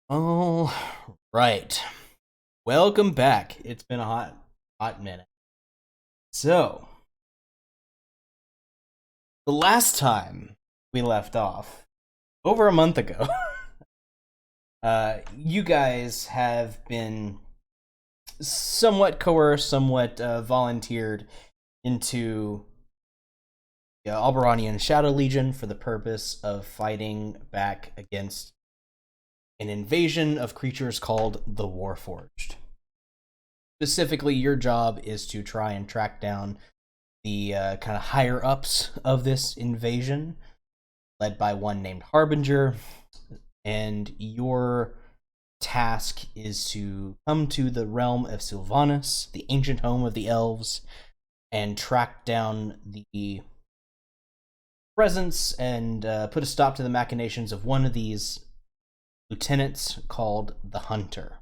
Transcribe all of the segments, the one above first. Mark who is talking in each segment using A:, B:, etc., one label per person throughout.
A: All right. Welcome back. It's been a hot minute. So, the last time we left off, over a month ago, you guys have been somewhat coerced, somewhat volunteered into the Alberanian Shadow Legion for the purpose of fighting back against an invasion of creatures called the Warforged. Specifically, your job is to try and track down the kind of higher ups of this invasion, led by one named Harbinger, and your task is to come to the realm of Sylvanas, the ancient home of the elves, and track down the presence and put a stop to the machinations of one of these lieutenants called the Hunter.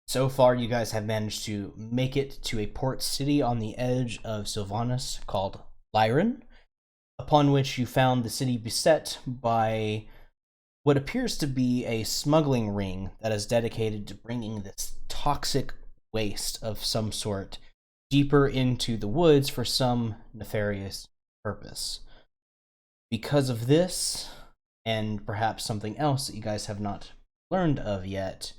A: So far, you guys have managed to make it to a port city on the edge of Sylvanas called Lyran, upon which you found the city beset by what appears to be a smuggling ring that is dedicated to bringing this toxic waste of some sort deeper into the woods for some nefarious purpose. Because of this, and perhaps something else that you guys have not learned of yet,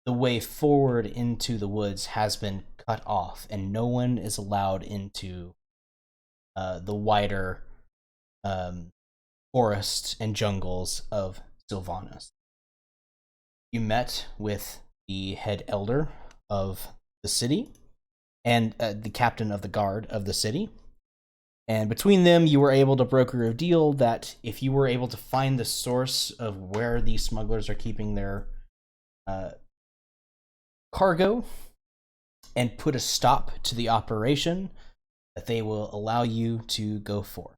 A: the way forward into the woods has been cut off, and no one is allowed into the wider forests and jungles of Sylvanas. You met with the head elder of the city and the captain of the guard of the city. And between them, you were able to broker a deal that if you were able to find the source of where these smugglers are keeping their cargo and put a stop to the operation, that they will allow you to go forth.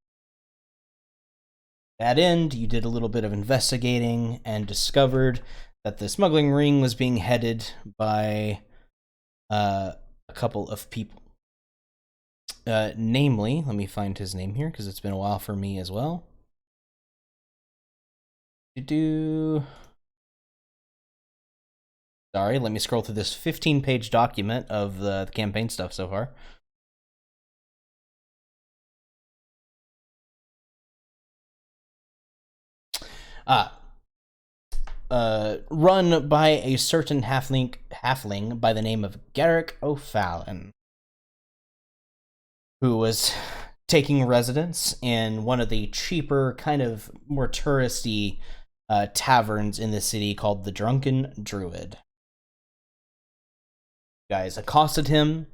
A: To that end, you did a little bit of investigating and discovered that the smuggling ring was being headed by a couple of people. Namely, let me find his name here because it's been a while for me as well. Sorry, let me scroll through this 15-page document of the campaign stuff so far. Run by a certain halfling by the name of Garrick O'Fallon, who was taking residence in one of the cheaper, kind of more touristy taverns in the city called the Drunken Druid. You guys accosted him,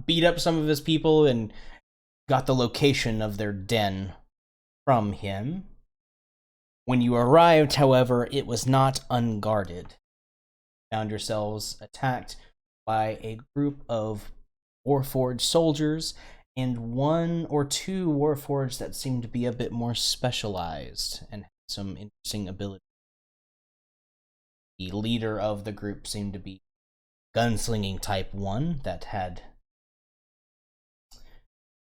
A: beat up some of his people, and got the location of their den from him. When you arrived, however, it was not unguarded. Found yourselves attacked by a group of Warforged soldiers and one or two Warforged that seemed to be a bit more specialized and had some interesting abilities. The leader of the group seemed to be gunslinging type 1 that had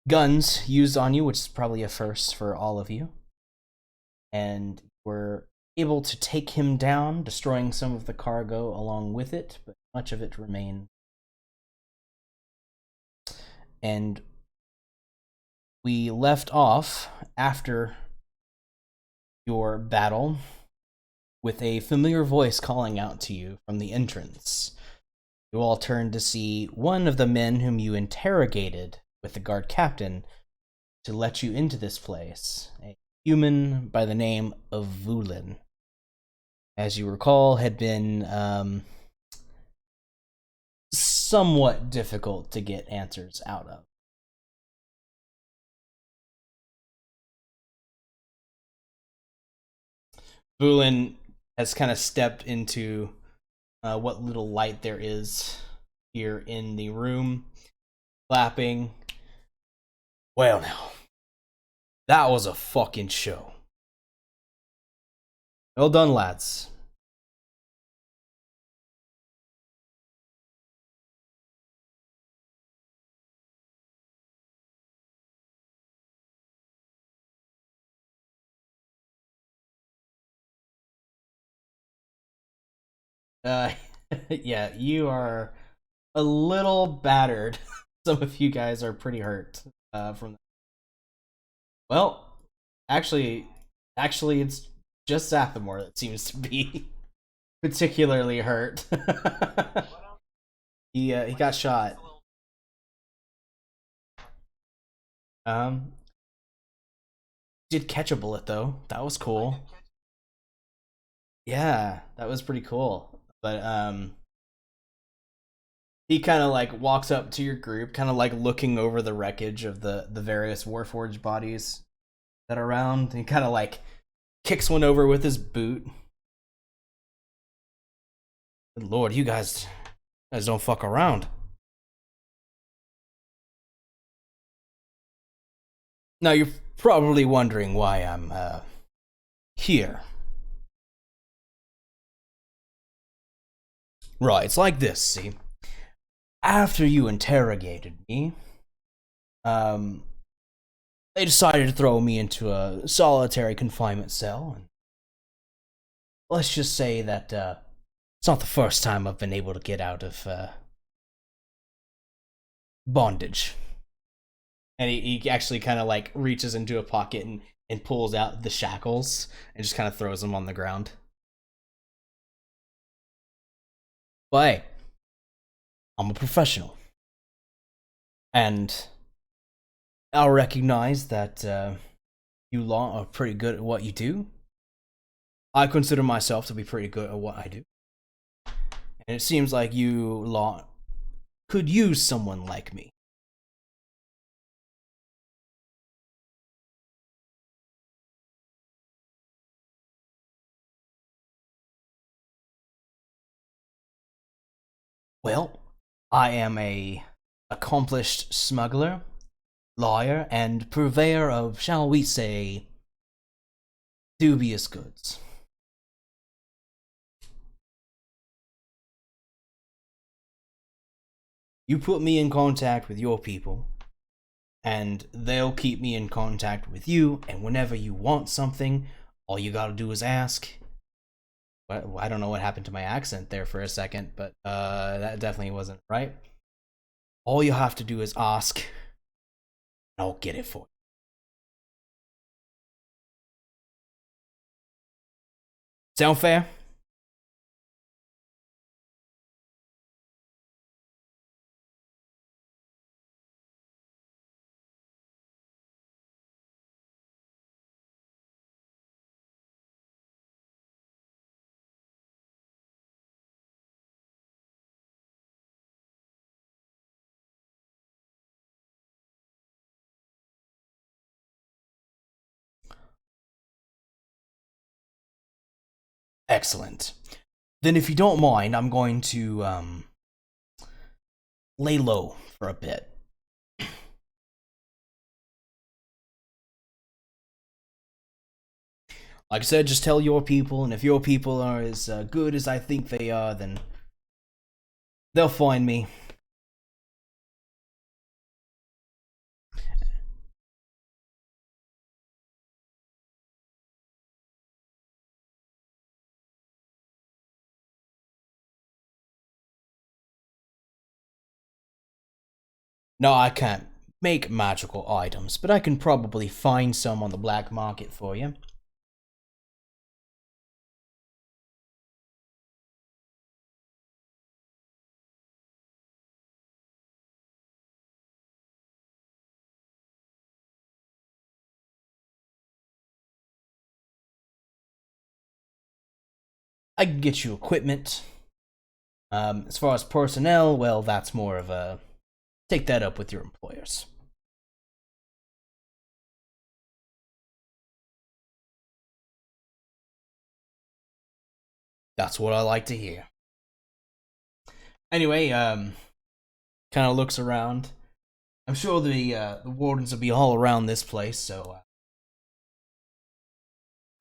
A: guns used on you, which is probably a first for all of you. And were able to take him down, destroying some of the cargo along with it, but much of it remained. And we left off after your battle with a familiar voice calling out to you from the entrance. You all turned to see one of the men whom you interrogated with the guard captain to let you into this place, a human by the name of Vulin. As you recall, had been somewhat difficult to get answers out of. Vulin has kind of stepped into what little light there is here in the room, clapping. Well, now, that was a fucking show. Well done, lads. Uh, yeah, you are a little battered. Some of you guys are pretty hurt from that. Well, actually, it's just Sathamore that seems to be particularly hurt. He got shot. Um, did catch a bullet though. That was cool. Yeah, that was pretty cool. But he kind of like walks up to your group, kind of like looking over the wreckage of the various Warforged bodies that are around. He kind of like kicks one over with his boot. Good Lord, you guys don't fuck around. Now you're probably wondering why I'm here. Right, it's like this, see. After you interrogated me, um, they decided to throw me into a solitary confinement cell. And let's just say that it's not the first time I've been able to get out of bondage. And he actually kind of like reaches into a pocket and pulls out the shackles and just kind of throws them on the ground. But hey, I'm a professional. And I'll recognize that you lot are pretty good at what you do. I consider myself to be pretty good at what I do. And it seems like you lot could use someone like me. Well, I am a accomplished smuggler, liar, and purveyor of, shall we say, dubious goods. You put me in contact with your people, and they'll keep me in contact with you, and whenever you want something, all you gotta do is ask. I don't know what happened to my accent there for a second, but that definitely wasn't right. All you have to do is ask, and I'll get it for you. Sound fair? Excellent. Then, if you don't mind, I'm going to lay low for a bit. Like I said, just tell your people, and if your people are as good as I think they are, then they'll find me. No, I can't make magical items, but I can probably find some on the black market for you. I can get you equipment. As far as personnel, well, that's more of a take that up with your employers. That's what I like to hear. Anyway, kind of looks around. I'm sure the wardens will be all around this place, so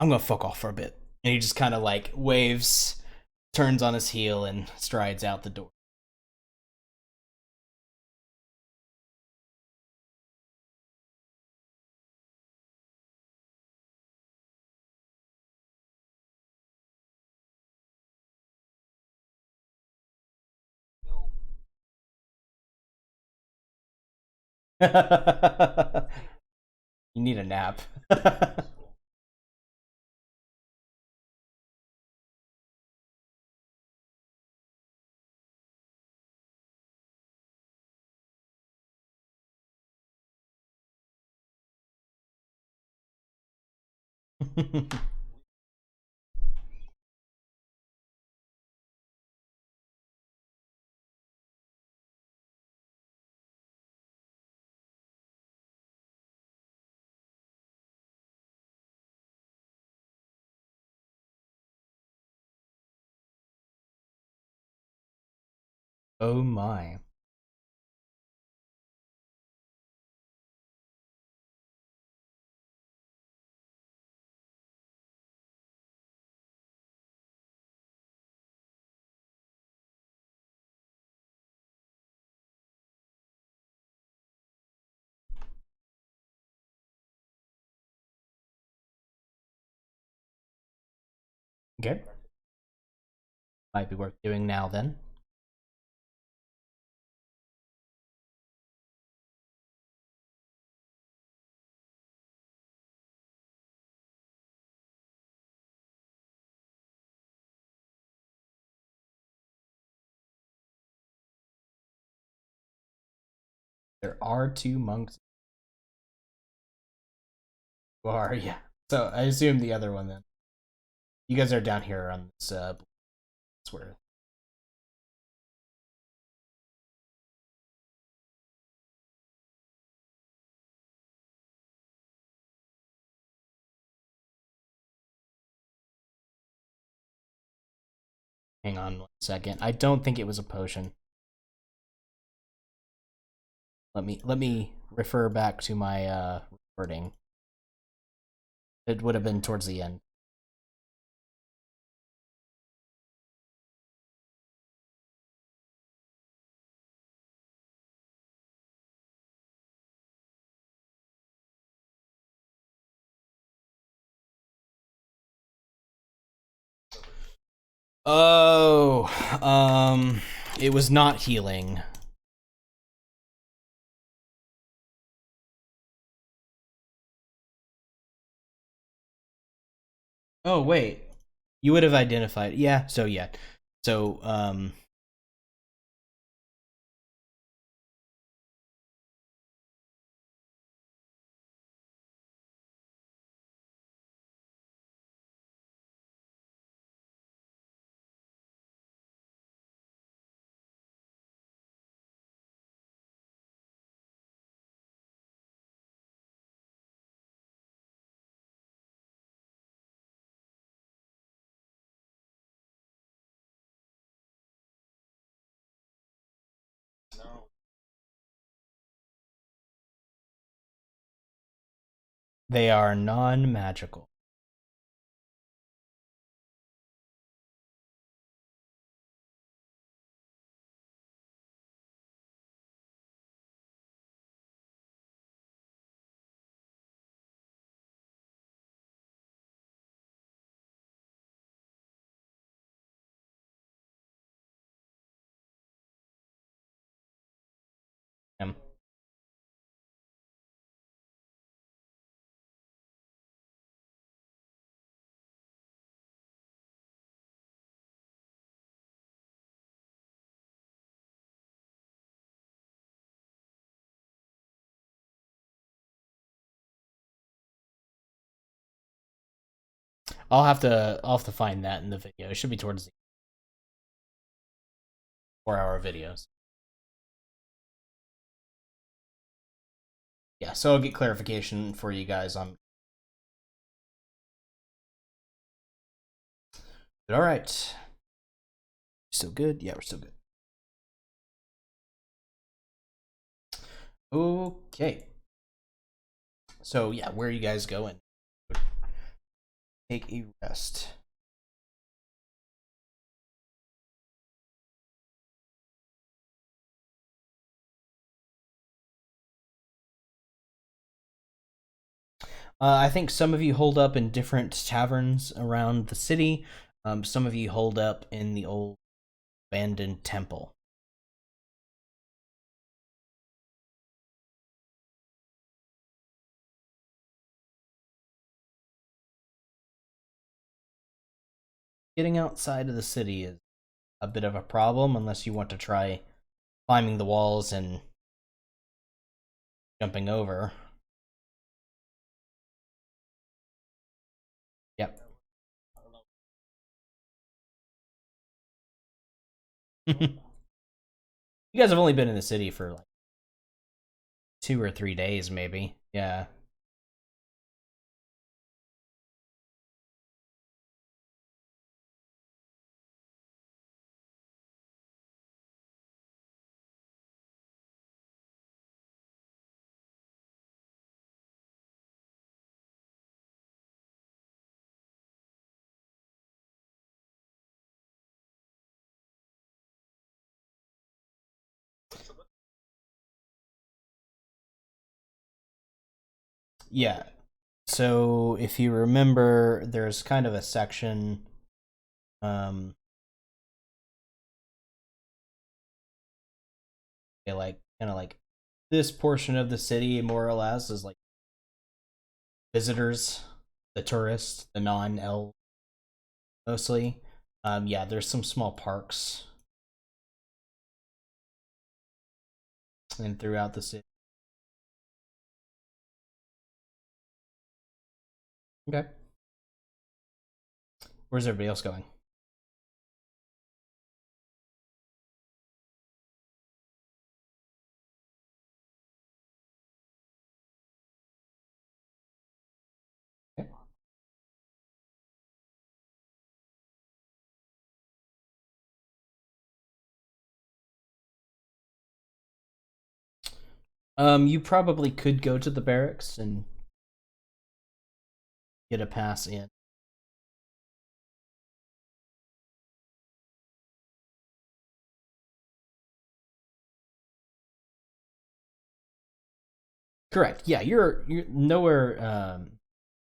A: I'm gonna fuck off for a bit. And he just kind of like waves, turns on his heel, and strides out the door. You need a nap. Oh my. Okay. Might be worth doing now then. There are two monks. Who are, yeah. So I assume the other one then. You guys are down here on this where. Hang on 1 second. I don't think it was a potion. Let me refer back to my recording. It would have been towards the end. Oh, it was not healing. Oh wait, you would have identified. Yeah. So yeah. So they are non-magical. Um, I'll have to find that in the video. It should be towards the 4-hour videos. Yeah, so I'll get clarification for you guys on. But all right, still good. Yeah, we're still good. Okay. So yeah, where are you guys going? Take a rest. I think some of you hold up in different taverns around the city. Some of you hold up in the old abandoned temple. getting outside of the city is a bit of a problem unless you want to try climbing the walls and jumping over. Yep. You guys have only been in the city for like 2 or 3 days, maybe. Yeah. Yeah. So if you remember, there's kind of a section, um, like kind of like this portion of the city, more or less, is like visitors, the tourists, the non-elves, mostly. Yeah, there's some small parks and throughout the city. Okay. Where's everybody else going? Okay. You probably could go to the barracks and get a pass in. Correct. Yeah, you're nowhere.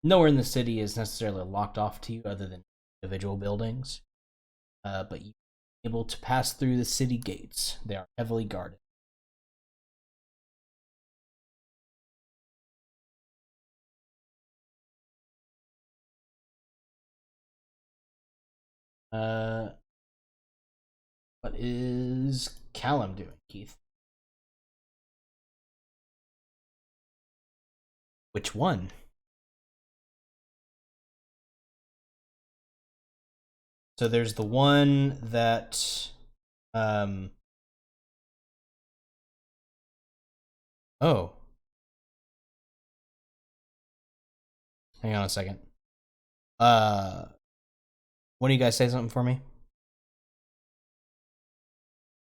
A: Nowhere in the city is necessarily locked off to you, other than individual buildings. But you're able to pass through the city gates. They are heavily guarded. Uh, what is Callum doing, Keith? Which one? So there's the one that, um, oh, hang on a second. Uh, One of you guys say something for me?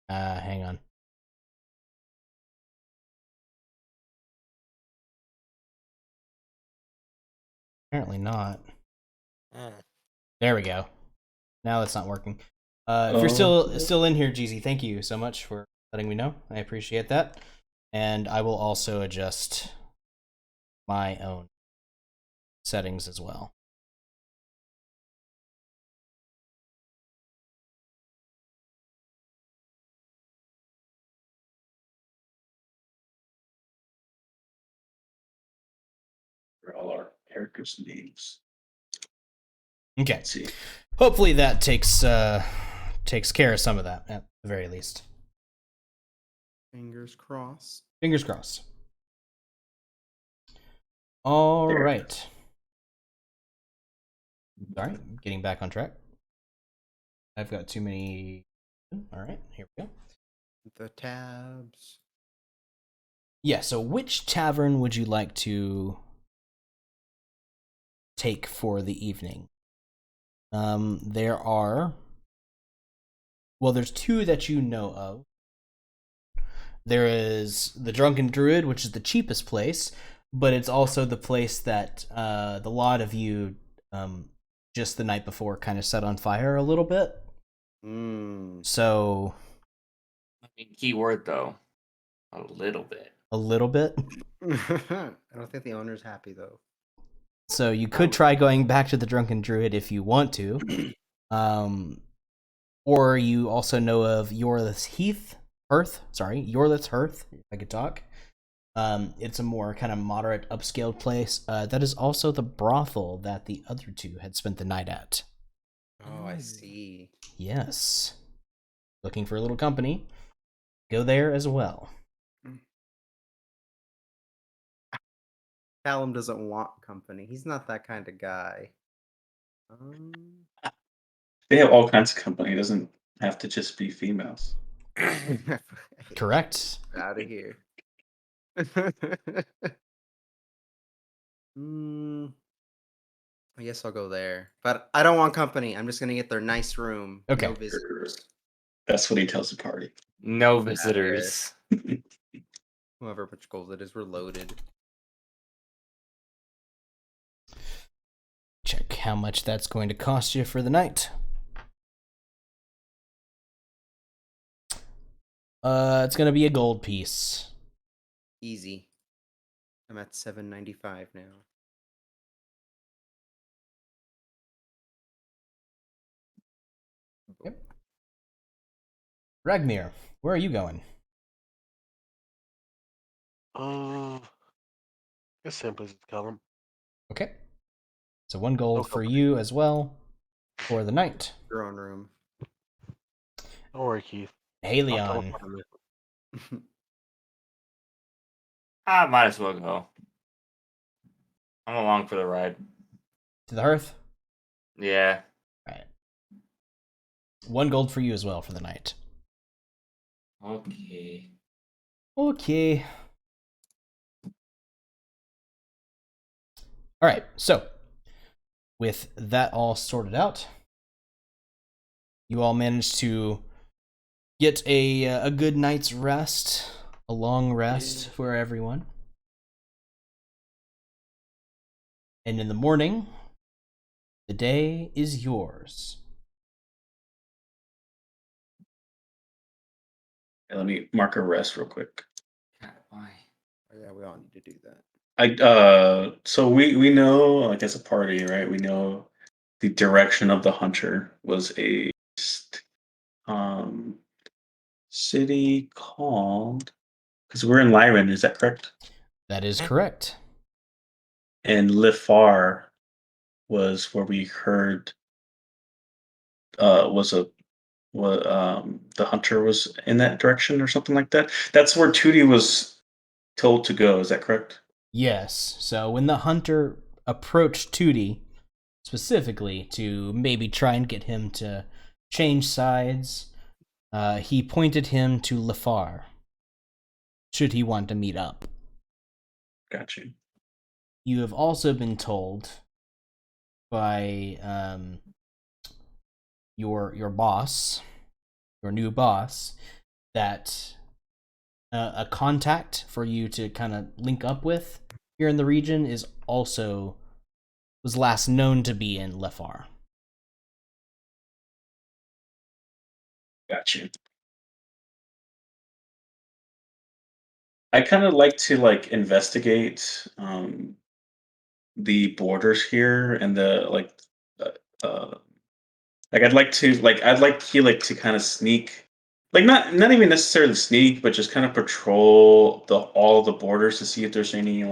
A: Hang on. Apparently not. There we go. Now that's not working. If you're still in here, Jeezy, thank you so much for letting me know. I appreciate that. And I will also adjust my own settings as well.
B: For all our characters' names.
A: Okay.
B: Let's see.
A: Hopefully that takes care of some of that at the very least.
C: Fingers crossed.
A: Fingers crossed. All
B: There.
A: right. Sorry, getting back on track. I've got too many. All right, here we go.
C: The tabs.
A: Yeah, so which tavern would you like to take for the evening? There are. Well, there's two that you know of. There is the Drunken Druid, which is the cheapest place, but it's also the place that the lot of you just the night before kind of set on fire a little bit. So,
B: I mean, keyword though, a little bit.
A: a little bit.
C: I don't think the owner's happy though.
A: So you could try going back to the Drunken Druid if you want to. Or you also know of Yorlith's Hearth, if I could talk. It's a more kind of moderate, upscaled place. That is also the brothel that the other two had spent the night at.
C: Oh, I see.
A: Yes. Looking for a little company. Go there as well.
C: Callum doesn't want company. He's not that kind of guy.
D: They have all kinds of company. It doesn't have to just be females.
A: Correct.
C: Out of here. I guess I'll go there. But I don't want company. I'm just gonna get their nice room.
A: Okay.
C: No visitors.
D: That's what he tells the party.
B: No visitors.
C: However much gold it is, we're loaded.
A: Check how much that's going to cost you for the night. It's gonna be a gold piece.
C: Easy. I'm at 795 now.
A: Yep. Ragnir, where are you going?
E: Guess same place as Callum.
A: Okay. So 1 gold
E: No
A: for
E: company.
A: you as well for the night.
C: Your own room.
E: Don't worry, Keith.
A: Halion.
B: I might as well go. I'm along for the ride.
A: To the hearth?
B: Yeah.
A: Alright. 1 gold for you as well for the night.
B: Okay.
A: Okay. Alright, so with that all sorted out, you all managed to get a good night's rest, a long rest for everyone. And in the morning, the day is yours.
D: Yeah, let me mark a rest real quick.
B: God, why?
C: Oh, yeah, we all need to do that.
D: So we know, like, as a party, right? We know the direction of the hunter was a city called, because we're in Lyran, is that correct?
A: That is correct.
D: And Lifar was where we heard the hunter was in that direction or something like that. That's where Tootie was told to go, is that correct?
A: Yes. So when the hunter approached Tootie, specifically to maybe try and get him to change sides, he pointed him to Lafar, should he want to meet up.
D: Got you.
A: You have also been told by your boss, your new boss, that a contact for you to kind of link up with here in the region was last known to be in Lefar.
D: Got you. I kind of like to investigate the borders here and the I'd like to Keelik to kind of sneak, not even necessarily sneak, but just kind of patrol all the borders to see if there's any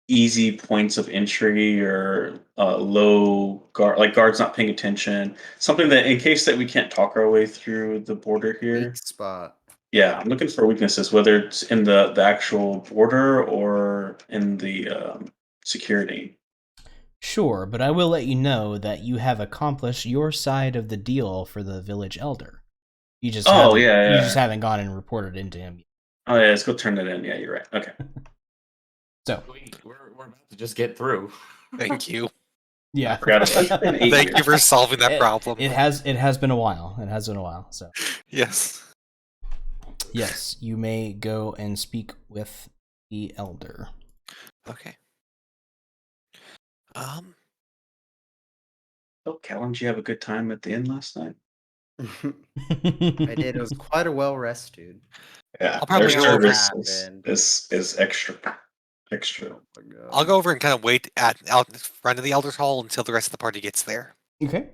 D: easy points of entry or low guard, like guards not paying attention, something that in case that we can't talk our way through the border here.
C: Weak spot.
D: Yeah, I'm looking for weaknesses, whether it's in the actual border or in the security.
A: Sure, but I will let you know that you have accomplished your side of the deal for the village elder. You just haven't gone and reported into him yet.
D: Oh yeah, let's go turn that in. Yeah, you're right. Okay.
A: So
B: We're about to just get through.
F: Thank you.
A: yeah,
D: Forgot it. It's been 8
F: Thank you
D: years.
F: for solving that problem.
A: It has been a while. It has been a while. So
F: Yes.
A: yes, you may go and speak with the elder.
F: Okay.
D: Oh, Callum, did you have a good time at the inn last night?
C: I did. It was quite a well rest, dude.
D: Yeah,
F: I'll probably
D: their
F: go over.
D: service is extra.
C: Oh my God.
F: I'll go over and kind of wait out in front of the Elder's Hall until the rest of the party gets there.
A: Okay.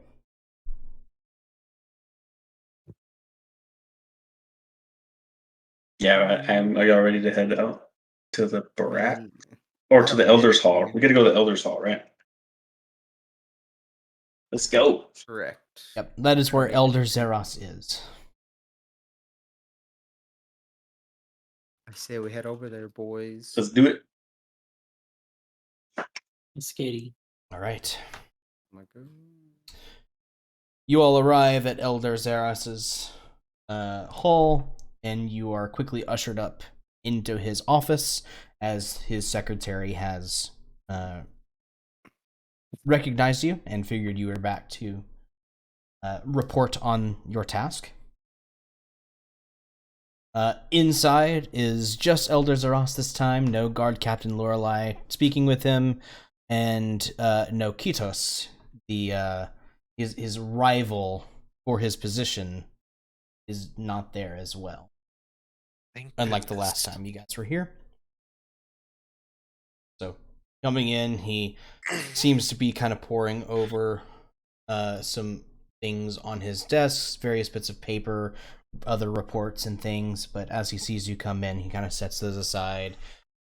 D: Yeah, are y'all ready to head out to the Barat
C: Man.
D: or
C: I
D: to
C: don't
D: the
C: get
D: Elder's
C: it,
D: Hall?
C: man.
D: We got to go to the Elder's Hall, right? Let's go.
C: Correct.
A: Yep, that is where
C: Terminus.
A: Elder Zeros is.
C: I say we head over there, boys.
D: Let's do it.
G: Skitty.
A: All right.
C: Oh my God.
A: You all arrive at Elder Zeras's hall, and you are quickly ushered up into his office as his secretary has recognized you and figured you were back to report on your task. Inside is just Elder Zeros this time, no guard captain Lorelei speaking with him, and no Kitos, the his rival for his position, is not there as well.
F: Thank
A: Unlike the
F: goodness.
A: last time you guys were here. So, coming in, he seems to be kind of poring over some things on his desk, various bits of paper, other reports and things, but as he sees you come in, he kind of sets those aside,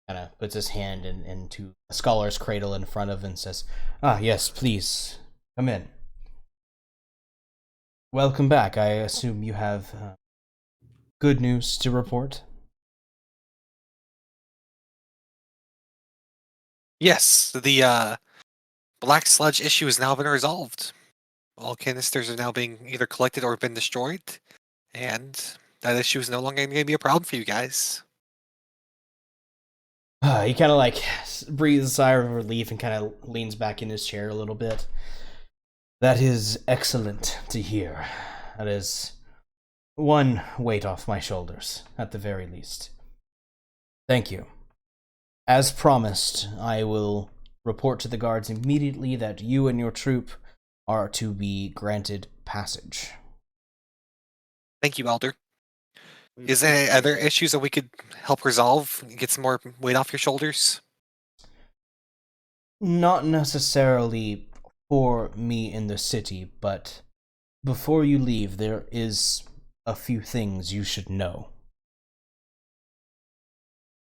A: kind of puts his hand into a scholar's cradle in front of him and says, "Ah, yes, please, come in. Welcome back. I assume you have good news to report?"
F: Yes, the black sludge issue has now been resolved. All canisters are now being either collected or been destroyed, and that issue is no longer going to be a problem for you guys.
A: He kind of like breathes a sigh of relief and kind of leans back in his chair a little bit. That is excellent to hear. That is one weight off my shoulders, at the very least. Thank you. As promised, I will report to the guards immediately that you and your troop are to be granted passage.
F: Thank you, Elder.
C: We
F: Is there
C: appreciate
F: other
C: it.
F: issues that we could help resolve? Get some more weight off your shoulders?
A: Not necessarily for me in the city, but before you leave, there is a few things you should know.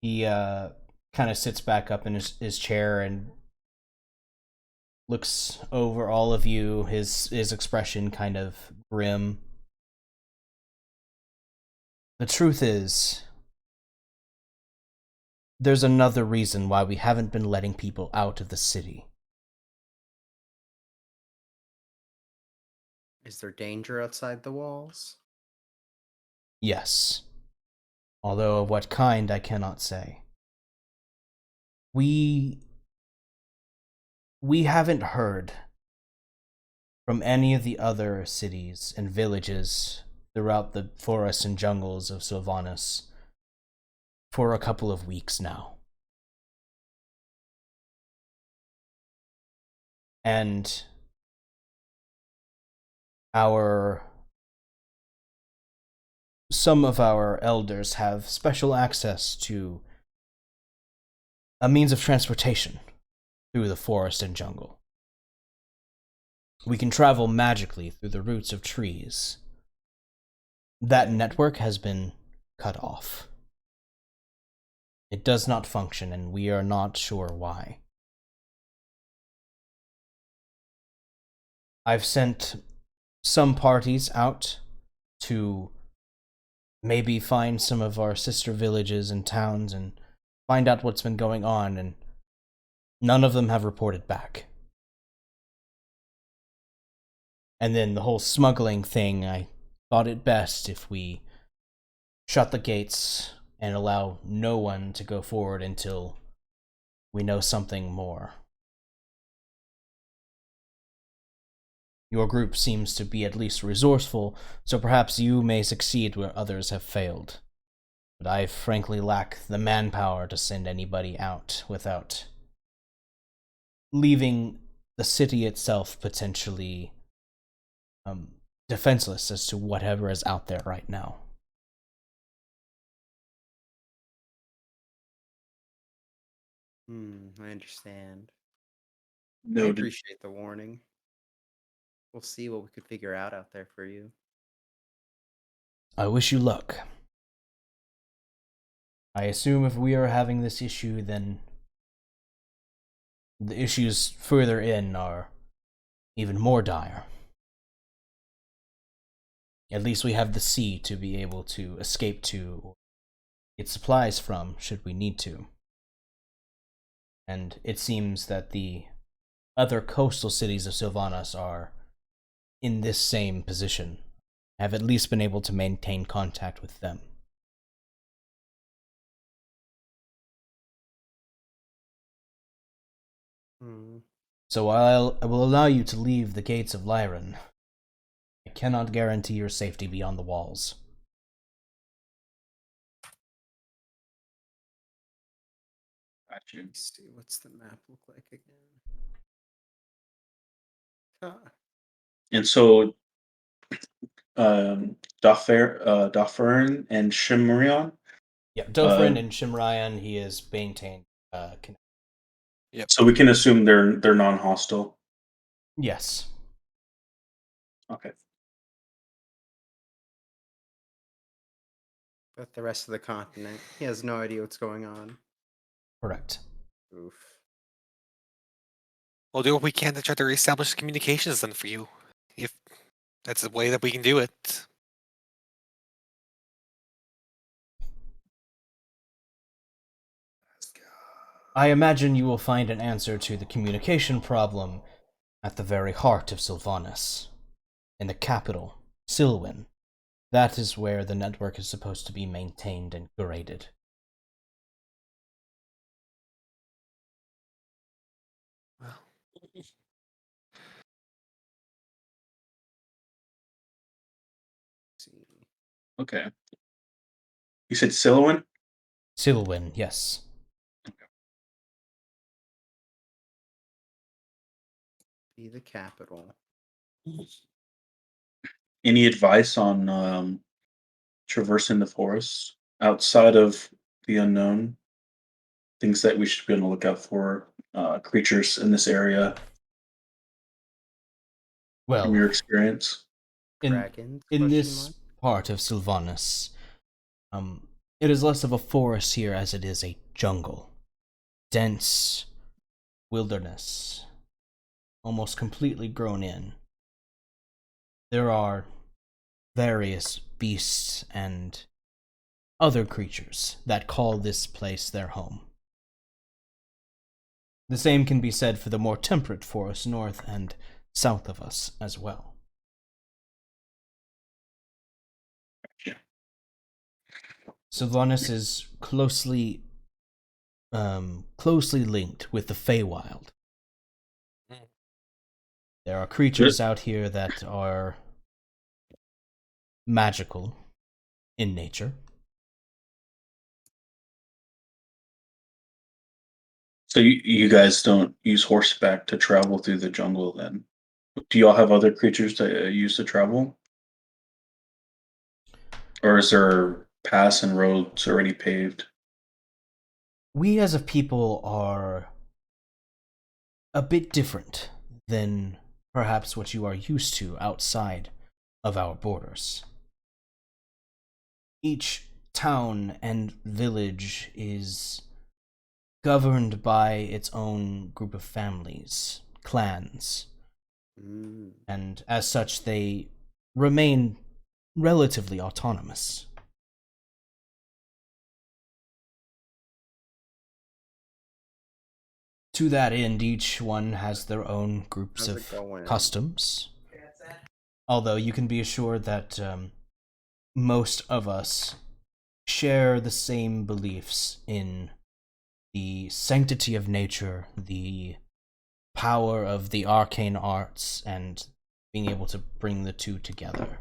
A: He kind of sits back up in his chair and looks over all of you, his expression kind of grim. The truth is, there's another reason why we haven't been letting people out of the city.
C: Is there danger outside the walls?
A: Yes. Although of what kind, I cannot say. We haven't heard from any of the other cities and villages throughout the forests and jungles of Sylvanas for a couple of weeks now. And some of our elders have special access to a means of transportation through the forest and jungle. We can travel magically through the roots of trees. That network has been cut off. It does not function, and we are not sure why. I've sent some parties out to maybe find some of our sister villages and towns and find out what's been going on, and none of them have reported back. And then the whole smuggling thing, I thought it best if we shut the gates and allow no one to go forward until we know something more. Your group seems to be at least resourceful, so perhaps you may succeed where others have failed. But I frankly lack the manpower to send anybody out without leaving the city itself potentially defenseless as to whatever is out there right now.
C: I understand. I
D: Noted.
C: appreciate the warning. We'll see what we could figure out there for you.
A: I wish you luck. I assume if we are having this issue, then the issues further in are even more dire. At least we have the sea to be able to escape to or get supplies from should we need to. And it seems that the other coastal cities of Sylvanas are in this same position, have at least been able to maintain contact with them.
C: Hmm.
A: So while I will allow you to leave the gates of Lyran, I cannot guarantee your safety beyond the walls.
D: Got you.
C: Let's see, what's the map look like again? Huh.
D: And so, Dofferin and Shimrion.
A: Yeah, Dofrin
D: Uh,
A: and Shimryan, he is maintained.
D: So we can assume they're non-hostile.
A: Yes.
D: Okay.
C: But the rest of the continent, he has no idea what's going on.
A: Correct.
C: Oof.
F: We'll do what we can to try to reestablish communications then for you. If that's the way that we can do it.
A: I imagine you will find an answer to the communication problem at the very heart of Sylvanas. In the capital, Silwyn. That is where the network is supposed to be maintained and curated.
F: Well,
C: See.
D: Okay. You said Silwyn?
A: Silwyn, yes.
C: Be the capital.
D: Any advice on traversing the forest outside of the unknown? Things that we should be on the lookout for, creatures in this area from
A: Well,
D: your experience.
A: in
C: Dragons?
A: in
C: Question
A: this
C: mark?
A: part of Sylvanas, it is less of a forest here as it is a jungle. Dense wilderness, almost completely grown in. There are various beasts and other creatures that call this place their home. The same can be said for the more temperate forests north and south of us as well. Sylvanas is closely linked with the Feywild. There are creatures out here that are magical in nature.
D: So you guys don't use horseback to travel through the jungle then? Do y'all have other creatures that use to travel? Or is there paths and roads already paved?
A: We as a people are a bit different than perhaps what you are used to outside of our borders. Each town and village is governed by its own group of families, clans,
C: Mm.
A: and as such they remain relatively autonomous. To that end, each one has their own groups
C: How's it
A: of
C: going?
A: customs. Although you can be assured that most of us share the same beliefs in the sanctity of nature, the power of the arcane arts, and being able to bring the two together.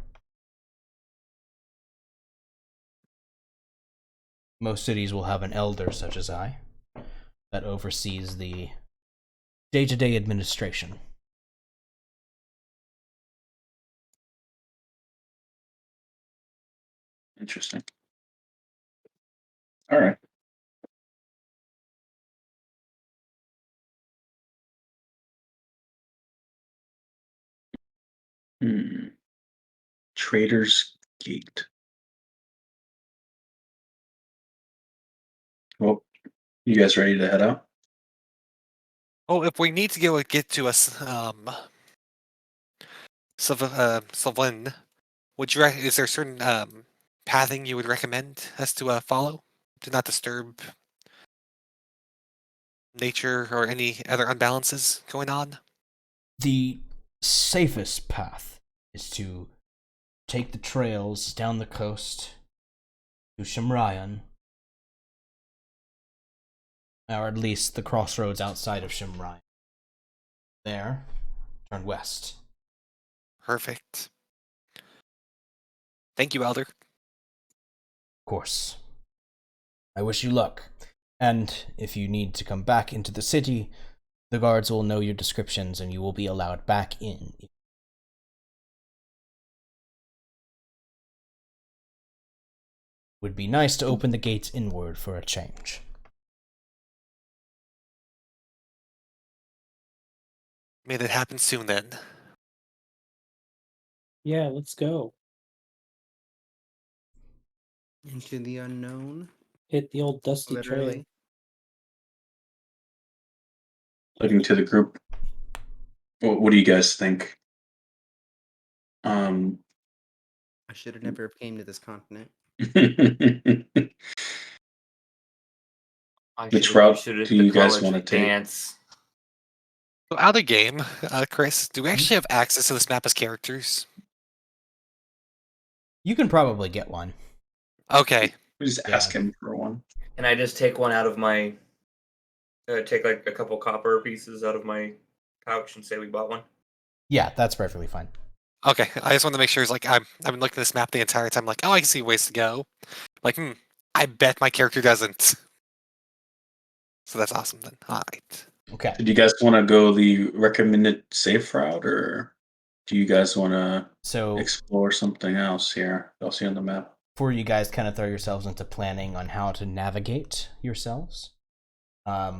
A: Most cities will have an elder such as I that oversees the day-to-day administration.
D: Interesting. All right. Trader's Gate. Well, you guys ready to head out?
F: Oh, if we need to get to us, Sylvan, is there a certain pathing you would recommend us to follow to not disturb nature or any other unbalances going on?
A: The safest path is to take the trails down the coast to Shimrayan, or at least the crossroads outside of Shimrayan. There, turn west.
F: Perfect. Thank you, Elder.
A: Of course. I wish you luck. And if you need to come back into the city, the guards will know your descriptions and you will be allowed back in. Would be nice to open the gates inward for a change.
F: May that happen soon then.
G: Yeah, let's go.
C: Into the unknown,
G: Hit the old dusty
C: literally.
G: trail.
D: Looking to the group. What do you guys think?
C: I should have never came to this continent.
D: Which route
B: should have
D: do you guys wanna take?
B: Dance.
F: So out of game, Chris, do we actually have access to this map as characters?
A: You can probably get one.
F: Okay.
D: We just ask him for one.
B: Can I just take one out of my take like a couple copper pieces out of my pouch and say we bought one?
A: Yeah, that's perfectly fine.
F: Okay. I just wanted to make sure. It's like I've been looking at this map the entire time. Like, oh, I can see ways to go. Like, I bet my character doesn't. So that's awesome then. All right.
A: Okay.
D: Did you guys want to go the recommended safe route, or do you guys want to
A: So
D: explore something else here? I'll see on the map.
A: before you guys kind of throw yourselves into planning on how to navigate yourselves, I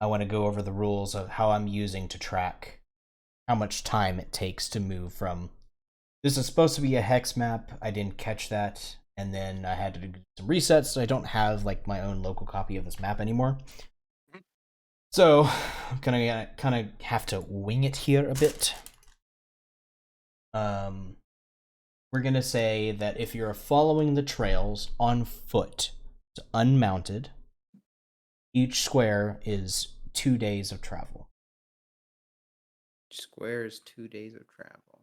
A: want to go over the rules of how I'm using to track how much time it takes to move from. This is supposed to be a hex map. I didn't catch that, and then I had to do some resets, so I don't have like my own local copy of this map anymore. So I'm gonna kind of have to wing it here a bit. We're gonna say that if you're following the trails on foot, so unmounted, each square is 2 days of travel.
C: Square is 2 days of travel.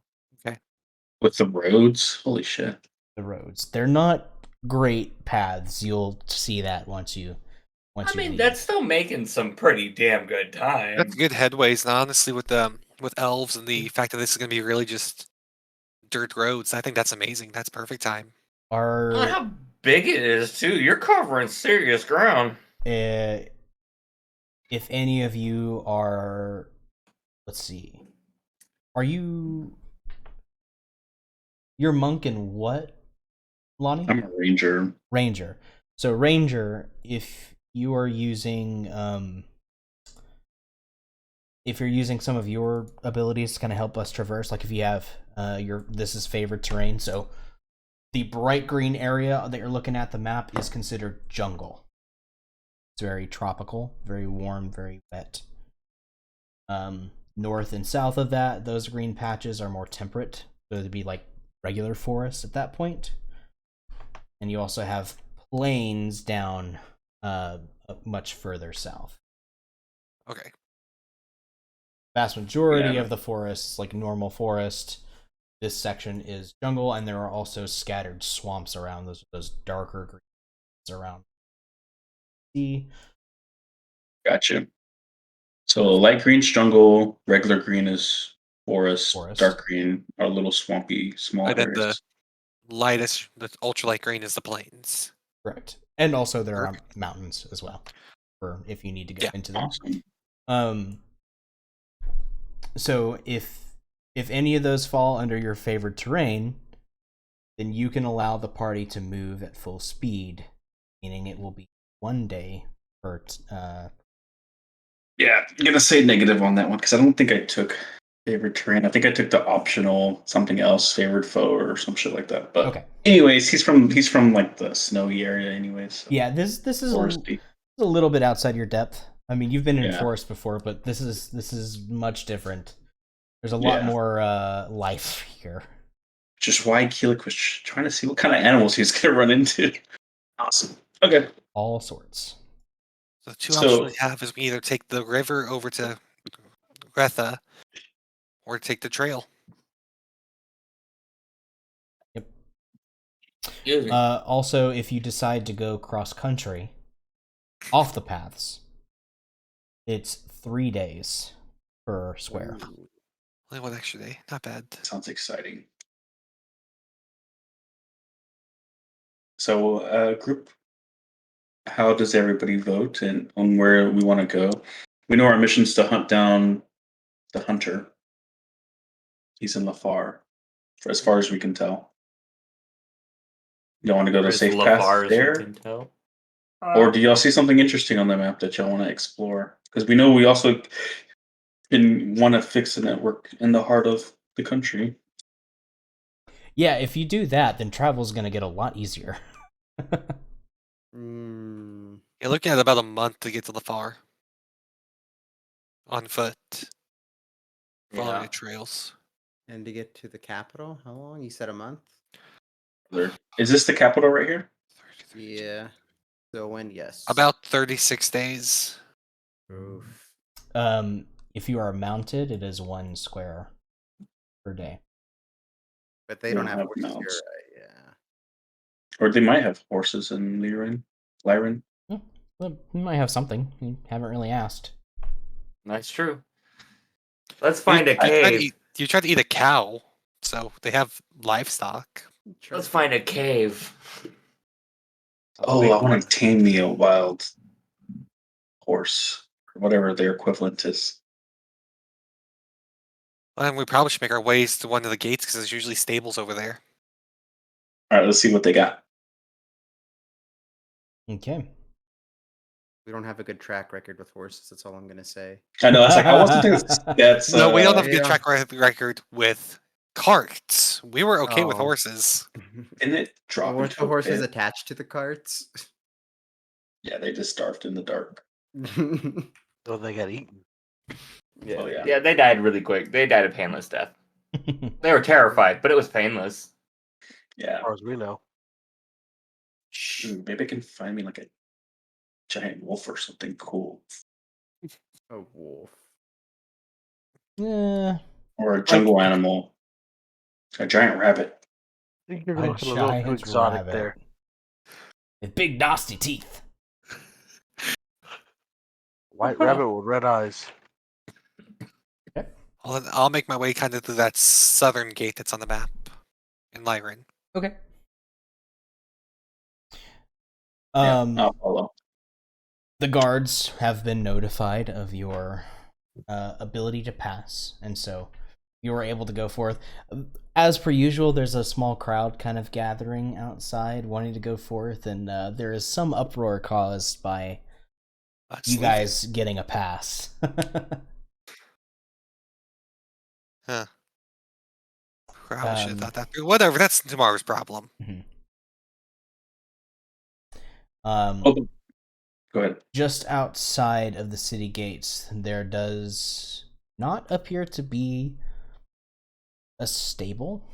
D: With the roads, holy shit!
A: The roads, they're not great paths. You'll see that once you leave.
B: That's still making some pretty damn good time.
F: That's good headways, and honestly, with elves and the fact that this is going to be really just dirt roads, I think that's amazing. That's perfect time.
B: Look how big it is too. You're covering serious ground.
A: If any of you are, let's see, are you? You're monk in what, Lonnie?
D: I'm a ranger.
A: Ranger. So ranger, if you are using if you're using some of your abilities to kind of help us traverse, like if you have this is favored terrain, so the bright green area that you're looking at the map is considered jungle. It's very tropical, very warm, very wet. North and south of that, those green patches are more temperate, so it'd be like regular forest at that point. And you also have plains down much further south.
F: Okay.
A: Vast majority of the forests, like normal forest, this section is jungle, and there are also scattered swamps around those darker greens around. See,
D: Gotcha. So light green's jungle, regular green is forest. Dark green are little swampy, small
F: And then
D: areas.
F: the lightest, the ultralight green is the plains.
A: correct. And also there are mountains as well, for if you need to go into them.
D: Awesome.
A: So if any of those fall under your favored terrain, then you can allow the party to move at full speed, meaning it will be 1 day per.
D: Yeah, I'm gonna say negative on that one because I don't think I took favorite terrain. I think I took the optional something else, favored foe or some shit like that. But
A: Okay.
D: anyways, he's from like the snowy area, anyways. So
A: Yeah, this is
D: foresty.
A: a little bit outside your depth. I mean, you've been in
D: Yeah.
A: forest before, but this is much different. There's a lot
D: Yeah.
A: more life here.
D: Just why Keelik was trying to see what kind of animals he was going to run into. Awesome. Okay.
A: All sorts.
F: So the two
D: So-
F: options we have is we either take the river over to Gretha, or take the trail.
B: Excuse me.
A: Also, if you decide to go cross country off the paths, it's 3 days per square.
C: Ooh.
F: Only one extra day. Not bad.
D: Sounds exciting. So, group, how does everybody vote and on where we want to go? We know our mission is to hunt down the hunter. He's in Lafar, for as far as we can tell. Y'all want to go to
H: As
D: safe
H: far
D: path
H: as we
D: there,
H: can tell.
D: or do y'all see something interesting on the map that y'all want to explore? Because we know we also want to fix a network in the heart of the country.
A: Yeah, if you do that, then travel's going to get a lot easier.
C: Mm,
F: You're looking at about a month to get to the far. On foot. Following
H: Yeah.
F: the trails.
C: and to get to the capital, how long? You said a month?
D: Is this the capital right here?
C: Yeah. So when? Yes.
F: About 36 days.
C: Oof.
A: If you are mounted, it is 1 square per day.
C: But they
D: We
C: don't
D: don't
C: have
D: have
C: horses
D: mounts.
C: here, yeah.
D: Or they might have horses in Lyran.
A: Well, we might have something. You haven't really asked.
H: That's true. Let's find a
F: You tried to
H: cave.
F: you tried to eat a cow, so they have livestock.
H: Let's find a cave.
D: Oh,
H: Big
D: I want
H: one.
D: to tame me a wild horse, or whatever their equivalent is.
F: And we probably should make our ways to one of the gates because there's usually stables over there.
D: All right, let's see what they got.
A: Okay.
C: We don't have a good track record with horses. That's all I'm gonna say.
D: I know. It's like I wasn't thinking that's.
F: No, we don't have a
C: yeah.
F: good track record with carts. We were okay with
C: Oh.
F: horses.
D: Didn't it drop
C: Weren't
D: into
C: the
D: a
C: horses
D: pit?
C: attached to the carts?
D: Yeah, they just starved in the dark.
E: Oh, they got eaten.
H: Yeah.
D: Oh, yeah.
H: Yeah, they died really quick. They died a painless death. They were terrified, but it was painless.
D: Yeah.
E: As far as we know.
D: Ooh, maybe I can find me like a giant wolf or something cool,
C: A wolf.
A: Yeah,
D: or a jungle animal, a giant rabbit.
E: I think you're
A: a
E: looking a little too
A: giant
E: exotic
A: rabbit
E: there.
A: with big nasty teeth.
E: White rabbit with red eyes.
F: I'll make my way kind of through that southern gate that's on the map in Lyran.
A: Okay.
D: Yeah, I'll follow.
A: The guards have been notified of your ability to pass, and so you are able to go forth. As per usual, there's a small crowd kind of gathering outside, wanting to go forth, and there is some uproar caused by you guys getting a pass.
F: Huh. Probably should have thought that through. Whatever, that's tomorrow's problem.
D: Oh, go ahead.
A: Just outside of the city gates, there does not appear to be a stable.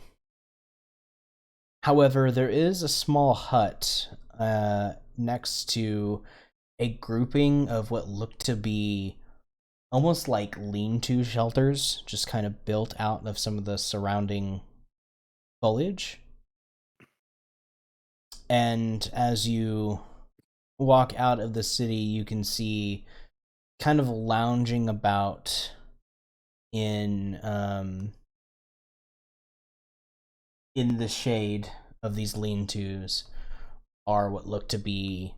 A: However, there is a small hut next to a grouping of what look to be almost like lean-to shelters, just kind of built out of some of the surrounding foliage. And as you walk out of the city, you can see kind of lounging about in the shade of these lean-tos are what look to be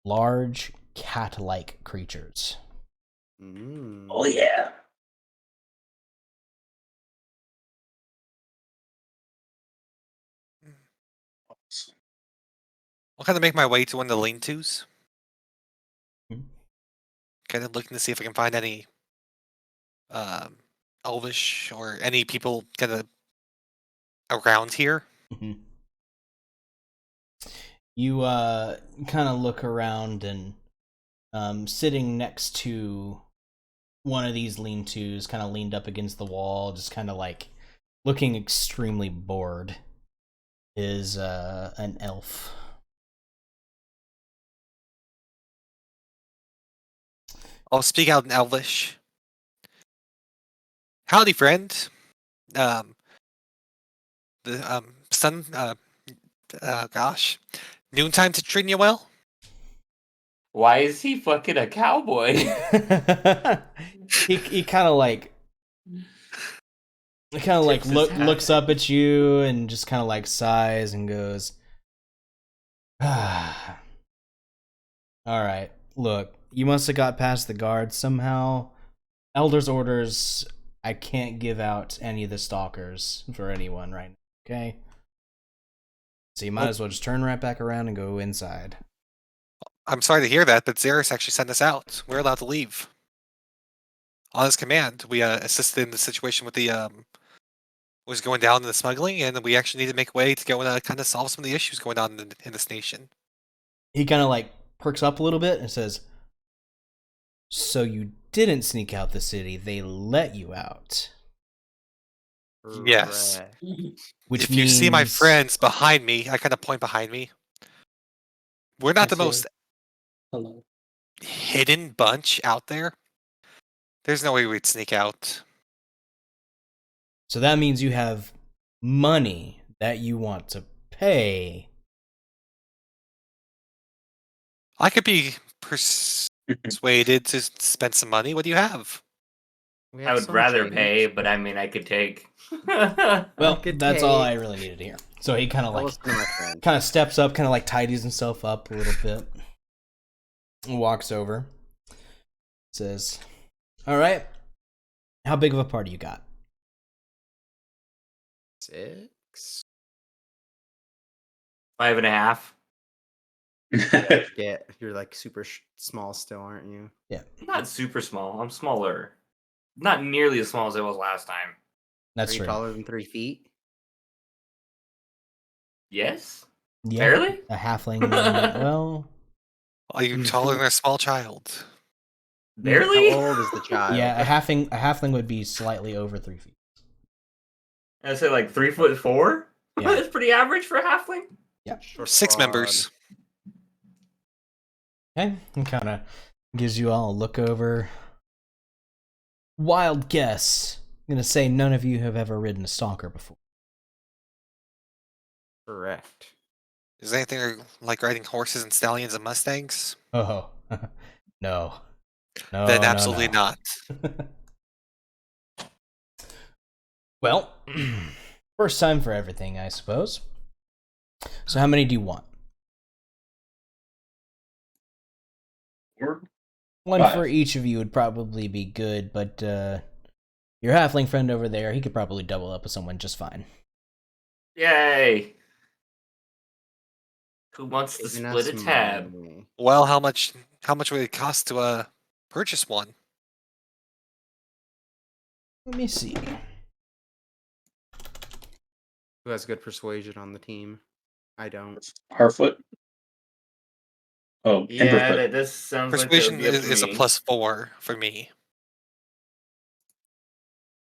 A: large cat-like creatures.
C: Mm.
D: Oh yeah.
F: I'll kind of make my way to one of the lean-tos.
A: Hmm.
F: Kind of looking to see if I can find any Elvish or any people kind of around here.
A: Mhm. You kind of look around, and sitting next to one of these lean-tos, kind of leaned up against the wall, just kind of like looking extremely bored, is an elf.
F: I'll speak out in Elvish. Howdy, friend. The sun. Gosh, noontime to treating you well.
H: Why is he fucking a cowboy?
A: he kind of like
H: Tips his hat.
A: looks up at you and just kind of like sighs and goes, "Ah, all right. Look, you must have got past the guards somehow. Elder's orders. I can't give out any of the stalkers for anyone right now. Okay, so you might as well just turn right back around and go inside."
F: I'm sorry to hear that, but Xeris actually sent us out. We're allowed to leave. On his command, we assisted in the situation with the was going down in the smuggling, and we actually need to make a way to go and kind of solve some of the issues going on in this nation.
A: He kind of like perks up a little bit and says, "So you didn't sneak out the city, they let you out."
F: Yes.
C: Correct.
A: Which
F: If you see my
A: means-
F: friends behind me, I kind of point behind me. We're not the
G: I say,
F: most
G: Hello.
F: hidden bunch out there. There's no way we'd sneak out.
A: So that means you have money that you want to pay.
F: I could be persuaded to spend some money. What do you have?
C: We
B: I
C: have
B: would
C: some
B: rather
C: change.
B: pay, but I mean, I could take.
A: Well,
C: Good
A: that's all
C: take.
A: I really needed to hear. So he kind of
C: Well,
A: like
C: listen to my friend.
A: kind of steps up, kind of like tidies himself up a little bit, and walks over. Says, "All right, how big of a party you got?"
C: 6.
B: 5.5.
C: Yeah, you're like super small still, aren't you?
B: Not super small. I'm smaller. Not nearly as small as I was last time.
A: That's
C: Are you
A: true.
C: taller than 3 feet?
B: Yes.
A: Yeah,
B: Barely.
A: a halfling. Well,
F: Are you taller than a small child?
B: Barely.
C: How old is the child?
A: yeah, a halfling would be slightly over 3 feet.
B: I'd say like 3'4".
A: Yeah.
B: That's pretty average for a halfling.
C: Short
F: 6
C: squad.
F: members.
A: Okay, and kind of gives you all a look over. Wild guess. I'm gonna say none of you have ever ridden a stalker before.
C: Correct.
F: Is there anything like riding horses and stallions and mustangs?
A: Oh, no. No,
F: Then
A: no,
F: absolutely
A: no.
F: not.
A: Well, first time for everything, I suppose. So how many do you want?
D: Or-
A: One
D: 5.
A: for each of you would probably be good, but your halfling friend over there, he could probably double up with someone just fine.
B: Yay. Who wants to
C: Saving us
B: split a tab?
C: money.
F: Well, how much would it cost to purchase one?
A: Let me see.
C: Who has good persuasion on the team? I don't.
D: Harfoot. Oh,
B: Yeah,
D: Timberfoot.
B: this sounds
F: Persuasion
B: like that would be up
F: is
B: to
F: a
B: me.
F: +4 for me.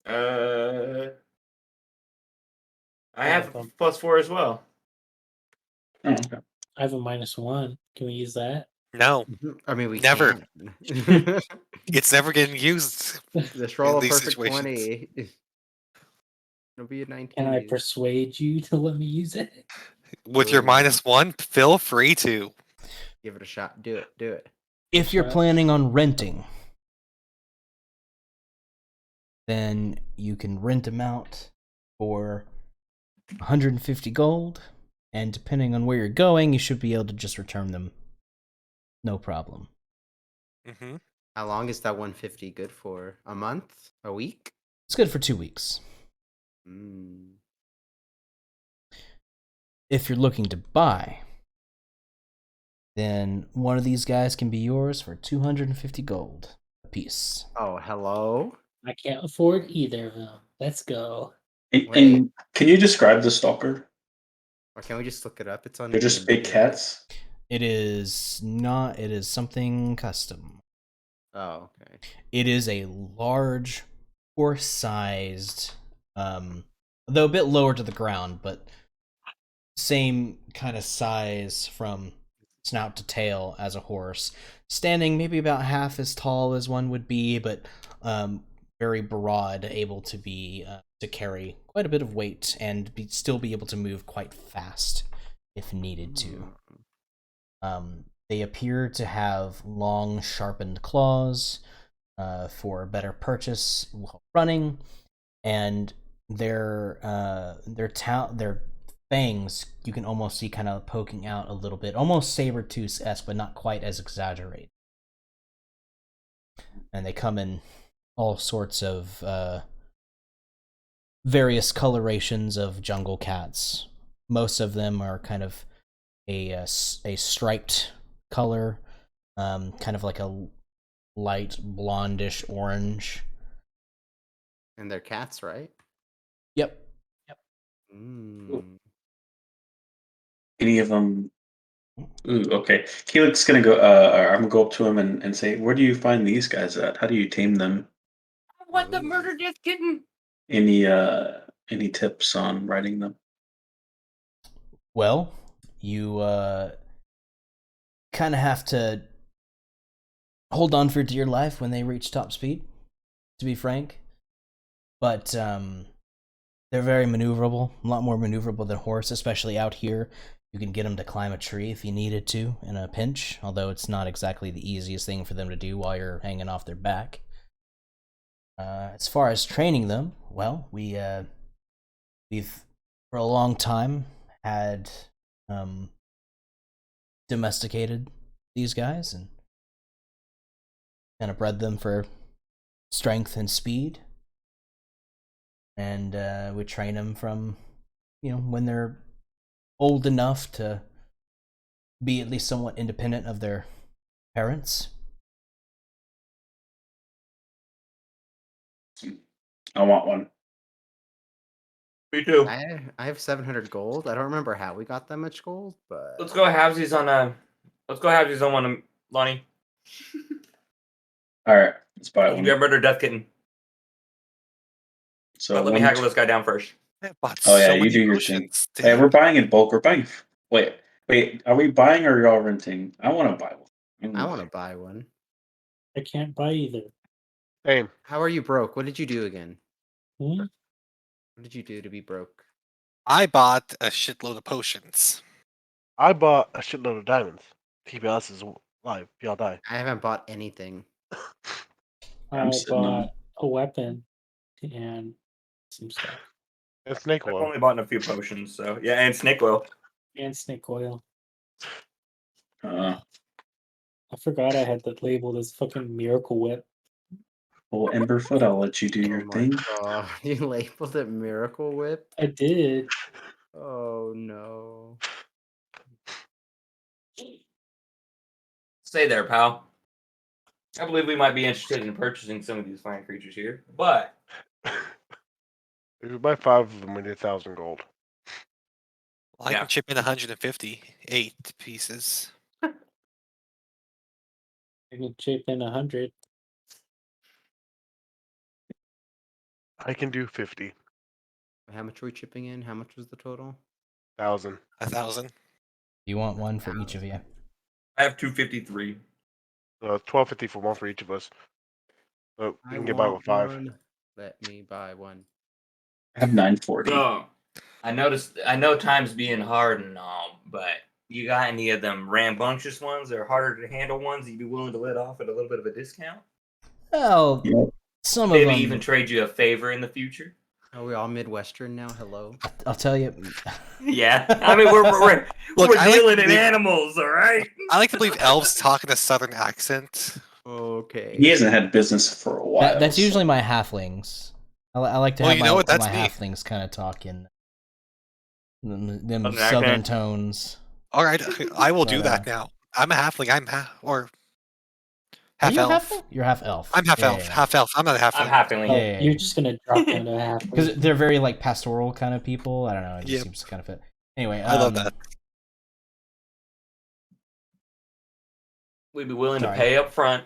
B: I have +4 as well.
D: Oh, okay.
G: I have a -1. Can we use that?
F: No,
C: I mean, we
F: Never.
C: can.
F: it's never getting used.
C: Just roll a
F: these
C: perfect
F: situations.
C: 20. It'll be a 19.
G: Can I persuade you to let me use it?
F: With your
C: Ooh.
F: -1, feel free to.
C: Give it a shot. Do it. Do it.
A: If you're
G: Right.
A: planning on renting, then you can rent them out for 150 gold, and depending on where you're going, you should be able to just return them. No problem.
F: Hmm.
C: How long is that 150 good for? A month? A week?
A: It's good for 2 weeks.
C: Mm.
A: If you're looking to buy, then one of these guys can be yours for 250 gold a piece.
C: Oh, hello?
G: I can't afford either of them. Let's go.
D: And can you describe the stalker?
C: Or can we just look it up? It's on
D: They're just
C: D&D,
D: big
C: right?
D: cats.
A: It is not, it is something custom.
C: Oh, okay.
A: It is a large, horse-sized, though a bit lower to the ground, but same kind of size from snout to tail as a horse, standing maybe about half as tall as one would be, but very broad, able to be to carry quite a bit of weight and still be able to move quite fast if needed to. They appear to have long, sharpened claws for better purchase while running, and their fangs you can almost see kind of poking out a little bit, almost saber-tooth-esque, but not quite as exaggerated. And they come in all sorts of various colorations of jungle cats. Most of them are kind of a striped color, kind of like a light blondish orange.
C: And they're cats, right?
A: Yep.
C: Mm.
D: Any of them? Ooh, okay. Keelik's gonna go. I'm gonna go up to him and say, "Where do you find these guys at? How do you tame them?
H: What the murder death kitten?
D: Any tips on riding them?"
A: Well, you kind of have to hold on for dear life when they reach top speed, to be frank. But they're very maneuverable, a lot more maneuverable than horse, especially out here. You can get them to climb a tree if you needed to in a pinch, although it's not exactly the easiest thing for them to do while you're hanging off their back. As far as training them, well, we've for a long time had domesticated these guys and kind of bred them for strength and speed. And we train them from, when they're old enough to be at least somewhat independent of their parents.
D: I want one.
B: Me too.
C: I have 700 gold. I don't remember how we got that much gold, but
B: Let's go halvesies on one, Lonnie.
D: All right, let's buy
B: You
D: one.
B: got murder death kitten.
D: So
B: But let me
D: one-
B: haggle this guy down first.
F: I bought
D: Oh yeah,
F: so
D: you
F: many
D: do your thing.
F: potions.
D: Hey, we're buying in bulk. We're buying. Wait. Are we buying or are y'all renting? I want to buy one.
C: I want to buy one.
G: I can't buy either.
E: Same.
C: How are you broke? What did you do again?
G: Hmm?
C: What did you do to be broke?
F: I bought a shitload of potions.
E: I bought a shitload of diamonds. Keep us is alive. Y'all die.
C: I haven't bought anything.
D: I'm
G: I
D: sitting on-
G: bought a weapon and some stuff.
E: And snake
B: I've
E: oil.
B: only bought a few potions, so yeah, and snake oil.
G: And snake oil.
D: Uh,
G: I forgot I had that labeled as fucking Miracle Whip.
D: well, Emberfoot, I'll let you do your
C: Oh my
D: thing.
C: god. You labeled it Miracle Whip?
G: I did.
C: Oh no.
B: Stay there, pal. I believe we might be interested in purchasing some of these fine creatures here, but
E: If you buy 5 of them, we need 1,000 gold.
F: Well, I
B: Yeah.
F: can chip in 158 pieces.
G: I can chip in 100.
E: I can do 50,000.
C: How much are we chipping in? How much was the total?
F: 1,000.
A: You want one for each of you?
B: I have 253.
E: 1,250 for one for each of us. But we can get by with 5.
C: one. Let me buy one.
D: I have 940.
B: So, I know times being hard and all, but you got any of them rambunctious ones that are harder to handle ones that you'd be willing to let off at a little bit of a discount?
A: Well,
D: Yep.
A: some of
B: Maybe
A: them.
B: even trade you a favor in the future?
C: Are we all Midwestern now? Hello?
A: I'll tell you.
B: Yeah. I mean, we're
F: Look, I like
B: dealing
F: to
B: in
F: believe-
B: animals, all right?
F: I like to believe elves talk in a southern accent.
C: Okay.
D: He hasn't had business for a while.
A: That's
D: so-
A: usually my halflings. I like to
F: Well,
A: have
F: you know what?
A: my
F: That's me.
A: halflings kind of talk in them
B: Southern
A: southern
B: accent.
A: tones.
F: All right, I will do
A: But,
F: that now. I'm a halfling. I'm half
A: Are
F: half
A: you
F: elf.
A: half? You're half elf.
F: I'm half elf.
A: Yeah.
F: Half elf. I'm not a halfling.
B: I'm happily.
G: Oh,
A: Yeah.
G: you're just gonna drop down to half.
A: Because they're very like pastoral kind of people. I don't know. It just
F: Yep.
A: seems to kind of fit. Anyway,
F: I love that.
B: We'd be willing
A: Sorry.
B: to pay up front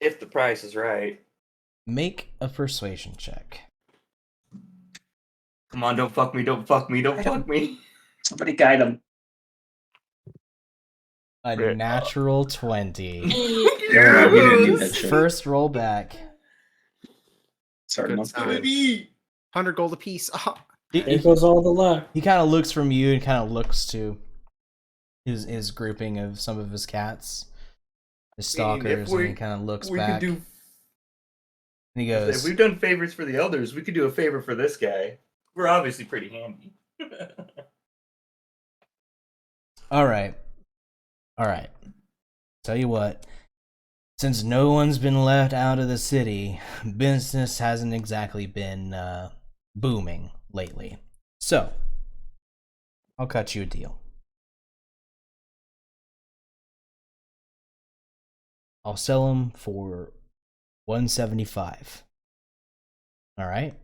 B: If the price is right.
A: Make a persuasion check.
B: Come on, don't fuck me, don't fuck me, don't fuck me.
D: Somebody guide him.
A: A
E: Yeah.
A: natural 20.
D: Yeah, we didn't need that shit.
A: First roll back.
D: Starting
C: Good
D: off
C: sign.
D: good.
C: 100 gold apiece. Oh,
G: There goes all the luck.
A: He kind of looks from you and kind of looks to his grouping of some of his cats, his
B: I mean, if
A: stalkers, and
B: we-
A: he kind of looks
B: We
A: back.
B: could do.
A: And he
B: If
A: goes,
B: we've done favors for the elders, we could do a favor for this guy. We're obviously pretty handy.
A: All right. Tell you what, since no one's been left out of the city, business hasn't exactly been booming lately. So, I'll cut you a deal. I'll sell them for 175. All right?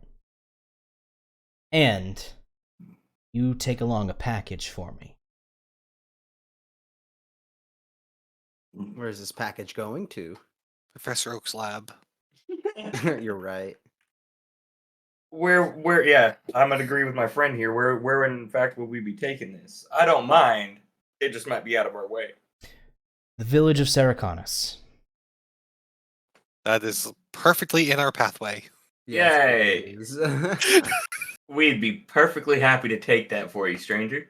A: And you take along a package for me.
C: where's this package going to?
F: Professor Oak's lab.
C: You're right.
B: Where, yeah, I'm gonna agree with my friend here. Where in fact will we be taking this? I don't mind. It just might be out of our way.
A: The village of Saracanis.
F: That is perfectly in our pathway.
B: Yay.
C: please.
B: We'd be perfectly happy to take that for you, stranger.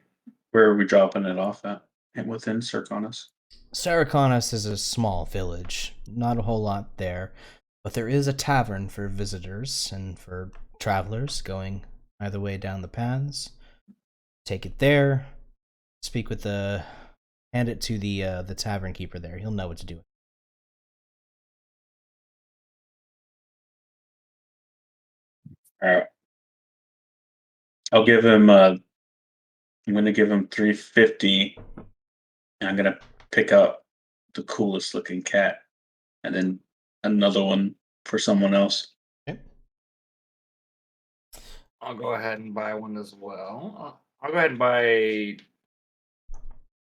D: Where are we dropping it off at? And within Saracanis?
A: Saracanis is a small village. Not a whole lot there. But there is a tavern for visitors and for travelers going either way down the paths. Take it there. Speak with the... Hand it to the tavern keeper there. He'll know what to do.
D: Alright. I'll give him I'm gonna give him 350. And I'm gonna pick up the coolest looking cat. And then another one for someone else.
A: Okay.
B: I'll go ahead and buy one as well. I'll go ahead and buy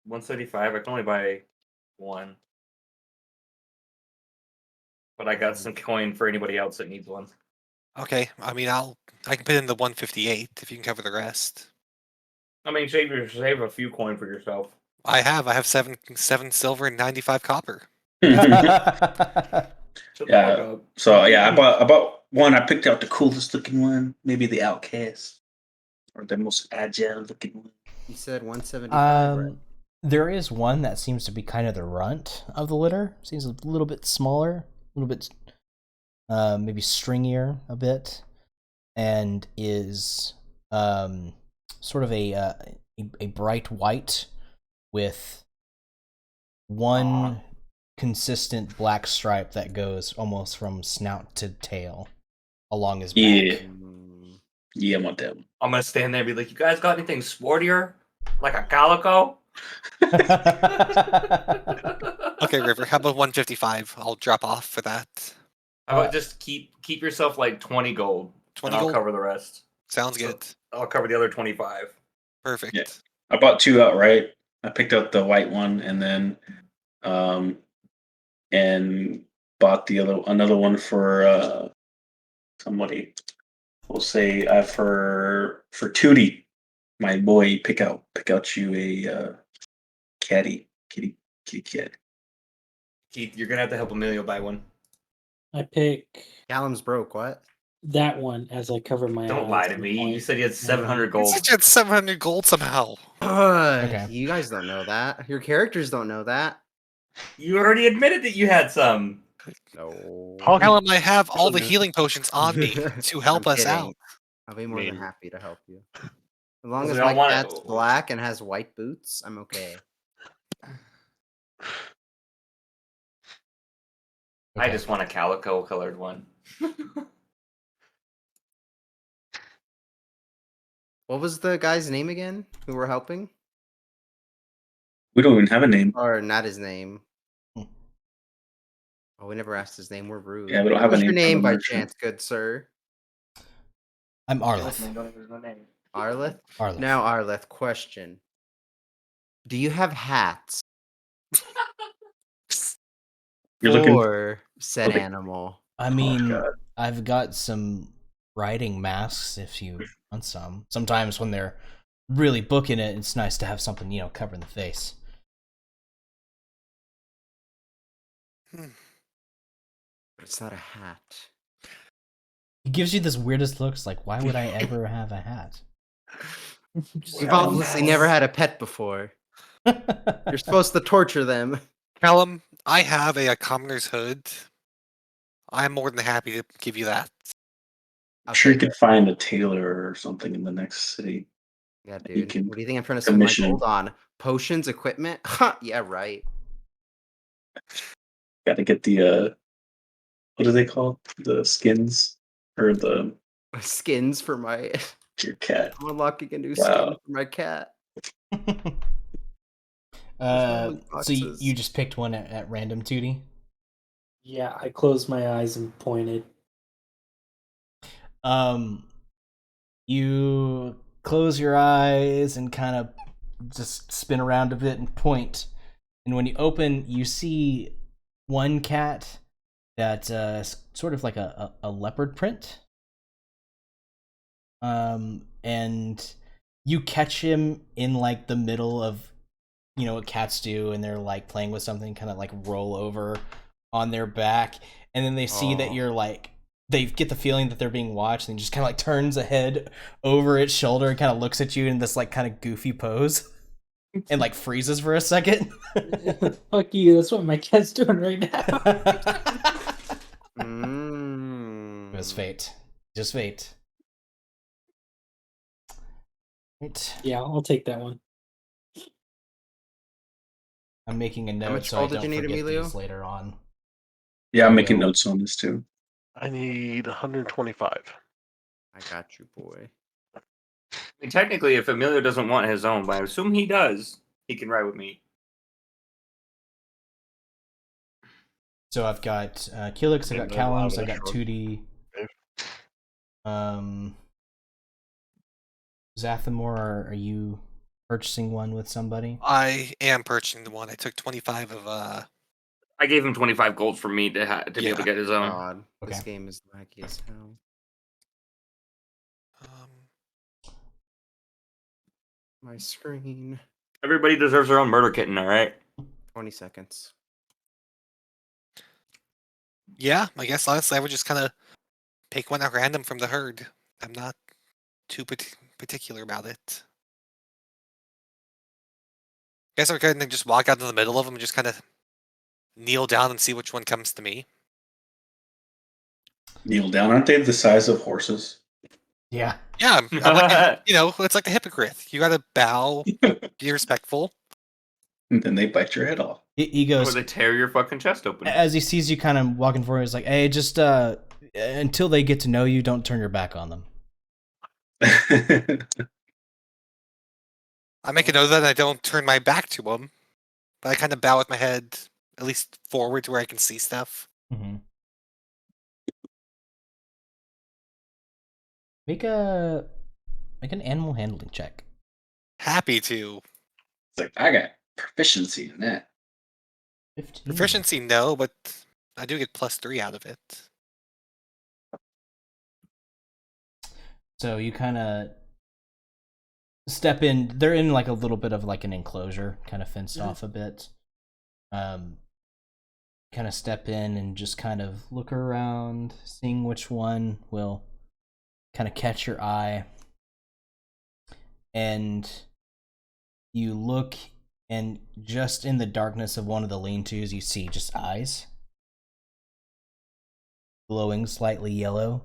B: 175. I can only buy one. But I got some coin for anybody else that needs one.
F: Okay, I mean, I can put in the 158 if you can cover the rest.
B: I mean, save a few coin for yourself.
F: I have seven silver and 95 copper.
B: Shut the
D: Yeah.
B: fuck up.
D: So yeah, I bought one. I picked out the coolest looking one, maybe the outcast, or the most agile looking one.
C: You said 175, right?
A: There is one that seems to be kind of the runt of the litter. Seems a little bit smaller, a little bit maybe stringier a bit, and is sort of a bright white with one consistent black stripe that goes almost from snout to tail along his back.
D: Yeah.
C: Mm,
D: Yeah, I want that one.
B: I'm gonna stand there and be like, "You guys got anything sportier, like a calico?"
F: Okay, River, how about 155? I'll drop off for that.
B: How about just keep yourself like 20 gold,
F: 20
B: and I'll
F: gold?
B: cover the rest.
F: Sounds
B: So-
F: good.
B: I'll cover the other 25.
F: Perfect.
D: Yeah. I bought two outright. I picked up the white one and then and bought another one for somebody. We'll say for Tootie, my boy. Pick out you a kitty cat.
B: Keith, you're gonna have to help Emilio buy one.
G: I pick
C: Callum's broke. What?
G: that one as I cover my
B: Don't
G: eyes
B: lie to
G: on
B: me.
G: the
B: You
G: point.
B: said he had 700 gold.
F: Such at 700 gold somehow.
A: Okay.
C: You guys don't know that. Your characters don't know that.
B: You already admitted that you had some.
C: No.
E: Paul,
F: Callum, I have all the
E: Mhm.
F: healing potions on me to help
C: I'm
F: us
C: kidding.
F: out.
C: I'll be more than
E: mean-
C: happy to help you. As long
B: We
C: as
B: don't
C: my
B: want it-
C: cat's black and has white boots, I'm okay.
B: I
A: Okay.
B: just want a calico colored one.
C: What was the guy's name again who were helping?
D: We don't even have a name.
C: Or not his name?
A: Hmm.
C: Oh, we never asked his name. We're rude.
D: Yeah, we don't have a
C: What's your
D: name
C: name
D: for the
C: by
D: merchant.
C: chance, good sir?
A: I'm Arleth.
B: Listen, don't use my name.
C: Arleth?
A: Arleth.
C: Now, Arleth, question. Do you have hats
D: You're looking.
C: for said
D: Okay.
C: animal.
A: I mean,
D: God.
A: I've got some riding masks if you want some. Sometimes when they're really booking it, it's nice to have something, covering the face.
C: But it's not a hat.
A: He gives you this weirdest looks, like, why would I ever have a hat?
C: You've obviously never had a pet before. You're supposed to torture them.
F: Callum, I have a commoner's hood. I'm more than happy to give you that.
D: I'm sure you
C: Okay.
D: could find a tailor or something in the next city.
C: Yeah,
D: You
C: dude.
D: can
C: What do you think I'm trying to spend my
D: commission.
C: gold on? Potions, equipment? Huh, yeah, right.
D: Got to get the what do they call it? The skins or the
C: Skins for my...
D: your cat.
C: I'm unlocking a new
D: Wow.
C: skin for my cat.
A: So you
C: boxes.
A: just picked one at random, Tootie?
G: Yeah, I closed my eyes and pointed.
A: You close your eyes and kind of just spin around a bit and point. And when you open, you see one cat that's sort of like a leopard print. And you catch him in like the middle of, what cats do, and they're like playing with something, kind of like roll over on their back, and then they see that you're like, they get the feeling that they're being watched, and just kind of like turns a head over its shoulder and kind of looks at you in this like kind of goofy pose, and like freezes for a second.
G: Fuck you, that's what my cat's doing right now.
A: It was fate. Just fate. Right.
G: Yeah, I'll take that one.
A: I'm making a note
C: much
A: so I
C: gold did
A: don't
C: you need,
A: forget
C: Emilio?
A: these later on.
D: Yeah, I'm
A: I
D: making
A: will.
D: notes on this too.
E: I need 125.
C: I got you, boy.
B: I mean, technically, if Emilio doesn't want his own, but I assume he does, he can ride with me.
A: So I've got Kilix, I got
E: Yeah,
A: Callums, I
E: I'll
A: got
E: have a
A: 2D. Zathamor, are you purchasing one with somebody?
F: I am purchasing the one. I took 25 of
B: I gave him 25 gold for me to be able to
F: Yeah.
B: get his own.
C: God, this
A: Okay.
C: game is laggy as hell. My screen.
B: Everybody deserves their own murder kitten, all right?
C: 20 seconds.
F: Yeah, I guess honestly I would just kind of pick one at random from the herd. I'm not too particular about it. Guess I could just walk out to the middle of them and just kind of kneel down and see which one comes to me.
D: Kneel down. Aren't they the size of horses?
A: Yeah.
F: Yeah, I'm like, it's like the hypocrite. You gotta bow, be respectful.
D: And then they bite your head off.
A: He
B: Or
A: goes,
B: they tear your fucking chest open.
A: as he sees you kind of walking forward, he's like, hey, just until they get to know you, don't turn your back on them.
F: I make a note of that and I don't turn my back to them, but I kind of bow with my head at least forward to where I can see stuff.
A: Mm-hmm. Make an animal handling check.
F: Happy to.
D: It's like, I got proficiency in that.
A: 15.
F: Proficiency, no, but I do get +3 out of it.
A: So you kind of step in. They're in like a little bit of like an enclosure, kind of fenced off a bit. Kind of step in and just kind of look around, seeing which one will kind of catch your eye. And you look, and just in the darkness of one of the lean-tos, you see just eyes. Glowing slightly yellow.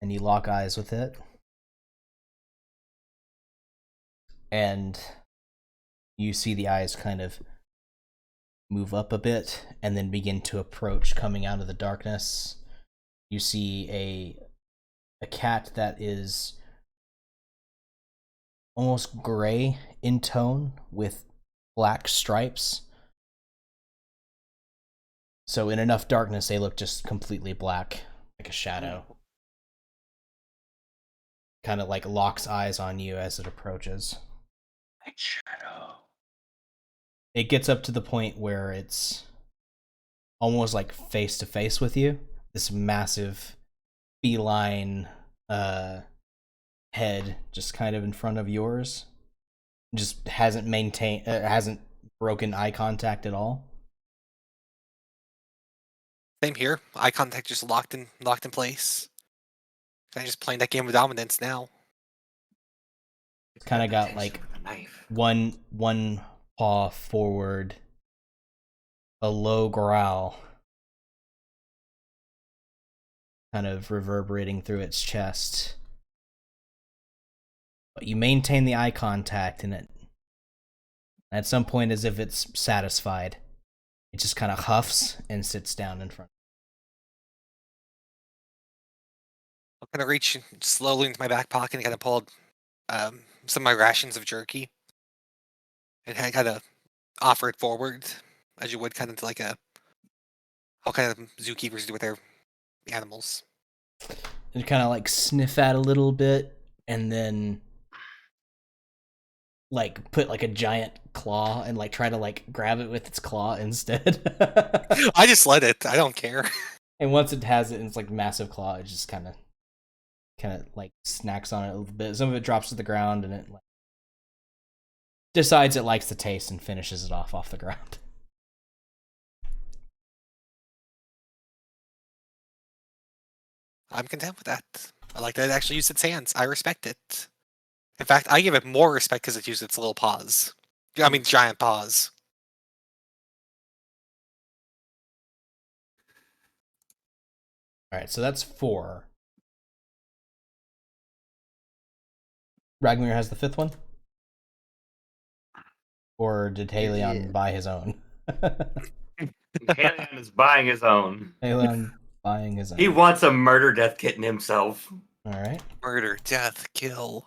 A: And you lock eyes with it. And you see the eyes kind of move up a bit and then begin to approach, coming out of the darkness. You see a cat that is almost gray in tone with black stripes. So in enough darkness, they look just completely black, like a shadow. Kind of like locks eyes on you as it approaches.
D: Like shadow.
A: It gets up to the point where it's almost like face to face with you. This massive feline head just kind of in front of yours. Just hasn't broken eye contact at all.
F: Same here. Eye contact just locked in place. I'm just playing that game of dominance now.
A: It's kind of got like one paw forward, a low growl, kind of reverberating through its chest. But you maintain the eye contact, and it, at some point, as if it's satisfied, it just kind of huffs and sits down in front.
F: I'm gonna reach slowly into my back pocket and kind of pull some of my rations of jerky, and kind of offer it forward, as you would kind of like how kind of zookeepers do with their animals.
A: And kind of like sniff at a little bit, and then like put like a giant claw and like try to like grab it with its claw instead.
F: I just let it. I don't care.
A: And once it has it, and it's like massive claw, it just kind of like snacks on it a little bit. Some of it drops to the ground, and it like decides it likes the taste and finishes it off the ground.
F: I'm content with that. I like that it actually used its hands. I respect it. In fact, I give it more respect because it used its little paws. I mean, giant paws.
A: All right, so that's 4. Ragnar has the 5th one? Or did Halion buy his own?
B: Halion is buying his own.
A: Halion buying his own.
B: He wants a murder death kitten himself.
A: All right.
F: Murder, death, kill.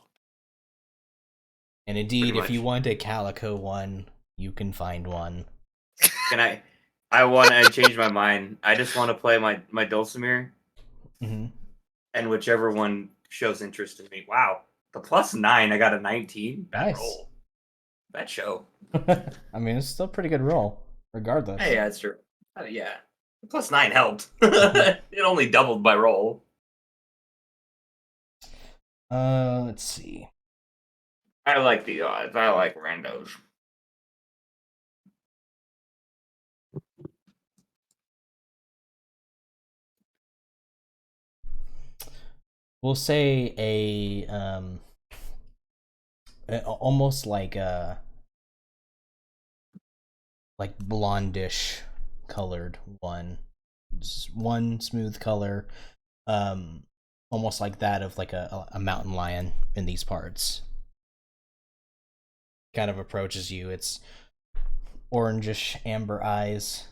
A: And indeed,
B: Pretty
A: if you
B: much.
A: want a calico one, you can find one.
B: Can I want to change my mind. I just want to play my Dulcimer,
A: Mm-hmm.
B: and whichever one shows interest in me. Wow, the +9, I got a 19. Bad
A: Nice.
B: roll. Bad show.
A: I mean, it's still a pretty good roll, regardless.
B: Hey, that's true. Yeah, the +9 helped. It only doubled my roll.
A: Let's see.
B: I like the odds. I like randos.
A: We'll say almost like blondish colored one. Just one smooth color, almost like that of like a mountain lion in these parts. Kind of approaches you. It's orangish amber eyes,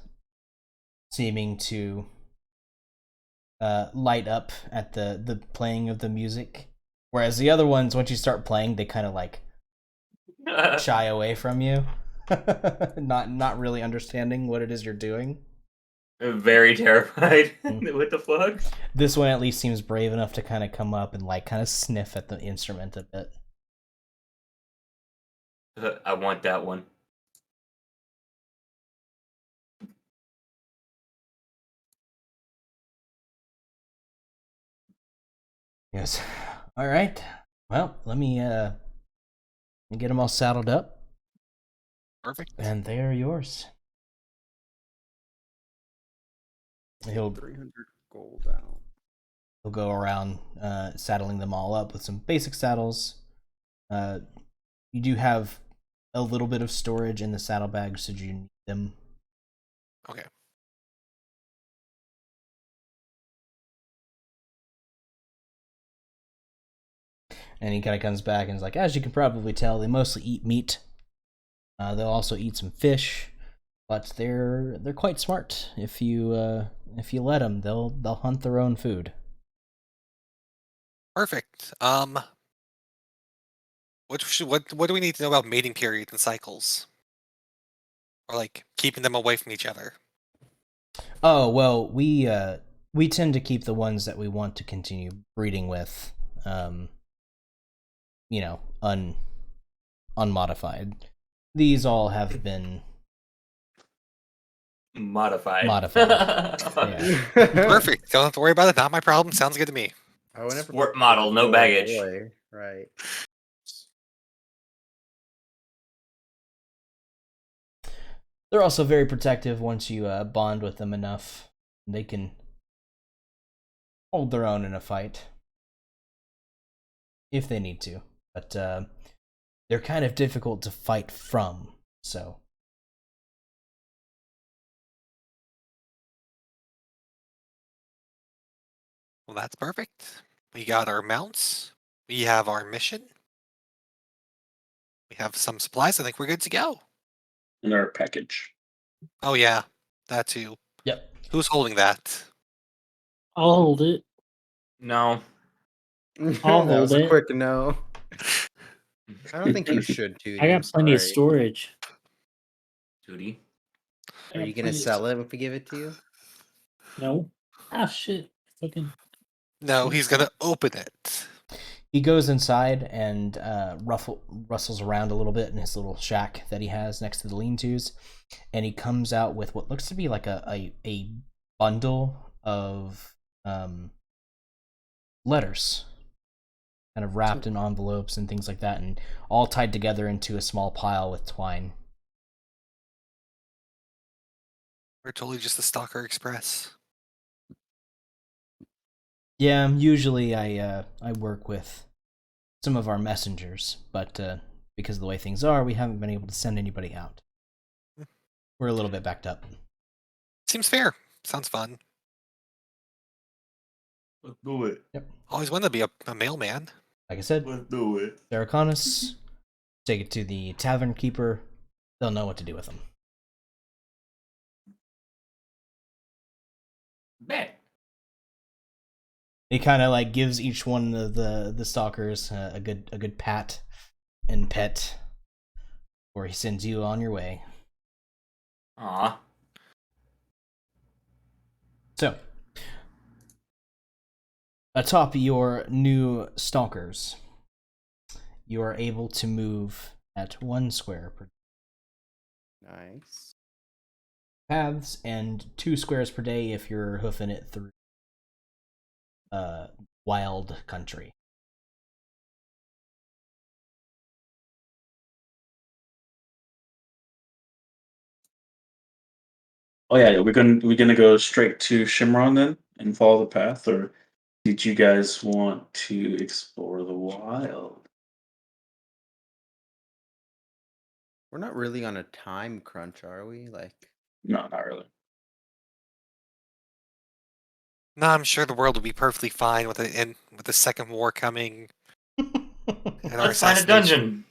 A: seeming to light up at the playing of the music, whereas the other ones, once you start playing, they kind of like shy away from you, not really understanding what it is you're doing.
B: I'm very terrified. What the fuck?
A: This one at least seems brave enough to kind of come up and like kind of sniff at the instrument a bit.
B: I want that one.
A: Yes. All right. Well, let me get them all saddled up,
F: Perfect.
A: and they are yours. He'll
C: 300 gold out.
A: He'll go around saddling them all up with some basic saddles. You do have a little bit of storage in the saddlebags, should you need them.
F: Okay.
A: And he kind of comes back and is like, as you can probably tell, they mostly eat meat. They'll also eat some fish, but they're quite smart. If you let them, they'll hunt their own food.
F: Perfect. What do we need to know about mating periods and cycles? Or like keeping them away from each other?
A: Oh well, we tend to keep the ones that we want to continue breeding with, unmodified. These all have been
B: Modified.
A: Modified. Yeah.
F: Perfect. Don't have to worry about it. Not my problem. Sounds good to me.
C: I would never
B: Sport
C: put
B: model, no
C: a
B: baggage.
C: boy. Right.
A: They're also very protective once you bond with them enough. They can hold their own in a fight. If they need to. But they're kind of difficult to fight from, so.
F: Well, that's perfect. We got our mounts. We have our mission. We have some supplies. I think we're good to go.
D: In our package.
F: Oh, yeah. That too.
A: Yep.
F: Who's holding that?
G: I'll hold it.
B: No.
G: I'll
C: That was
G: hold
C: a
G: it.
C: quick no. I don't think you should, Tootie.
G: I
C: I'm
G: got plenty of
C: sorry.
G: storage.
B: Tootie.
C: Are you gonna sell it if we give it to you?
G: No. Ah, shit. Fucking.
F: No, he's going to open it.
A: He goes inside and rustles around a little bit in his little shack that he has next to the lean-tos, and he comes out with what looks to be like a bundle of letters, kind of wrapped in envelopes and things like that, and all tied together into a small pile with twine.
F: We're totally just the Stalker Express.
A: Yeah, usually I work with some of our messengers, but because of the way things are, we haven't been able to send anybody out. We're a little bit backed up.
F: Seems fair. Sounds fun.
B: Let's do it.
F: Always wanted to be a mailman.
A: Like I said,
B: Let's do it.
A: Saraconis, take it to the tavern keeper. They'll know what to do with them.
B: Bet.
A: He kind of like gives each one of the stalkers a good pat and pet, or he sends you on your way.
B: Aw.
A: So, atop your new stalkers, you are able to move at 1 square per
C: Nice.
A: paths and 2 squares per day if you're hoofing it through wild country.
D: Oh yeah, we're gonna go straight to Shimron then and follow the path, or did you guys want to explore the wild?
C: We're not really on a time crunch, are we? Like,
D: No, not really.
F: No, I'm sure the world will be perfectly fine with the second war coming. And our
B: Let's find a
F: assassination.
B: dungeon.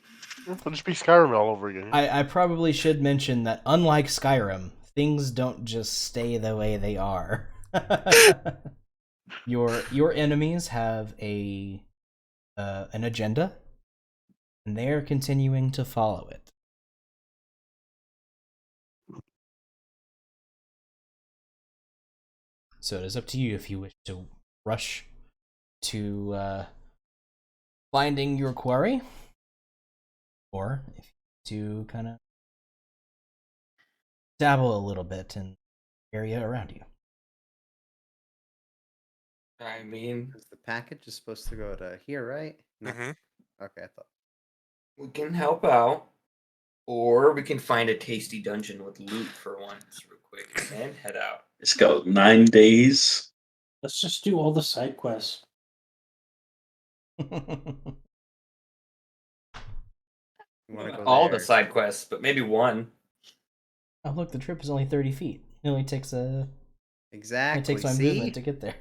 E: It'll just be Skyrim all over again.
A: I probably should mention that unlike Skyrim, things don't just stay the way they are. Your enemies have an agenda, and they are continuing to follow it. So it is up to you if you wish to rush to finding your quarry, or if to kind of dabble a little bit in the area around you.
B: I mean,
C: 'cause the package is supposed to go to here, right? No.
F: Hmm.
C: Okay, I thought.
B: we can help out, or we can find a tasty dungeon with loot for once, real quick, and head out.
D: Let's go 9 days.
G: Let's just do all the side quests.
C: You want to
B: Not
C: go
B: all
C: there?
B: the side quests, but maybe one.
A: Oh look, the trip is only 30 feet. It only takes
C: Exactly.
A: my
C: See?
A: movement to get there.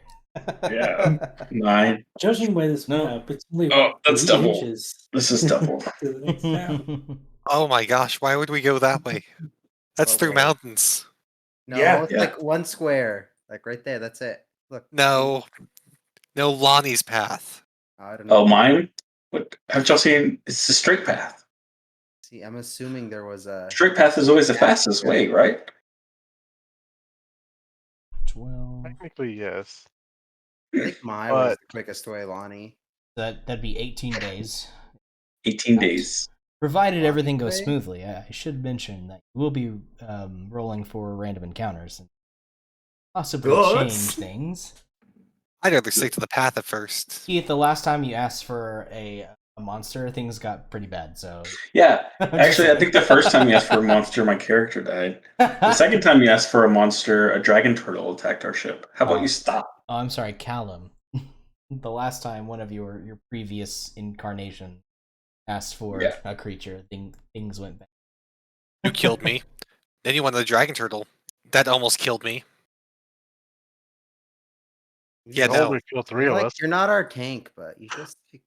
D: Yeah. 9.
G: Judging by this
A: No.
G: map, it's only
D: Oh,
G: about
D: that's
G: 3
D: double.
G: inches
D: This is double.
G: to the next town.
F: Oh my gosh, why would we go that way? That's
C: Oh,
F: through
C: boy.
F: mountains.
C: No,
B: Yeah.
C: it's
D: Yeah.
C: like 1 square. Like right there. That's it. Look.
F: No. No, Lonnie's path.
C: I don't know.
D: Oh, mine? What? Haven't y'all seen? It's the straight path.
C: See, I'm assuming there was a.
D: Straight path is always the fastest way, right?
A: 12.
E: Technically, yes.
C: I think mine was
E: But-
C: the quickest way, Lonnie.
A: That'd be 18 days.
D: 18 days.
A: Provided everything goes
C: Way?
A: smoothly, I should mention that we'll be rolling for random encounters and possibly
B: Good.
A: change things.
F: I'd rather stick to the path at first.
A: Keith, the last time you asked for a monster, things got pretty bad. So
D: Yeah, actually, I think the first time you asked for a monster, my character died. The second time you asked for a monster, a dragon turtle attacked our ship. How about you stop?
A: Oh, I'm sorry, Callum. The last time one of your previous incarnation asked for
D: Yeah.
A: a creature, things went bad.
F: You killed me. Then you wanted the dragon turtle. That almost killed me. Yeah,
E: Told
F: no.
E: we kill three of
C: Like,
E: us.
C: you're not our tank, but you just like,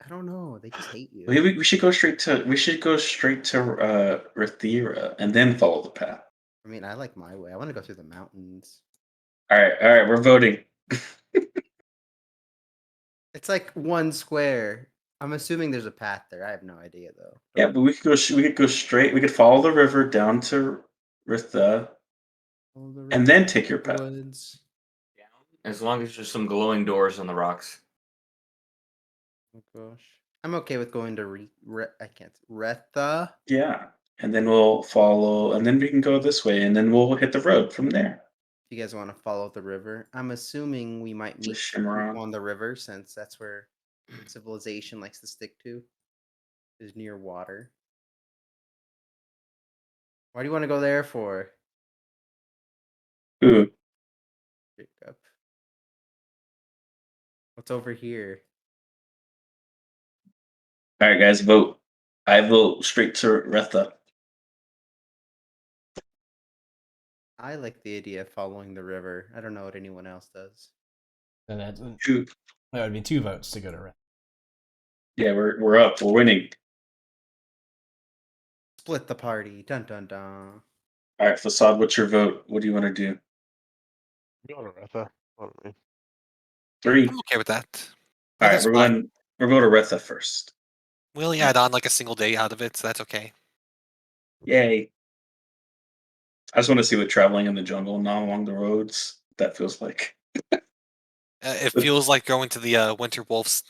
C: I don't know. They just hate you.
D: We should go straight to Rithira and then follow the path.
C: I mean, I like my way. I want to go through the mountains.
D: All right, we're voting.
C: It's like one square. I'm assuming there's a path there. I have no idea though.
D: Yeah, but we could go straight. We could follow the river down to Ritha,
C: Follow the
D: and then take your path.
C: woods.
B: As long as there's some glowing doors on the rocks.
C: Oh gosh, I'm okay with going to I can't. Retha.
D: Yeah, and then we'll follow, and then we can go this way, and then we'll hit the road from there.
C: If you guys want to follow the river, I'm assuming we might meet
D: Shimmeron.
C: on the river since that's where civilization likes to stick to. Is near water. Why do you want to go there for?
D: Ooh,
C: Jacob? What's over here?
D: all right, guys, vote. I vote straight to Retha.
C: I like the idea of following the river. I don't know what anyone else does.
A: So that
D: Shoot.
A: would be 2 votes to go to Red.
D: Yeah, we're up. We're winning.
C: Split the party. Dun dun dun.
D: All right, Facade, what's your vote? What do you want to do?
E: Go to Retha. Follow me.
D: 3.
F: I'm okay with that.
D: All right,
F: That's
D: we're
F: fine.
D: going. We'll go to Retha first.
F: We only add on like a single day out of it, so that's okay.
D: Yay! I just want to see what traveling in the jungle, not along the roads, that feels like.
F: It feels like going to the Winter Wolf's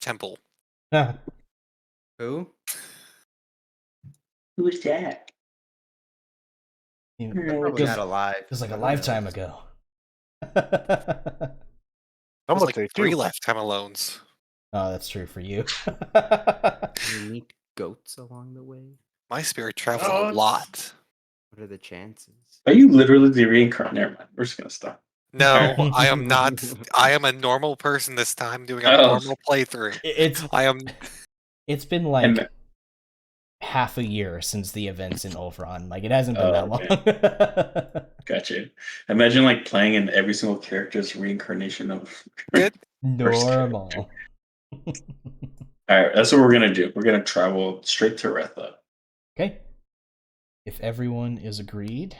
F: temple.
C: Who?
D: Who is that?
C: Probably
A: Feels,
C: not alive.
A: feels like a
C: Who
A: lifetime
C: knows?
A: ago.
E: I'm
F: It's
E: gonna
F: like
E: say
F: 3
E: 2.
F: lifetime alones.
A: Oh, that's true for you.
C: You meet goats along the way.
F: My spirit travels
E: Oh,
F: a lot.
C: What are the chances?
D: Are you literally the reincarnate? Never mind. We're just gonna stop.
F: No, I am not. I am a normal person this time doing a
D: Oh.
F: normal playthrough. I am.
A: It's been like
D: And-
A: half a year since the events in Ultron. Like it hasn't been
D: Oh,
A: that long.
D: Gotcha. Imagine like playing in every single character's reincarnation of.
F: Good.
A: Normal.
D: All right, that's what we're gonna do. We're gonna travel straight to Retha.
A: Okay. If everyone is agreed,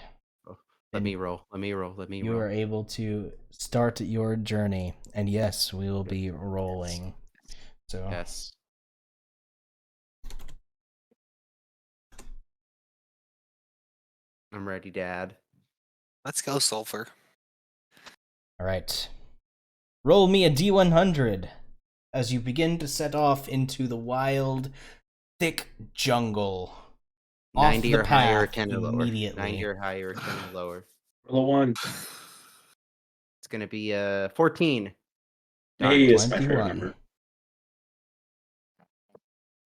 C: Let me roll. Let me roll. Let me
A: you
C: roll.
A: are able to start your journey. And yes, we will be rolling. So
C: Yes. I'm ready, Dad.
F: Let's go, Sulfur.
A: all right. Roll me a D100 as you begin to set off into the wild, thick jungle. Off
C: 90
A: the
C: or higher, or
A: path
C: 10 or lower.
A: immediately.
C: 90 or higher, or 10 or lower.
D: Roll a 1.
C: It's gonna be 14.
D: Hey, it's my favorite
A: 21.
D: number.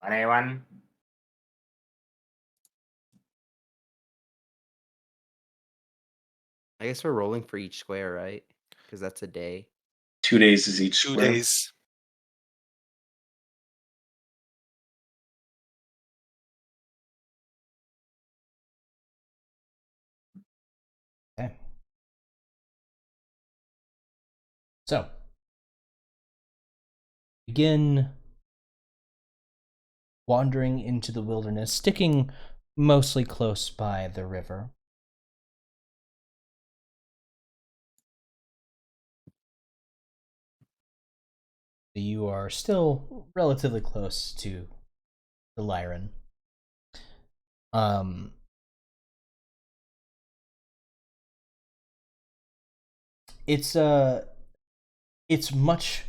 B: Anyone?
C: I guess we're rolling for each square, right? Because that's a day.
D: 2 days is each
F: 2
D: square.
F: days.
A: Okay. So, begin wandering into the wilderness, sticking mostly close by the river. You are still relatively close to the Lyran. It's much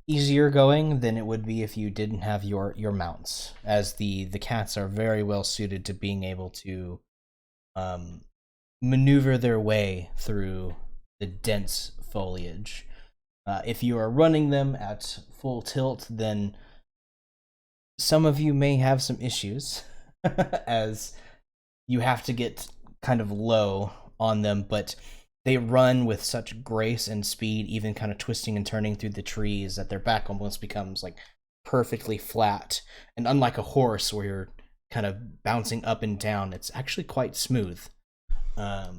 A: easier going than it would be if you didn't have your mounts, as the cats are very well suited to being able to maneuver their way through the dense foliage. If you are running them at full tilt, then some of you may have some issues, as you have to get kind of low on them, but they run with such grace and speed, even kind of twisting and turning through the trees, that their back almost becomes like perfectly flat. And unlike a horse where you're kind of bouncing up and down, it's actually quite smooth. But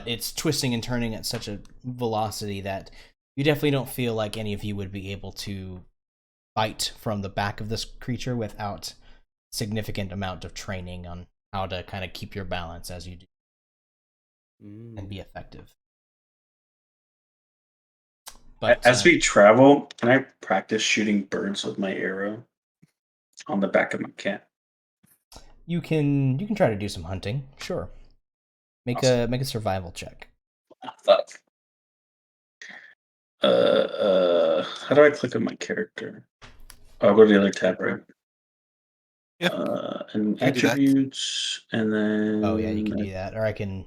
A: it's twisting and turning at such a velocity that you definitely don't feel like any of you would be able to fight from the back of this creature without significant amount of training on how to kind of keep your balance as you do and be effective. But
D: As we travel, can I practice shooting birds with my arrow on the back of my cat?
A: you can try to do some hunting, sure. Make a survival check.
D: Fuck. How do I click on my character? Oh, I'll go to the other tab, right?
F: Yeah.
D: And
F: can do that.
D: attributes, and then
A: Oh yeah, you can do that, or I can.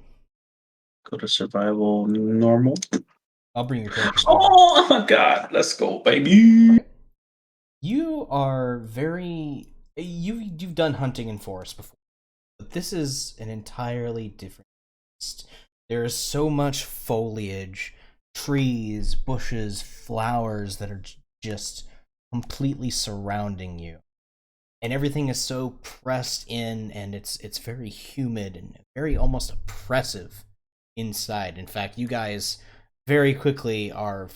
D: go to survival normal.
A: I'll bring your character over.
D: Oh my god, let's go, baby.
A: You are very you've done hunting in forests before, but this is an entirely different beast. There is so much foliage, trees, bushes, flowers that are just completely surrounding you. And everything is so pressed in, and it's very humid and very almost oppressive inside. In fact, you guys very quickly are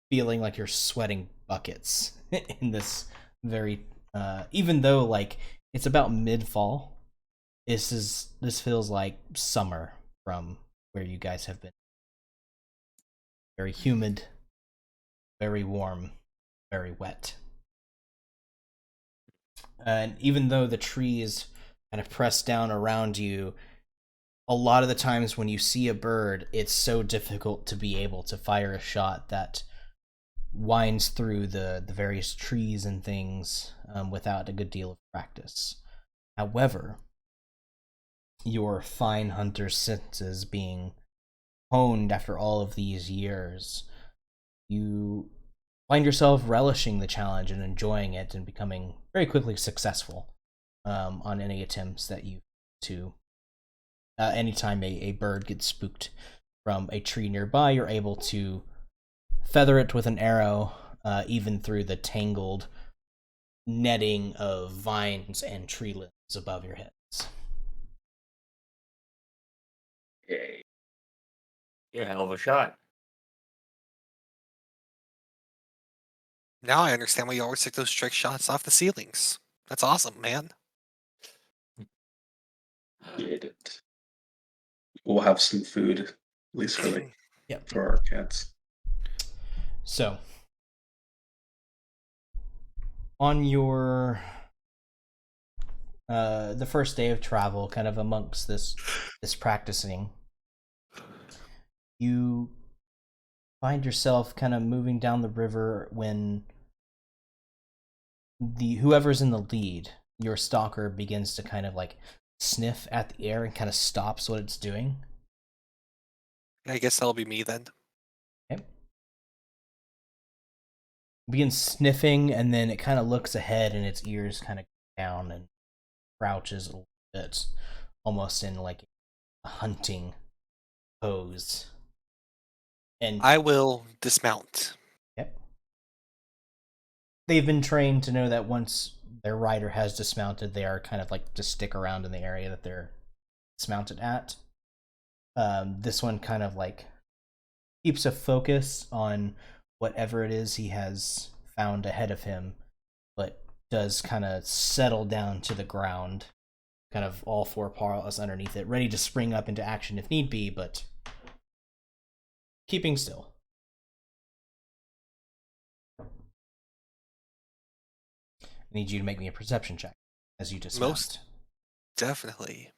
A: feeling like you're sweating buckets in this very even though like it's about mid-fall, this feels like summer from where you guys have been. Very humid, very warm, very wet. And even though the trees kind of press down around you, a lot of the times when you see a bird, it's so difficult to be able to fire a shot that winds through the various trees and things without a good deal of practice. However, your fine hunter's senses being honed after all of these years, you find yourself relishing the challenge and enjoying it and becoming very quickly successful on any attempts that you to. Anytime a bird gets spooked from a tree nearby, you're able to feather it with an arrow, even through the tangled netting of vines and tree limbs above your heads.
D: Yay.
H: You're a hell of a shot.
F: Now I understand why you always take those trick shots off the ceilings. That's awesome, man.
D: Get it. We'll have some food, at least for
A: Yep.
D: for our cats.
A: So, on your the first day of travel, kind of amongst this practicing, you find yourself kind of moving down the river when whoever's in the lead, your stalker, begins to kind of like sniff at the air and kind of stops what it's doing.
F: I guess that'll be me then.
A: Okay. Begins sniffing, and then it kind of looks ahead, and its ears kind of go down and crouches a little bit, almost in like a hunting pose. And
F: I will dismount.
A: Yep. They've been trained to know that once their rider has dismounted, they are kind of like to stick around in the area that they're dismounted at. This one kind of like keeps a focus on whatever it is he has found ahead of him, but does kind of settle down to the ground, kind of all four paws underneath it, ready to spring up into action if need be, but keeping still. I need you to make me a perception check as you dismount.
F: Most definitely.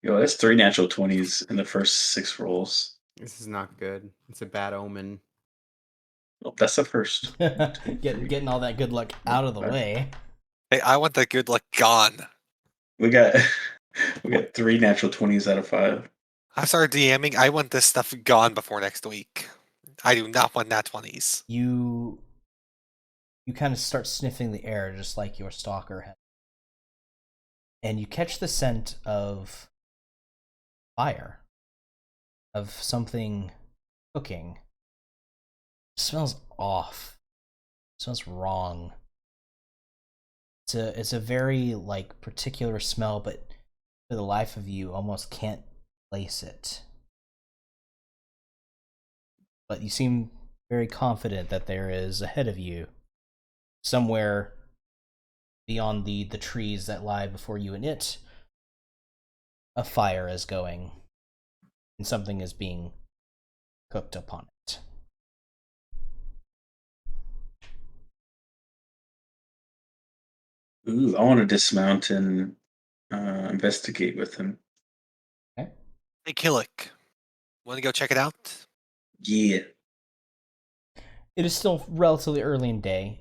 D: Yo, that's 3 natural 20s in the first 6 rolls.
C: This is not good. It's a bad omen.
D: Oh, that's the first.
A: Getting all that good luck out of the way.
F: Hey, I want that good luck gone.
D: We got 3 natural 20s out of 5.
F: I started DMing. I want this stuff gone before next week. I do not want nat 20s.
A: You kind of start sniffing the air just like your stalker had. And you catch the scent of fire, of something cooking. It smells off. It smells wrong. It's a very like particular smell, but for the life of you, almost can't place it. But you seem very confident that there is ahead of you, somewhere beyond the trees that lie before you and it, a fire is going, and something is being cooked upon it.
D: Ooh, I want to dismount and investigate with him.
A: Okay.
F: Hey, Killick. Want to go check it out?
D: Yeah.
A: It is still relatively early in day,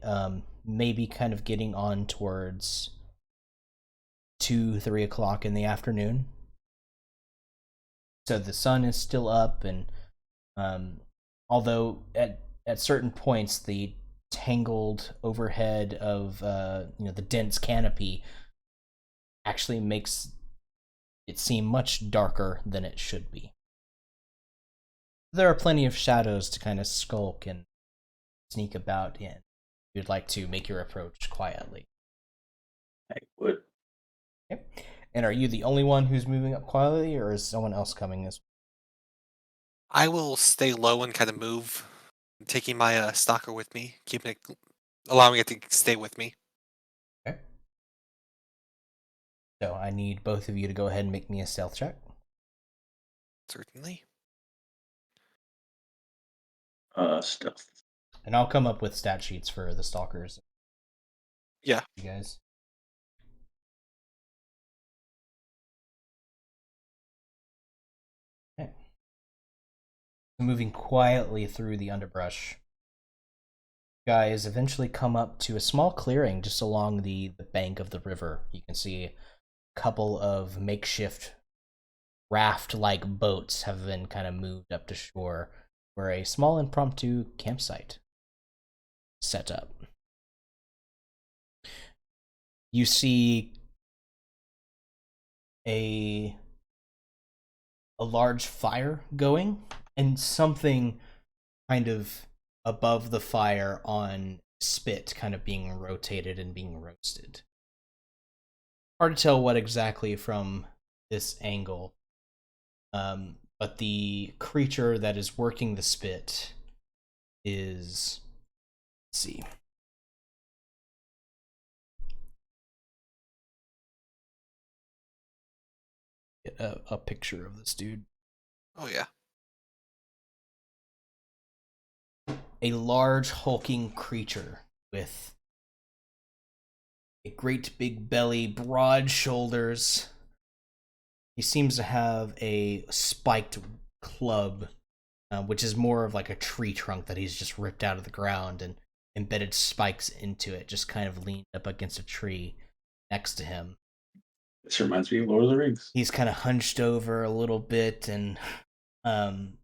A: maybe kind of getting on towards 2-3 o'clock in the afternoon. So the sun is still up, and although at certain points the tangled overhead of the dense canopy actually makes it seem much darker than it should be. There are plenty of shadows to kind of skulk and sneak about in. You'd like to make your approach quietly.
D: I would.
A: Okay. And are you the only one who's moving up quietly, or is someone else coming as
F: I will stay low and kind of move, taking my stalker with me, allowing it to stay with me.
A: Okay. So I need both of you to go ahead and make me a stealth check.
F: Certainly.
D: Stuff.
A: And I'll come up with stat sheets for the stalkers.
F: Yeah.
A: You guys. Okay. Moving quietly through the underbrush, guys eventually come up to a small clearing just along the bank of the river. You can see a couple of makeshift raft-like boats have been kind of moved up to shore, where a small impromptu campsite set up. You see a large fire going, and something kind of above the fire on spit kind of being rotated and being roasted. Hard to tell what exactly from this angle, but the creature that is working the spit is, let's see, get a picture of this dude.
F: Oh, yeah.
A: A large hulking creature with a great big belly, broad shoulders. He seems to have a spiked club, which is more of like a tree trunk that he's just ripped out of the ground and embedded spikes into it, just kind of leaned up against a tree next to him.
D: This reminds me of Lord of the Rings.
A: He's kind of hunched over a little bit and kind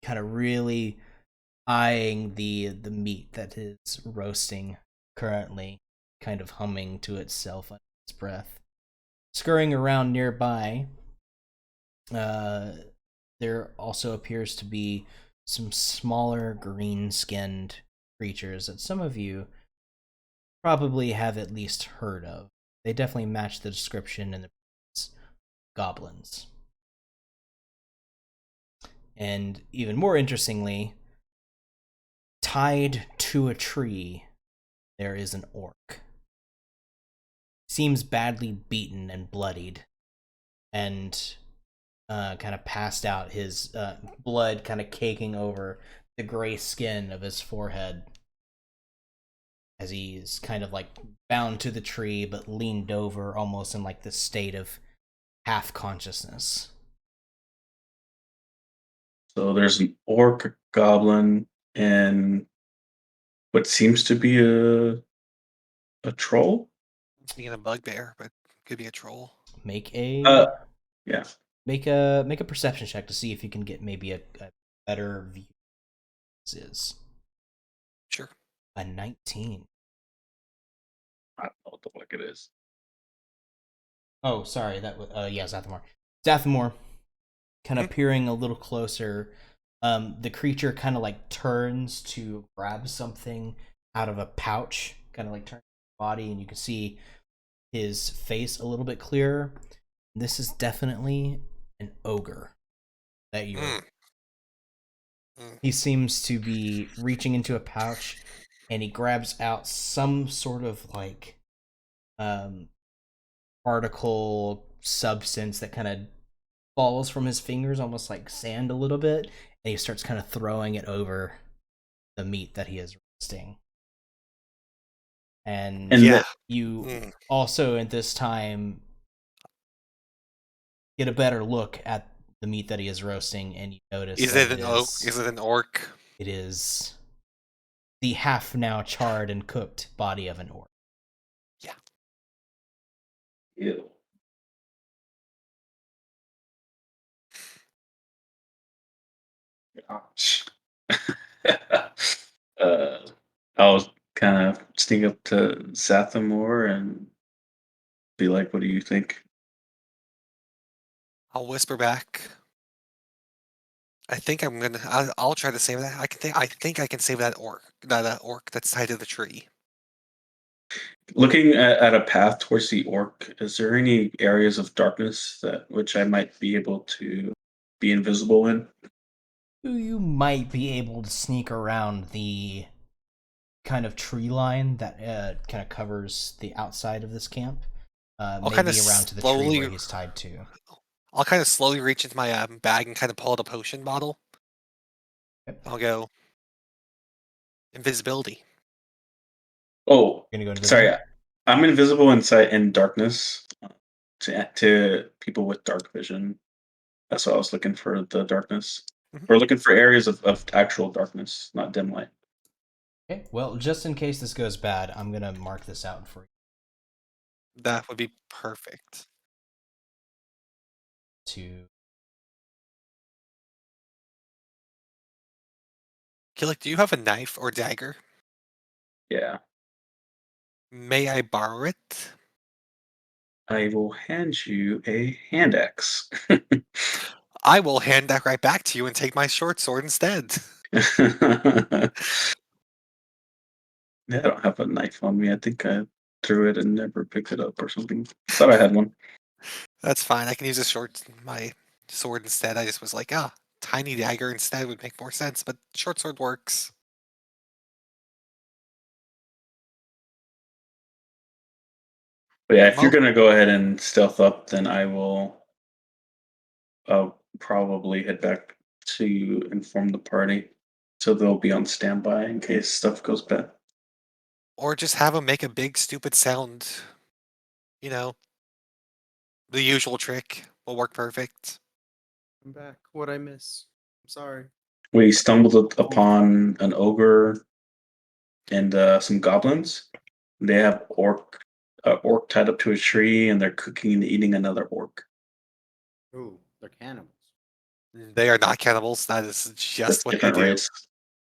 A: of really eyeing the meat that is roasting currently, kind of humming to itself under its breath. Scurrying around nearby, there also appears to be some smaller green-skinned creatures that some of you probably have at least heard of. They definitely match the description in the goblins. And even more interestingly, tied to a tree, there is an orc. Seems badly beaten and bloodied, and kind of passed out, his blood kind of caking over the gray skin of his forehead as he's kind of like bound to the tree but leaned over, almost in like this state of half consciousness.
D: So there's an orc, a goblin, and what seems to be a troll.
F: Being a bugbear, but could be a troll.
A: Make a
D: Yeah.
A: make a perception check to see if you can get maybe a better view. This is
F: Sure.
A: a 19.
D: I don't know what the fuck it is.
A: Oh, sorry. That was yeah, Zathamor. Zathamor, kind of peering a little closer. The creature kind of like turns to grab something out of a pouch, kind of like turns his body, and you can see his face a little bit clearer. This is definitely an ogre that you. He seems to be reaching into a pouch, and he grabs out some sort of like particle substance that kind of falls from his fingers, almost like sand a little bit, and he starts kind of throwing it over the meat that he is roasting. And
F: Yeah.
A: you also at this time get a better look at the meat that he is roasting, and you notice
F: Is
A: that
F: it an oak? Is it an orc?
A: it is the half now charred and cooked body of an orc.
F: Yeah.
D: Ew. Gosh. I'll kind of sneak up to Zathamor and be like, "What do you think?"
F: I'll whisper back. I think I'm gonna. I'll try to save that. I think I can save that orc. That orc that's tied to the tree.
D: Looking at a path towards the orc, is there any areas of darkness that which I might be able to be invisible in?
A: You might be able to sneak around the kind of tree line that kind of covers the outside of this camp. Maybe
F: kinda
A: around to the tree
F: slowly-
A: where he's tied to.
F: I'll kind of slowly reach into my bag and kind of pull out a potion bottle.
A: Yep.
F: I'll go invisibility.
D: Oh,
A: You're gonna go invisible?
D: sorry. I'm invisible in darkness to people with dark vision. That's why I was looking for the darkness. We're looking for areas of actual darkness, not dim light.
A: Okay. Well, just in case this goes bad, I'm gonna mark this out for you
F: That would be perfect.
A: to.
F: Killick, do you have a knife or dagger?
D: Yeah.
F: May I borrow it?
D: I will hand you a hand axe.
F: I will hand that right back to you and take my short sword instead.
D: Yeah, I don't have a knife on me. I think I threw it and never picked it up or something. Thought I had one.
F: That's fine. I can use my sword instead. I just was like, tiny dagger instead would make more sense, but short sword works.
D: But yeah, if you're
F: Well-
D: gonna go ahead and stealth up, then I'll probably head back to inform the party, so they'll be on standby in case stuff goes bad.
F: Or just have him make a big stupid sound. You know, the usual trick will work perfect.
C: I'm back. What'd I miss? I'm sorry.
D: We stumbled upon an ogre and some goblins. They have orc tied up to a tree, and they're cooking and eating another orc.
C: Ooh, they're cannibals.
F: They are not cannibals. That is
D: That's
F: just what they
D: different
F: do.
D: race.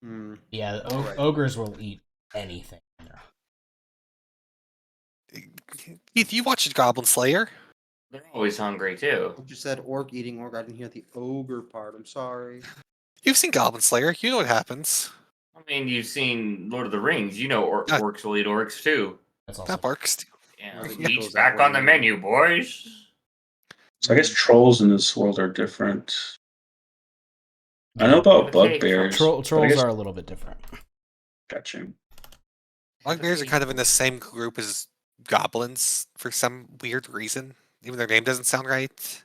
C: Hmm.
A: Yeah,
C: Alright.
A: ogres will eat anything.
F: Keith, you watched Goblin Slayer.
B: They're always hungry too.
C: You just said orc eating orc. I didn't hear the ogre part. I'm sorry.
F: You've seen Goblin Slayer. You know what happens.
B: I mean, you've seen Lord of the Rings. You know
F: Yeah.
B: orcs will eat orcs too.
A: That's also
F: That works.
B: Yeah,
C: Well,
B: the
C: it
B: meat's
C: goes that
B: back
C: way
B: on the
C: anyway.
B: menu, boys.
D: So I guess trolls in this world are different. I know
B: Yeah,
D: about
B: okay,
D: bugbears. but I
A: Trolls
D: guess-
A: are a little bit different.
D: Gotcha.
F: Bugbears are kind of in the same group as goblins for some weird reason. Even their name doesn't sound right.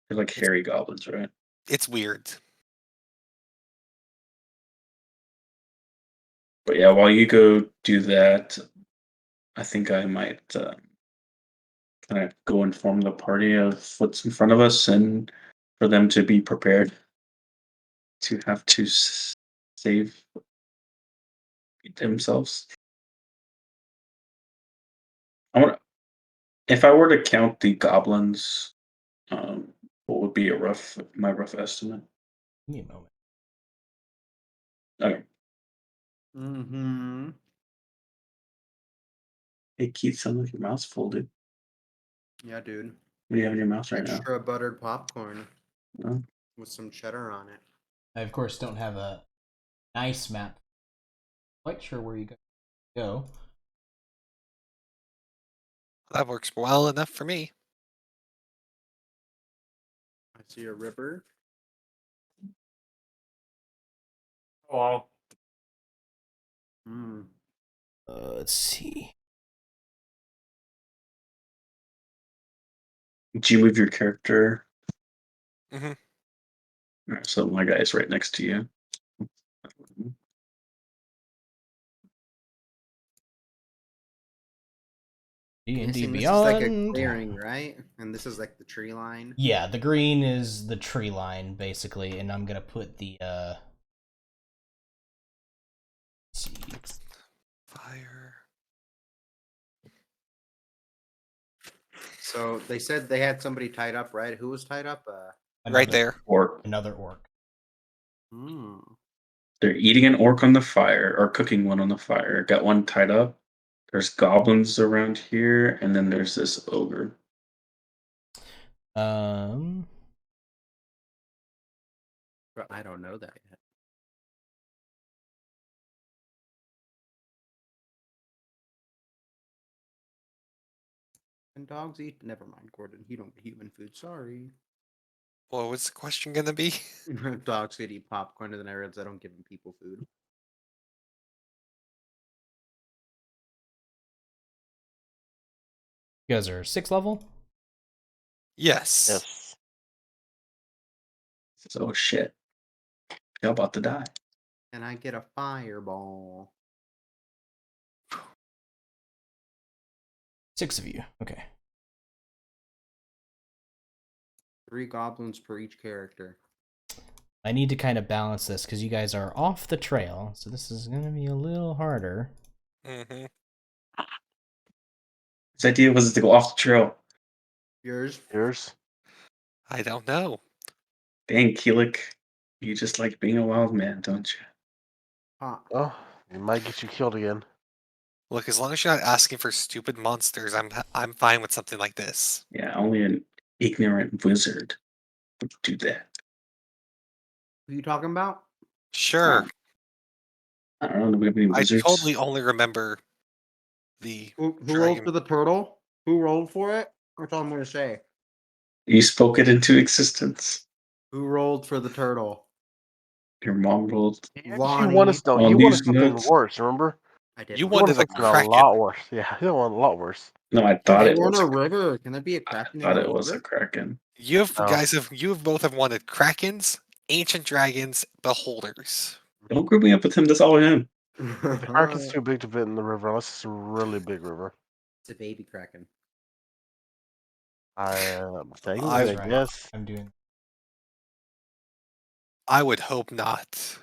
D: They're like hairy goblins, right?
F: It's weird.
D: But yeah, while you go do that, I think I might go inform the party of what's in front of us and for them to be prepared to have to save themselves. I want. If I were to count the goblins, what would be my rough estimate?
A: Give me a moment.
D: Okay.
C: Mm-hmm.
D: Hey Keith, sounds like your mouth's folded.
C: Yeah, dude.
D: What do you have in your mouth right now?
C: Extra buttered popcorn
D: Oh.
C: with some cheddar on it.
A: I, of course, don't have a nice map. Quite sure where you go.
F: That works well enough for me.
C: I see a river.
H: Wow.
C: Mm.
A: Let's see.
D: Did you move your character?
F: Mhm.
D: Alright, so my guy's right next to you.
A: D&D
C: Guessing this is like a
A: Beyond.
C: clearing, right? And this is like the tree line.
A: Yeah, the green is the tree line, basically, and I'm gonna put the let's see.
F: Fire.
C: So they said they had somebody tied up, right? Who was tied up?
F: Right there.
D: Orc.
A: Another orc.
C: Hmm.
D: They're eating an orc on the fire, or cooking one on the fire. Got one tied up. There's goblins around here, and then there's this ogre.
A: Um,
C: But I don't know that yet. And dogs eat. Never mind, Gordon. You don't get human food. Sorry.
F: What was the question gonna be?
C: Dogs could eat popcorn, and then I realized I don't give them people food.
A: you guys are 6th level.
F: Yes.
E: Yes.
D: So shit. Y'all about to die.
C: And I get a fireball.
A: 6 of you. Okay.
C: 3 goblins per each character.
A: I need to kind of balance this because you guys are off the trail, so this is gonna be a little harder.
F: Mm-hmm.
D: His idea was to go off the trail.
C: Yours?
E: Yours?
F: I don't know.
D: Dang, Keelik. You just like being a wild man, don't you?
C: Huh.
E: Oh, it might get you killed again.
F: Look, as long as you're not asking for stupid monsters, I'm fine with something like this.
D: Yeah, only an ignorant wizard would do that.
C: Who you talking about?
F: Sure.
D: I don't know. Do we have any
F: I
D: wizards?
F: totally only remember the
C: Who rolled
F: dragon.
C: for the turtle? Who rolled for it? That's all I'm gonna say.
D: You spoke it into existence.
C: Who rolled for the turtle?
D: Your mom rolled.
E: He
C: Lonnie.
E: wanted no,
D: on
E: he wanted
D: these
E: something
D: nuts.
E: worse, remember?
C: I
F: You
C: didn't.
E: He
F: wanted
E: wanted
F: a
E: something a
F: kraken.
E: lot worse. Yeah, he wanted a lot worse.
D: No, I
C: Can
D: thought
C: they
D: it
C: go in
D: was.
C: a river? Can there be a kraken in
D: Thought
C: a
D: it was a
C: river?
D: kraken.
F: You have
E: No.
F: guys have you have both have wanted krakens, ancient dragons, beholders.
D: Don't group me up with him. That's all him.
E: The kraken's too big to fit in the river unless it's a really big river.
C: It's a baby kraken.
E: Technically,
F: I-
E: I
A: That's right.
E: guess.
A: I'm doing.
F: I would hope not.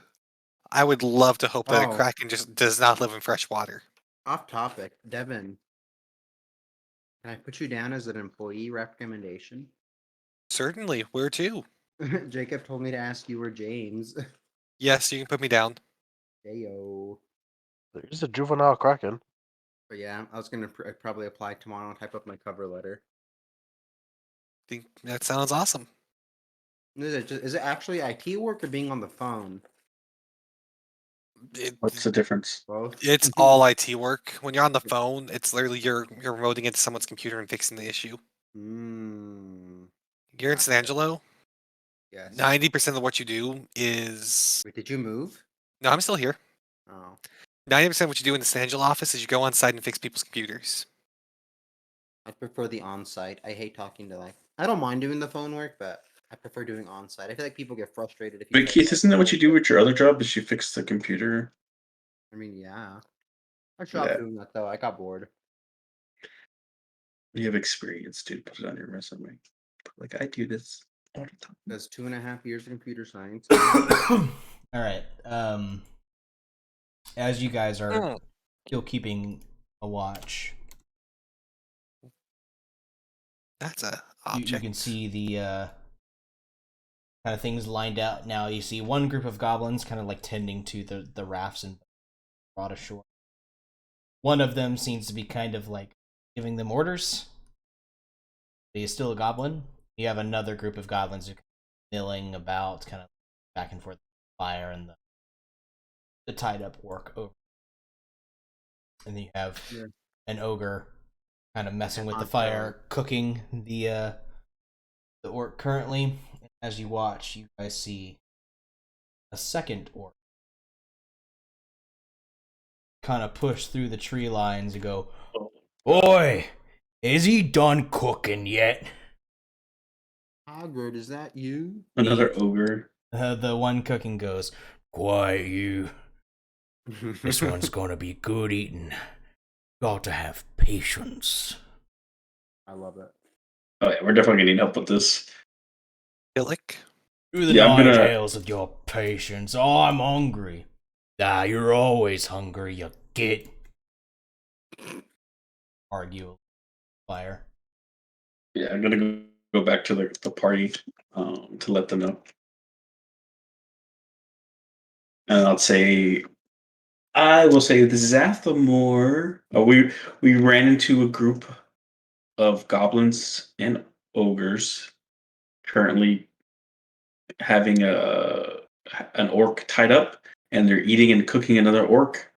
F: I would love to hope that a
C: Oh.
F: kraken just does not live in fresh water.
C: Off topic, Devin. Can I put you down as an employee recommendation?
F: Certainly, where to?
C: Jacob told me to ask you or James.
F: Yes, you can put me down.
C: Heyo.
E: There's a juvenile kraken.
C: But yeah, I was gonna probably apply tomorrow and type up my cover letter.
F: Think that sounds awesome.
C: Is it actually IT work or being on the phone?
D: What's the difference?
C: Both.
F: It's all IT work. When you're on the phone, it's literally you're remoting into someone's computer and fixing the issue. You're in San Angelo.
C: Yes.
F: 90% of what you do is
C: Wait, did you move?
F: no, I'm still here.
C: Oh.
F: 90% of what you do in the San Angelo office is you go on site and fix people's computers.
C: I prefer the on-site. I hate talking to I don't mind doing the phone work, but I prefer doing on-site. I feel like people get frustrated if you.
D: But Keith, isn't that what you do with your other job? Is you fix the computer?
C: I mean, yeah. I stopped
D: Yeah.
C: doing that though. I got bored.
D: You have experience, dude. Put it on your resume. Like I do this all the time.
C: That's 2.5 years of computer science.
A: All right. As you guys are
F: Hmm.
A: still keeping a watch,
F: That's a
A: you
F: object.
A: can see the kind of things lined out. Now you see one group of goblins kind of like tending to the rafts and brought ashore. One of them seems to be kind of like giving them orders. But he's still a goblin. You have another group of goblins who are milling about, kind of back and forth, fire and the tied up orc over. And then you have an ogre kind of messing with the fire, cooking the orc currently. As you watch, you guys see a second orc kind of push through the tree lines and go, "Oi, is he done cooking yet?"
C: Hagrid, is that you?
D: Another ogre.
A: The one cooking goes, "Quiet you. This one's gonna be good eating. Got to have patience."
C: I love it.
D: Oh yeah, we're definitely gonna need help with this.
F: Illic.
A: Through the
D: Yeah, I'm
A: nine
D: gonna-
A: tails of your patience. Oh, I'm hungry. Ah, you're always hungry, you git. Argue fire.
D: Yeah, I'm gonna go back to the party to let them know. And I will say the Zathamore. We ran into a group of goblins and ogres currently having an orc tied up, and they're eating and cooking another orc.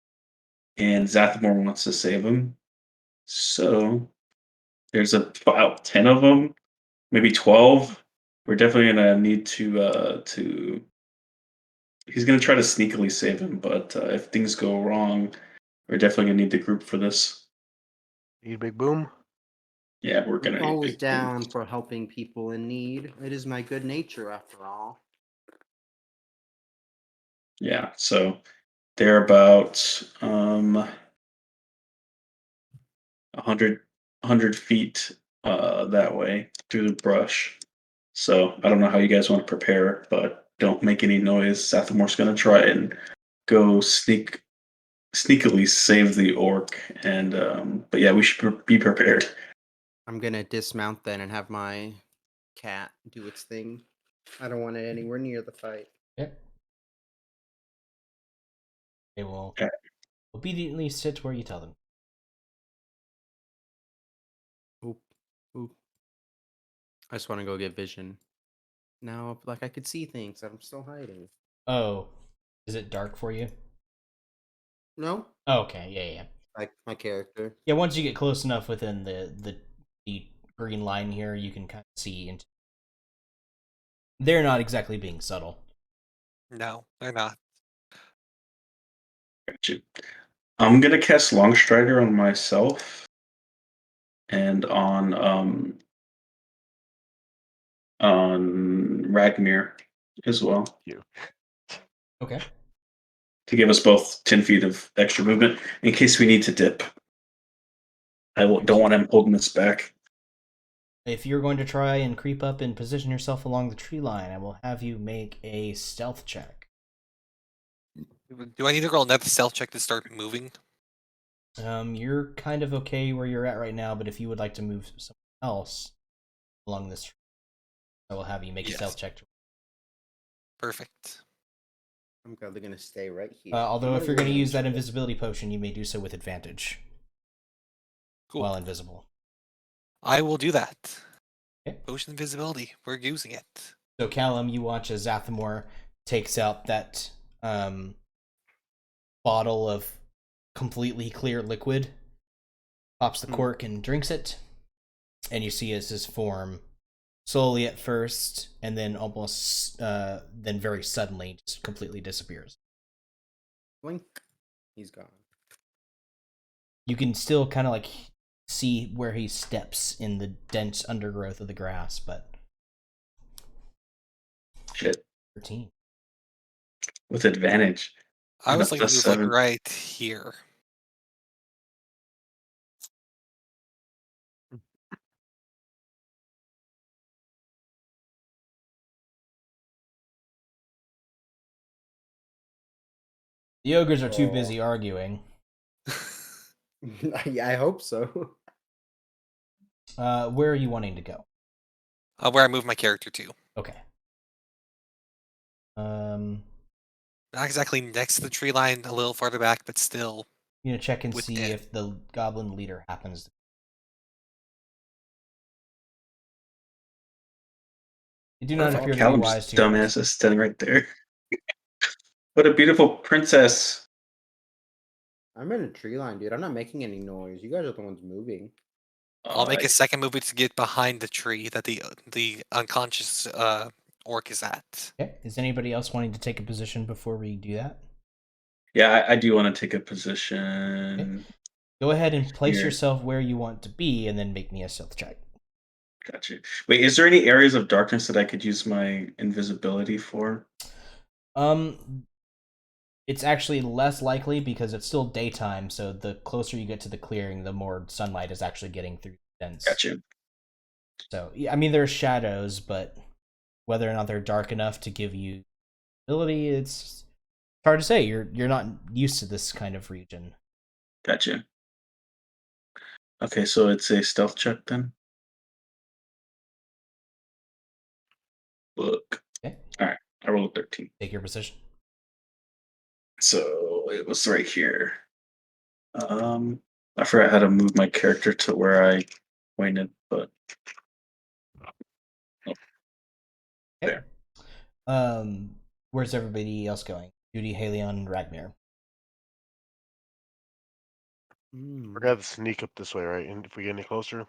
D: And Zathamore wants to save him, so there's about 10 of them, maybe 12. We're definitely gonna need to. He's gonna try to sneakily save him, but if things go wrong, we're definitely gonna need the group for this.
E: Need a big boom?
D: Yeah, we're gonna
C: I'm
D: need a
C: always
D: big
C: down for helping people in need. It is my good nature, after all.
D: Yeah, so they're about 100 feet that way through the brush. So I don't know how you guys want to prepare, but don't make any noise. Sathamore's gonna try and go sneakily save the orc, and but yeah, we should be prepared.
C: I'm gonna dismount then and have my cat do its thing. I don't want it anywhere near the fight.
A: Yep. They will
D: Okay.
A: obediently sit where you tell them.
C: Oop, oop. I just want to go get vision. Now, like I could see things. I'm still hiding.
A: Oh, is it dark for you?
C: No,
A: Oh, okay, yeah.
C: like my character.
A: Yeah, once you get close enough within the green line here, you can kind of see into. They're not exactly being subtle.
F: No, they're not.
D: Gotcha. I'm gonna cast Longstrider on myself and on Ragmir as well
A: Okay.
D: to give us both 10 feet of extra movement in case we need to dip. Don't want him holding us back.
A: If you're going to try and creep up and position yourself along the tree line, I will have you make a stealth check.
F: Do I need to roll another stealth check to start moving?
A: You're kind of okay where you're at right now, but if you would like to move somewhere else along this tree, I will have you make a
F: Yes.
A: stealth check.
F: Perfect.
C: I'm probably gonna stay right here.
A: Although
C: I'm
A: if you're going to
C: go
A: use that
C: into it.
A: invisibility potion, you may do so with advantage
F: Cool.
A: while invisible.
F: I will do that.
A: Okay.
F: Potion invisibility. We're using it.
A: So Callum, you watch as Zathamore takes out that bottle of completely clear liquid, pops the cork and drinks it, and you see as his form slowly at first, and then almost then very suddenly just completely disappears.
C: Blink. He's gone.
A: You can still kind of like see where he steps in the dense undergrowth of the grass, but
D: Shit.
A: 13.
D: With advantage.
F: I was
D: got
F: thinking
D: plus
F: move like
D: 7.
F: right here.
A: The ogres are too
C: Oh.
A: busy arguing.
C: Yeah, I hope so.
A: Where are you wanting to go?
F: Where I move my character to.
A: Okay.
F: Not exactly next to the tree line, a little farther back, but still.
A: You gonna check and see
F: Within.
A: if the goblin leader happens. You do not
C: Perfect.
A: appear to be
D: Callum's
A: wise to your
D: dumbass is standing right there. What a beautiful princess.
C: I'm in a tree line, dude. I'm not making any noise. You guys are the ones moving.
F: I'll make
D: I-
F: a second movement to get behind the tree that the unconscious orc is at.
A: Okay. Is anybody else wanting to take a position before we do that?
D: yeah, I do want to take a position.
A: Go ahead and place
D: Here.
A: yourself where you want to be, and then make me a stealth check.
D: Gotcha. Wait, is there any areas of darkness that I could use my invisibility for?
A: It's actually less likely because it's still daytime, so the closer you get to the clearing, the more sunlight is actually getting through the fence.
D: Gotcha.
A: So, yeah, I mean, there's shadows, but whether or not they're dark enough to give you ability, it's hard to say. You're not used to this kind of region.
D: Gotcha. Okay, so it's a stealth check then. Look.
A: Okay.
D: All right, I rolled a 13.
A: Take your position.
D: So it was right here. I forgot how to move my character to where I pointed, but
A: Okay. Where's everybody else going? Judy, Halion, and Ragnar.
E: We're gonna have to sneak up this way, right? And if we get any closer,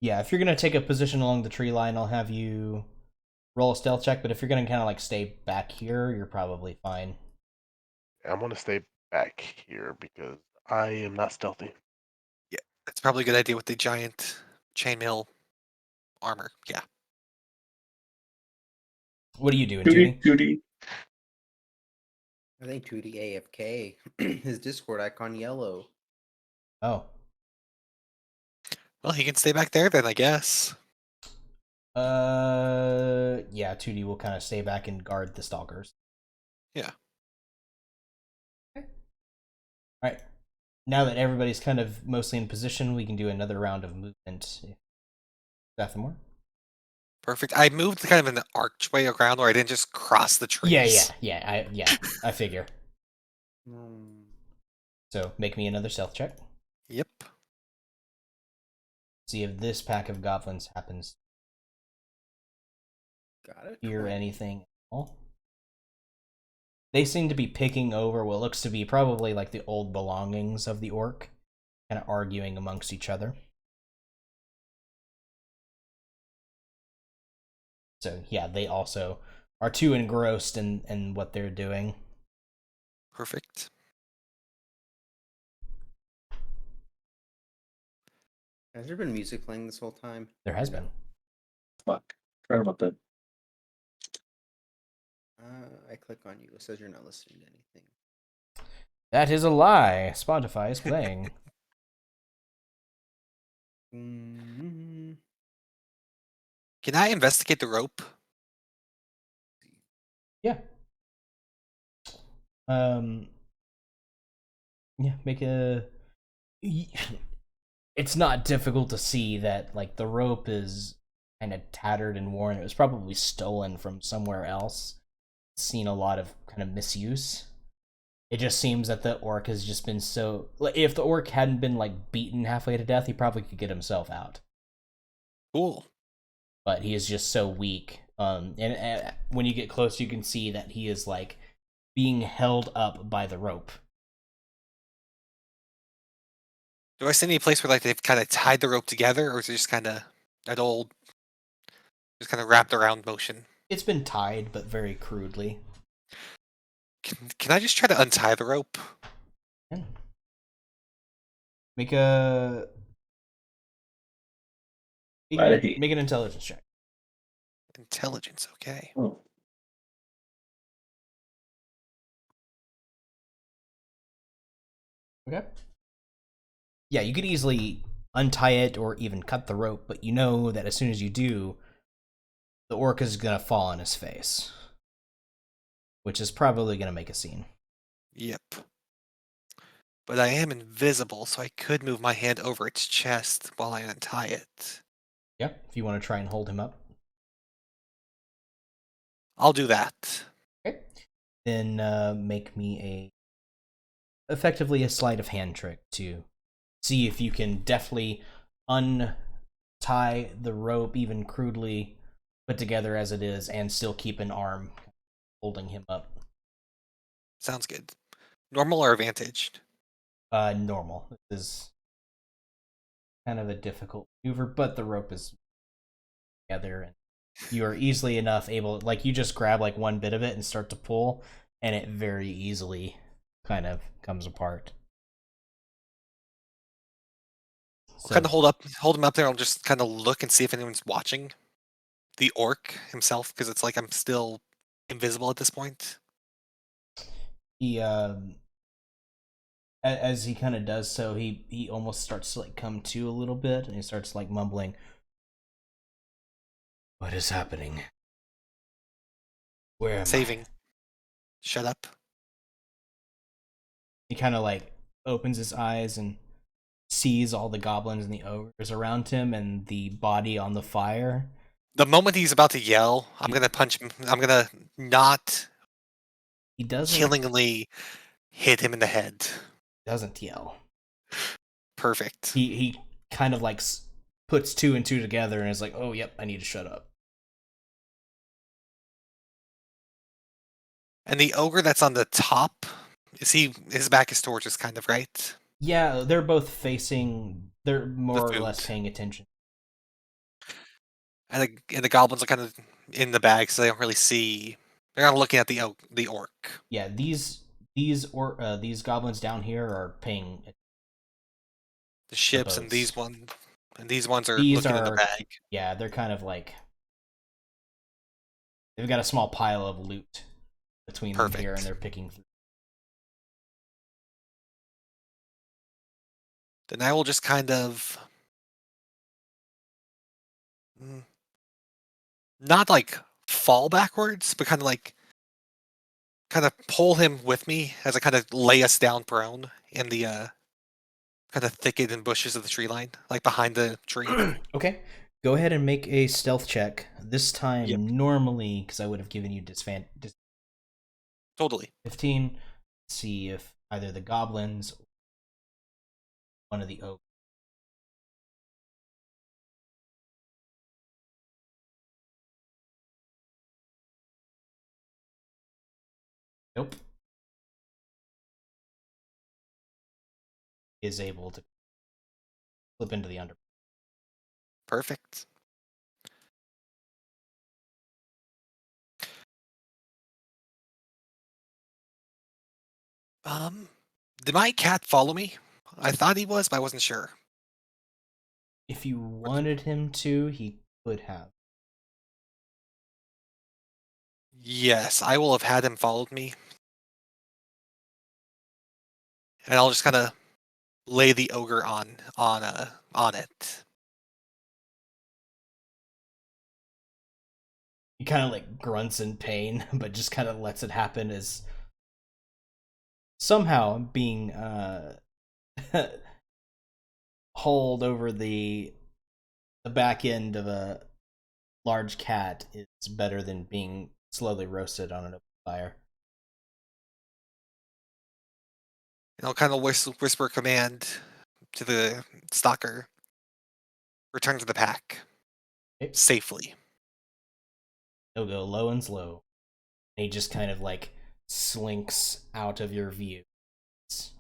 A: Yeah, if you're gonna take a position along the tree line, I'll have you roll a stealth check. But if you're gonna kind of like stay back here, you're probably fine.
E: I'm gonna stay back here because I am not stealthy.
F: That's probably a good idea with the giant chainmail armor. Yeah.
A: What are you doing,
D: Judy,
A: Judy?
D: Judy.
C: I think 2D AFK. His Discord icon yellow.
A: Oh,
F: Well, he can stay back there then, I guess.
A: yeah. 2D will kind of stay back and guard the stalkers.
F: Yeah.
A: Okay. All right. Now that everybody's kind of mostly in position, we can do another round of movement. Nothing more.
F: Perfect. I moved kind of in the archway around where I didn't just cross the trees.
A: Yeah. I figure.
C: Mm,
A: So make me another stealth check.
F: Yep.
A: See if this pack of goblins happens
C: got it.
A: to hear
C: 20.
A: anything at all. They seem to be picking over what looks to be probably like the old belongings of the orc, kind of arguing amongst each other. So yeah, they also are too engrossed in what they're doing.
F: Perfect.
C: Has there been music playing this whole time?
A: There has been.
D: Fuck. Forgot about that.
C: I click on you. It says you're not listening to anything.
A: That is a lie. Spotify is playing.
C: Mm-hmm.
F: Can I investigate the rope?
A: Yeah. Yeah, make a. It's not difficult to see that like the rope is kind of tattered and worn. It was probably stolen from somewhere else. Seen a lot of kind of misuse. It just seems that the orc has just been so. If the orc hadn't been like beaten halfway to death, he probably could get himself out.
F: Cool.
A: But he is just so weak. And when you get close, you can see that he is like being held up by the rope.
F: Do I see any place where like they've kind of tied the rope together, or is it just kind of that old, just kind of wrapped around motion?
A: It's been tied, but very crudely.
F: Can I just try to untie the rope?
A: Yeah. Make a make an intelligence check.
F: Intelligence, okay.
D: Oh.
A: Okay. Yeah, you could easily untie it or even cut the rope, but you know that as soon as you do, the orc is gonna fall on his face, which is probably gonna make a scene.
F: Yep. But I am invisible, so I could move my hand over its chest while I untie it.
A: Yeah, if you want to try and hold him up.
F: I'll do that.
A: Okay. Then make me effectively a sleight of hand trick to see if you can deftly untie the rope, even crudely put together as it is, and still keep an arm holding him up.
F: Sounds good. Normal or advantaged?
A: Normal. This is kind of a difficult maneuver, but the rope is together, and you are easily enough able, like, you just grab like one bit of it and start to pull, and it very easily kind of comes apart.
F: I'll kind of hold him up there. I'll just kind of look and see if anyone's watching the orc himself, because it's like I'm still invisible at this point.
A: He as he kind of does so, he almost starts to like come to a little bit, and he starts like mumbling, "What is happening? Where am
F: Saving.
A: I?"
F: Shut up.
A: He kind of like opens his eyes and sees all the goblins and the ogres around him and the body on the fire.
F: The moment he's about to yell, I'm gonna punch him. I'm gonna not
A: He doesn't
F: killingly hit him in the head.
A: yell.
F: Perfect.
A: He kind of like puts two and two together and is like, "Oh, yep, I need to shut up."
F: And the ogre that's on the top, his back is towards us, kind of, right?
A: Yeah, they're both facing. They're more or
F: food.
A: less paying attention.
F: And the goblins are kind of in the bag, so they don't really see. They're not looking at the orc.
A: Yeah, these goblins down here are paying.
F: The ships and these
A: boats.
F: ones are
A: These
F: looking in the
A: are
F: bag.
A: Yeah, they're kind of like they've got a small pile of loot between them here, and they're picking through.
F: Then I will just kind of not like fall backwards, but kind of pull him with me as I kind of lay us down prone in the kind of thicket and bushes of the tree line, like behind the tree.
A: Okay, go ahead and make a stealth check. This time,
F: Yep.
A: normally, because I would have given you
F: Totally.
A: 15. See if either the goblins or one of the oaks. Nope. Is able to slip into the under.
F: Perfect. Did my cat follow me? I thought he was, but I wasn't sure.
A: If you wanted him to, he could have.
F: Yes, I will have had him followed me. And I'll just kind of lay the ogre on it.
A: He kind of like grunts in pain, but just kind of lets it happen as somehow being hauled over the back end of a large cat is better than being slowly roasted on an open fire.
F: And I'll kind of whisper a command to the stalker. Return to the pack.
A: Okay.
F: Safely.
A: He'll go low and slow. And he just kind of like slinks out of your view. It's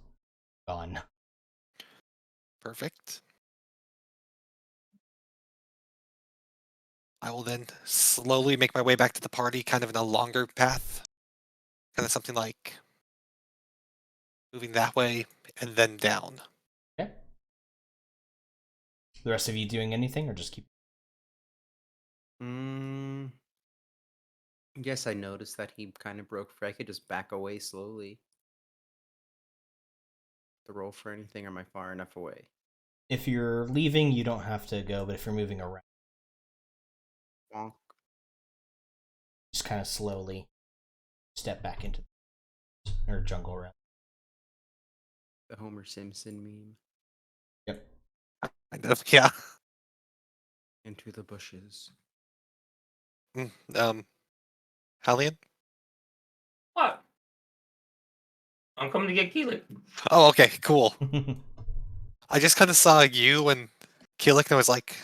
A: gone.
F: Perfect. I will then slowly make my way back to the party, kind of in a longer path. Kind of something like moving that way and then down.
A: Okay. The rest of you doing anything or just keep?
C: Yes, I noticed that he kind of broke free. I could just back away slowly. The roll for anything, or am I far enough away?
A: If you're leaving, you don't have to go, but if you're moving around,
C: Bonk.
A: just kind of slowly step back into or jungle realm.
C: The Homer Simpson meme.
A: Yep.
F: Kind of, yeah.
C: Into the bushes.
F: Hallian?
B: What? I'm coming to get Keelik.
F: Oh, okay, cool. I just kind of saw you and Keelik and I was like,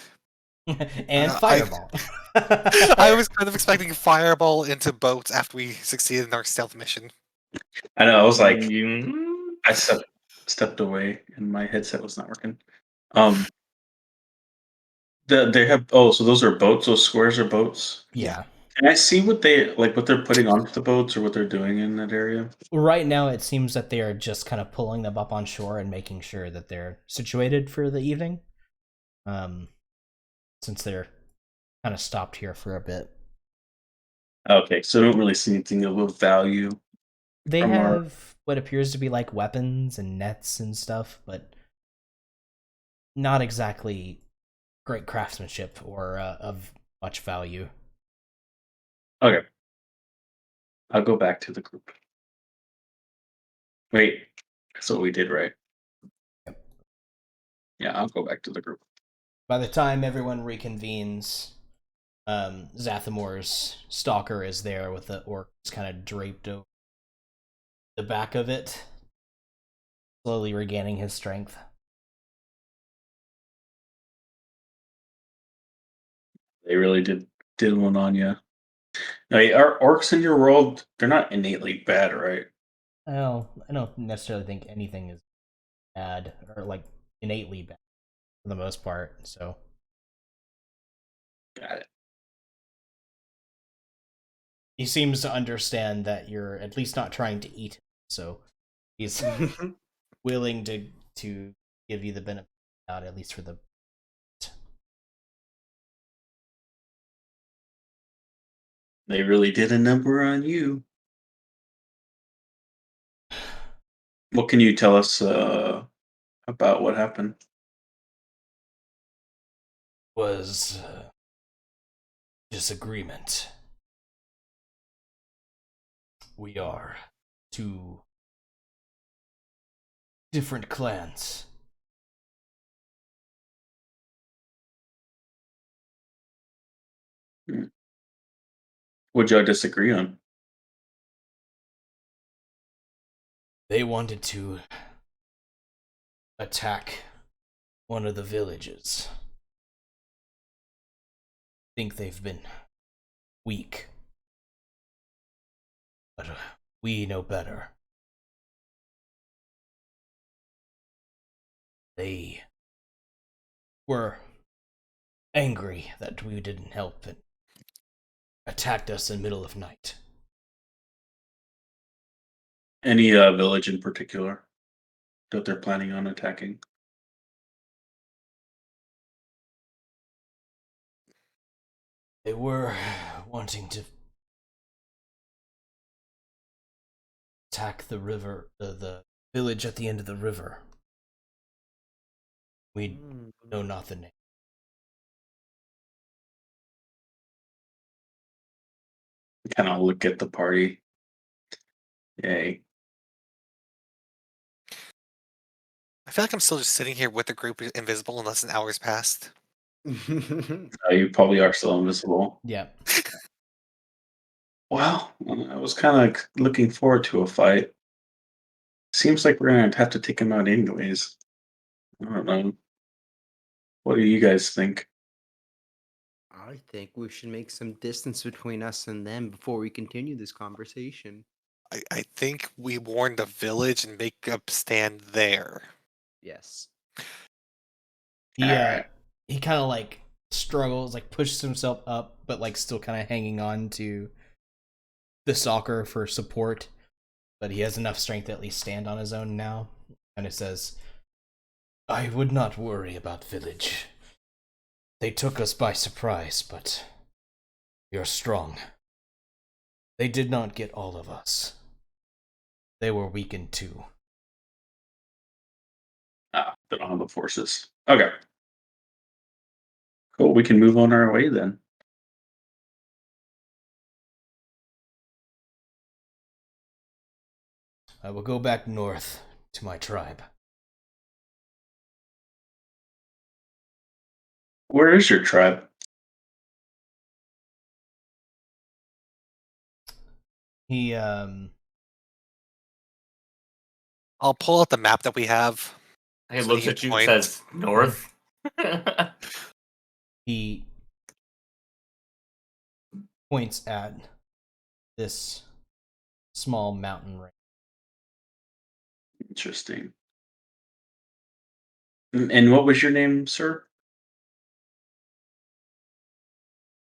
A: And
F: I-
A: Fireball.
F: I was kind of expecting Fireball into boats after we succeeded in our stealth mission.
D: I know. I was like,
B: You...
D: I stepped away, and my headset was not working. They have. Oh, so those are boats. Those squares are boats.
A: Yeah.
D: Can I see what what they're putting onto the boats or what they're doing in that area?
A: Right now, it seems that they are just kind of pulling them up on shore and making sure that they're situated for the evening. Since they're kind of stopped here for a bit.
D: Okay, so I don't really see anything of value.
A: They
D: From our-
A: have what appears to be like weapons and nets and stuff, but not exactly great craftsmanship or of much value.
D: Okay, I'll go back to the group. Wait, that's what we did, right?
A: Yep.
D: Yeah, I'll go back to the group.
A: By the time everyone reconvenes, Zathamor's stalker is there with the orcs kind of draped over the back of it, slowly regaining his strength.
D: They really did one on you. Now, are orcs in your world? They're not innately bad, right?
A: Well, I don't necessarily think anything is bad or like innately bad for the most part. So
D: Got it.
A: he seems to understand that you're at least not trying to eat him. So he's willing to give you the benefit of the doubt, at least for the.
D: They really did a number on you. What can you tell us about what happened?
A: Was disagreement. We are two different clans.
D: What'd y'all disagree on?
A: They wanted to attack one of the villages. Think they've been weak. But we know better. They were angry that we didn't help and attacked us in the middle of night.
D: Any village in particular that they're planning on attacking?
A: They were wanting to attack the river, the village at the end of the river. We know not the name.
D: Kind of look at the party. Yay.
F: I feel like I'm still just sitting here with the group invisible unless an hour's passed.
D: You probably are still invisible.
A: Yeah.
D: Well, I was kind of looking forward to a fight. Seems like we're gonna have to take him out anyways. I don't know. What do you guys think?
C: I think we should make some distance between us and them before we continue this conversation.
F: I think we warn the village and make a stand there.
C: Yes.
A: Yeah. He kind of like struggles, like pushes himself up, but like still kind of hanging on to the stalker for support. But he has enough strength to at least stand on his own now. And it says, I would not worry about village. They took us by surprise, but we are strong. They did not get all of us. They were weakened too.
D: They don't have the forces. Okay. Cool. We can move on our way then.
A: I will go back north to my tribe.
D: Where is your tribe?
A: He
F: I'll pull out the map that we have.
B: He
F: So
B: looks
F: he
B: at you and
F: point.
B: says, "North."
A: he points at this small mountain range.
D: Interesting. And what was your name, sir?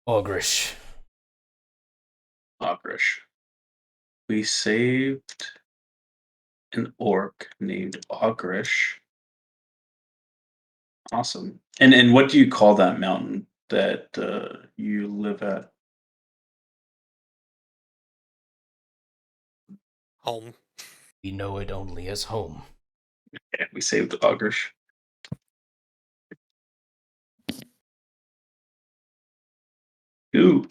A: Ogrish.
D: Ogrish. We saved an orc named Ogrish. Awesome. And what do you call that mountain that you live at?
F: Home.
A: We know it only as home.
D: Yeah, we saved Ogrish. Ooh.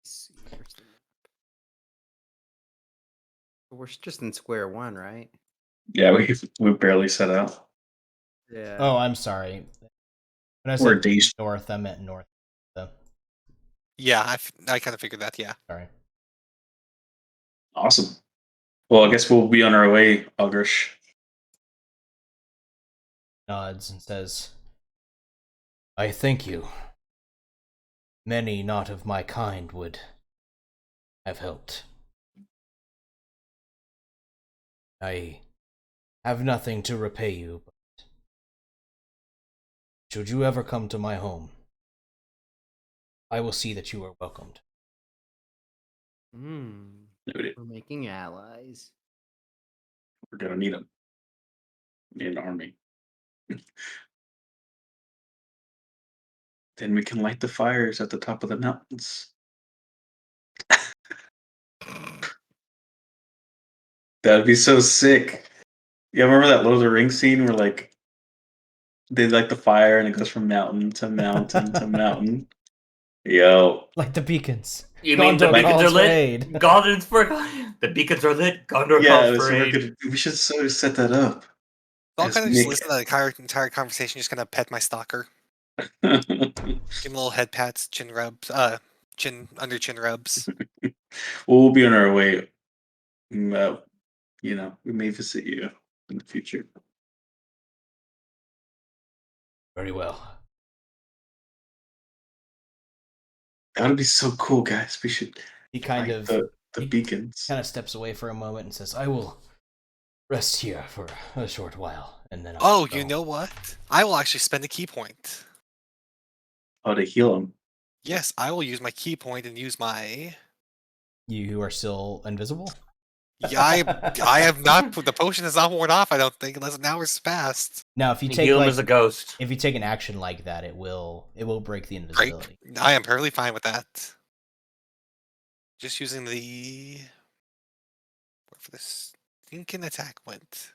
C: Let's see, where's the map? We're just in square one, right?
D: Yeah, we barely set out.
C: Yeah.
A: Oh, I'm sorry. When I
D: We're
A: said
D: days.
A: north, I meant north. So,
F: Yeah, I kind of figured that. Yeah.
A: sorry.
D: Awesome. Well, I guess we'll be on our way, Ogrish.
A: Nods and says, I thank you. Many not of my kind would have helped. I have nothing to repay you, but should you ever come to my home, I will see that you are welcomed.
D: Noted.
C: We're making allies.
D: We're gonna need them. Need an army. Then we can light the fires at the top of the mountains. That'd be so sick. Yeah, remember that Lord of the Rings scene where like they light the fire and it goes from mountain to mountain to mountain. Yo,
A: Like the beacons.
B: You mean the
A: Gondor
B: beacons are
A: calls
B: lit?
A: raid.
B: Gondor's for the beacons are lit. Gondor
D: yeah,
B: calls
D: so
B: for
D: we're
B: aid.
D: gonna, we should sort of set that up.
F: So I'll
D: As
F: kind of just
D: Nick.
F: listen to the entire conversation, just kind of pet my stalker. Give him little head pats, chin rubs, under chin rubs.
D: We'll be on our way. You know, we may visit you in the future.
A: Very well.
D: That would be so cool, guys. We should
A: He kind
D: light
A: of
D: the beacons.
A: kind of steps away for a moment and says, I will rest here for a short while, and then
F: Oh,
A: go.
F: you know what? I will actually spend a key point.
D: Oh, to heal them.
F: Yes, I will use my key point and use my.
A: You are still invisible?
F: Yeah, I have not. The potion is not worn off. I don't think, unless an hour's passed.
A: Now, if you
B: You
A: take
B: heal him
A: like
B: as a ghost.
A: if you take an action like that, it will break the invisibility.
F: Break. I am perfectly fine with that. Just using the. Where for this stinking attack went.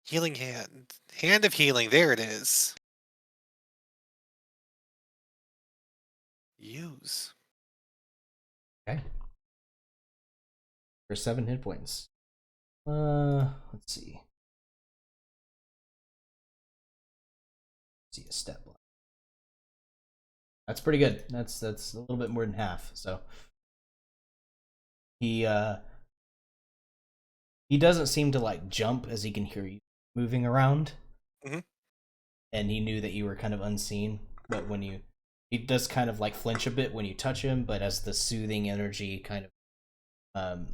F: Healing hand. Hand of healing. There it is. Use.
A: Okay. For 7 hit points. Let's see. See a step. That's pretty good. That's a little bit more than half. So he doesn't seem to like jump as he can hear you moving around.
F: Mhm.
A: And he knew that you were kind of unseen, but he does kind of like flinch a bit when you touch him, but as the soothing energy kind of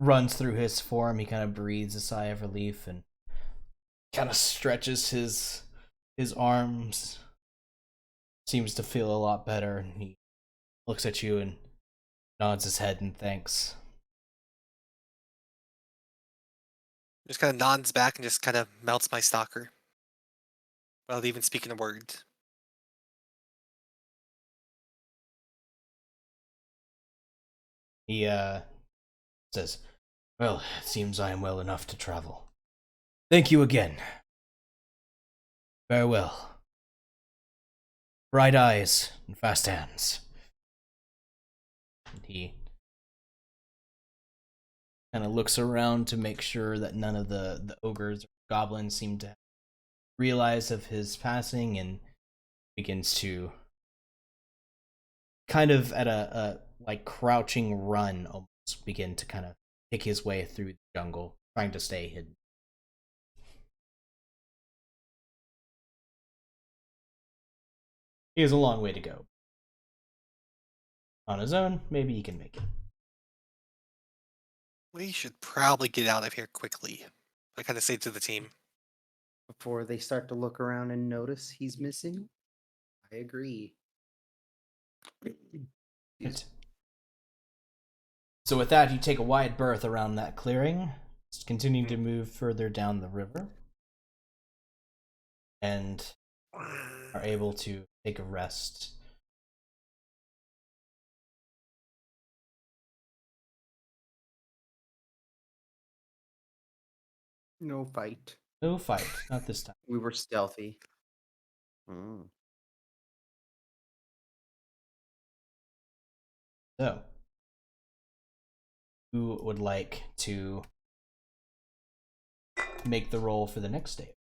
A: runs through his form, he kind of breathes a sigh of relief and kind of stretches his arms. Seems to feel a lot better, and he looks at you and nods his head in thanks.
F: Just kind of nods back and just kind of melts my stalker. Without even speaking a word.
A: He says, well, it seems I am well enough to travel. Thank you again. Very well. Bright eyes and fast hands. And he kind of looks around to make sure that none of the ogres or goblins seem to realize of his passing, and begins to kind of at a like crouching run almost begin to kind of pick his way through the jungle, trying to stay hidden. He has a long way to go. On his own, maybe he can make it.
F: We should probably get out of here quickly. I kind of say to the team.
C: Before they start to look around and notice he's missing. I agree.
A: Right. So with that, you take a wide berth around that clearing, just continuing to move further down the river, and are able to take a rest.
C: No fight.
A: No fight, not this time.
C: We were stealthy. Mm.
A: So, who would like to make the roll for the next day?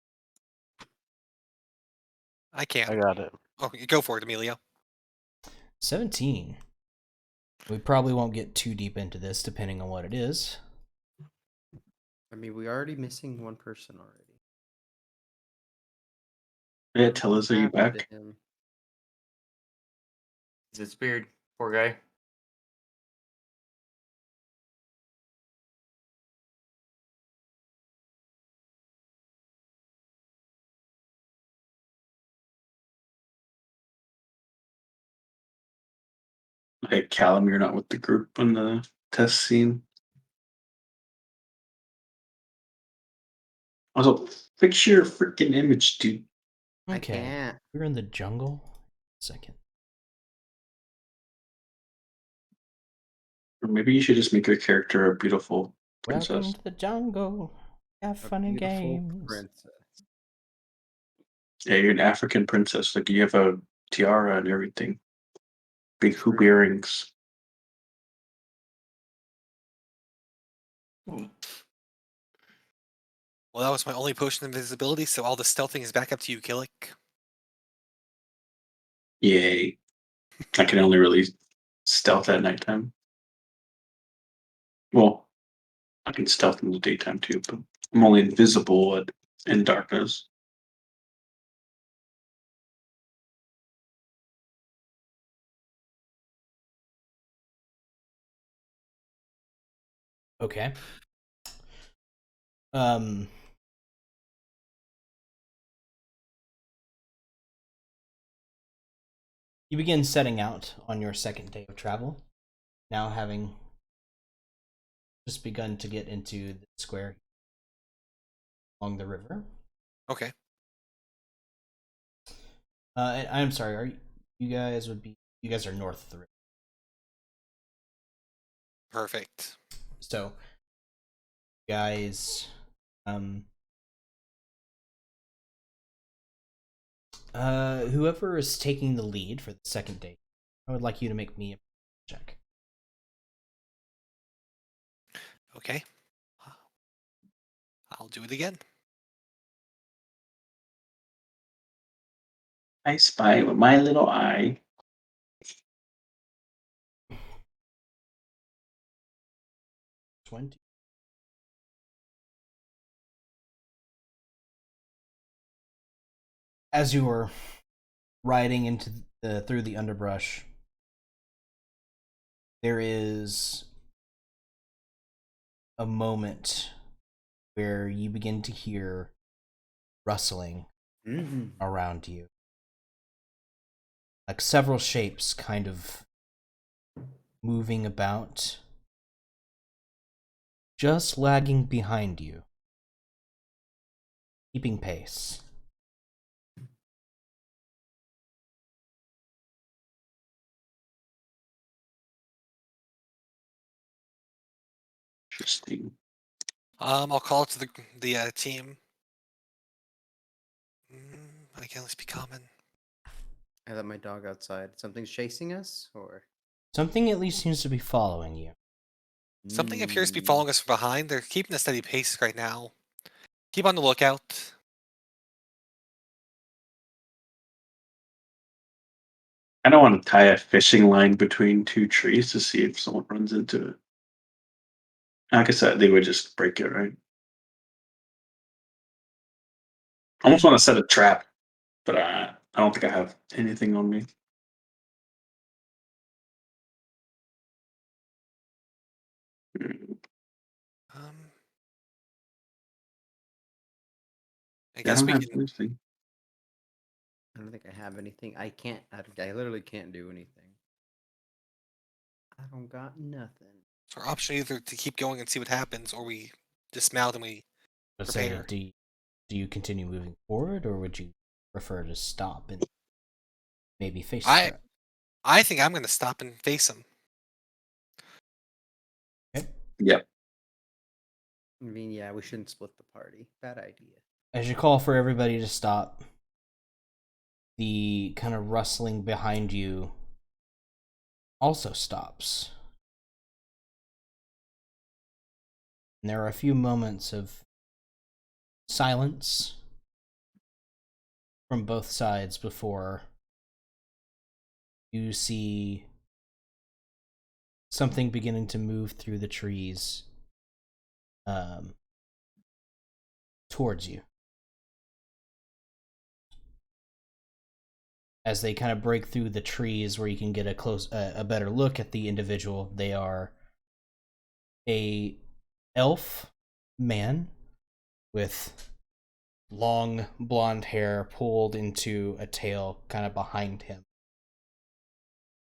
F: I can't.
E: I got it.
F: Oh, you go for it, Emilio.
A: 17. We probably won't get too deep into this, depending on what it is.
C: I mean, we're already missing one person already.
D: Yeah, tell us, are you
C: What happened
D: back?
C: to him?
H: Disappeared. Poor guy.
D: Okay, Callum, you're not with the group on the test scene. Also, fix your freaking image, dude.
C: I
A: Okay,
C: can't.
A: we're in the jungle. Second.
D: Or maybe you should just make your character a beautiful princess.
A: Welcome to the jungle. Have
C: A
A: fun and
C: beautiful
A: games.
C: princess.
D: Yeah, you're an African princess. Like you have a tiara and everything. Big hoop
C: True.
D: earrings.
F: Well, that was my only potion of invisibility, so all the stealthing is back up to you, Killick.
D: Yay. I can only really stealth at nighttime. Well, I can stealth in the daytime too, but I'm only invisible in darkness.
A: Okay. You begin setting out on your second day of travel, now having just begun to get into the square along the river.
F: Okay.
A: And I'm sorry, are you guys are north of the river.
F: Perfect.
A: So guys whoever is taking the lead for the second date, I would like you to make me a check.
F: Okay. I'll do it again.
D: I spy with my little eye.
A: As you were riding into through the underbrush, there is a moment where you begin to hear rustling around you, like several shapes kind of moving about, just lagging behind you, keeping pace.
D: Interesting.
F: I'll call it to the team. Why can't this be common?
C: I let my dog outside. Something's chasing us, or
A: Something at least seems to be following you.
F: Something appears to be following us from behind. They're keeping a steady pace right now. Keep on the lookout.
D: I don't want to tie a fishing line between two trees to see if someone runs into it. Like I said, they would just break it, right? I almost want to set a trap, but I don't think I have anything on me. Hmm.
F: Um, I
D: Yeah, I
F: guess
D: don't
F: we
D: have
F: can.
D: anything.
C: I don't think I have anything. I can't. I literally can't do anything. I don't got nothing.
F: So our option either to keep going and see what happens, or we dismount and we
A: Let's say,
F: prepare.
A: do you continue moving forward, or would you prefer to stop and maybe face the
F: I
A: threat?
F: I think I'm going to stop and face him.
A: Okay.
D: Yep.
C: I mean, yeah, we shouldn't split the party. Bad idea.
A: As you call for everybody to stop, the kind of rustling behind you also stops. And there are a few moments of silence from both sides before you see something beginning to move through the trees towards you. As they kind of break through the trees where you can get a better look at the individual, they are a elf man with long blonde hair pulled into a tail kind of behind him.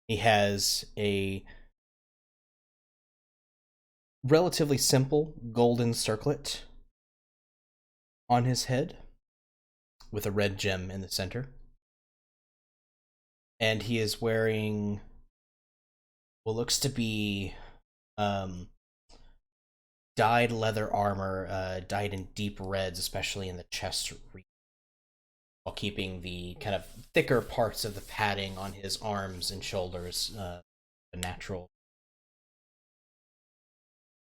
A: He has a relatively simple golden circlet on his head with a red gem in the center. And he is wearing what looks to be dyed leather armor, dyed in deep reds, especially in the chest region, while keeping the kind of thicker parts of the padding on his arms and shoulders natural.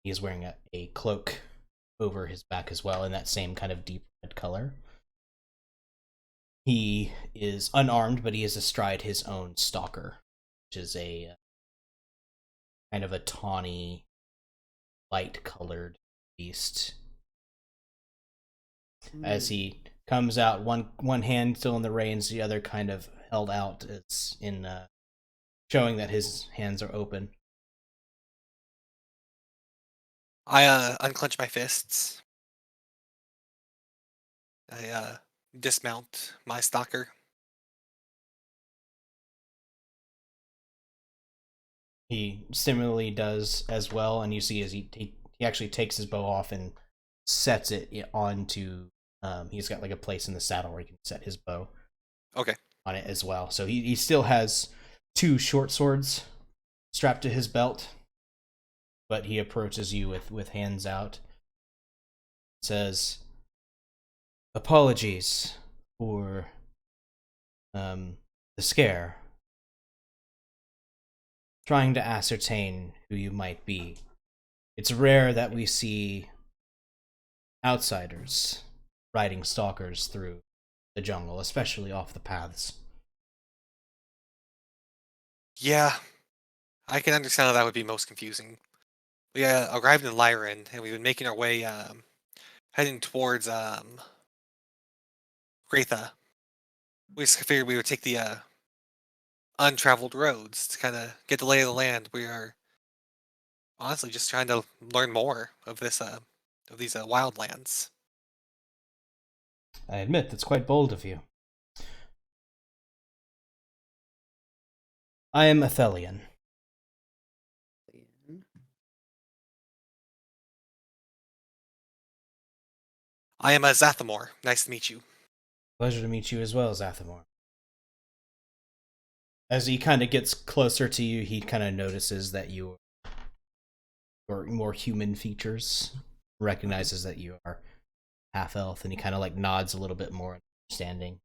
A: He is wearing a cloak over his back as well in that same kind of deep red color. He is unarmed, but he is astride his own stalker, which is a kind of a tawny, light-colored beast. As he comes out, one hand still in the reins, the other kind of held out, as in showing that his hands are open.
F: I unclench my fists. I dismount my stalker.
A: He similarly does as well, and you see as he actually takes his bow off and sets it onto. He's got like a place in the saddle where he can set his bow.
F: Okay.
A: On it as well. So he still has two short swords strapped to his belt, but he approaches you with hands out. Says, "Apologies for the scare. Trying to ascertain who you might be. It's rare that we see outsiders riding stalkers through the jungle, especially off the paths."
F: Yeah, I can understand how that would be most confusing. We arrived in Lyran, and we've been making our way, heading towards Gratha. We just figured we would take the untraveled roads to kind of get the lay of the land. We are honestly just trying to learn more of this of these wildlands.
A: I admit that's quite bold of you. I am Athelion.
F: I am Zathamor. Nice to meet you.
A: Pleasure to meet you as well, Zathamor. As he kind of gets closer to you, he kind of notices that you are more human features, recognizes that you are half elf, and he kind of like nods a little bit more understanding.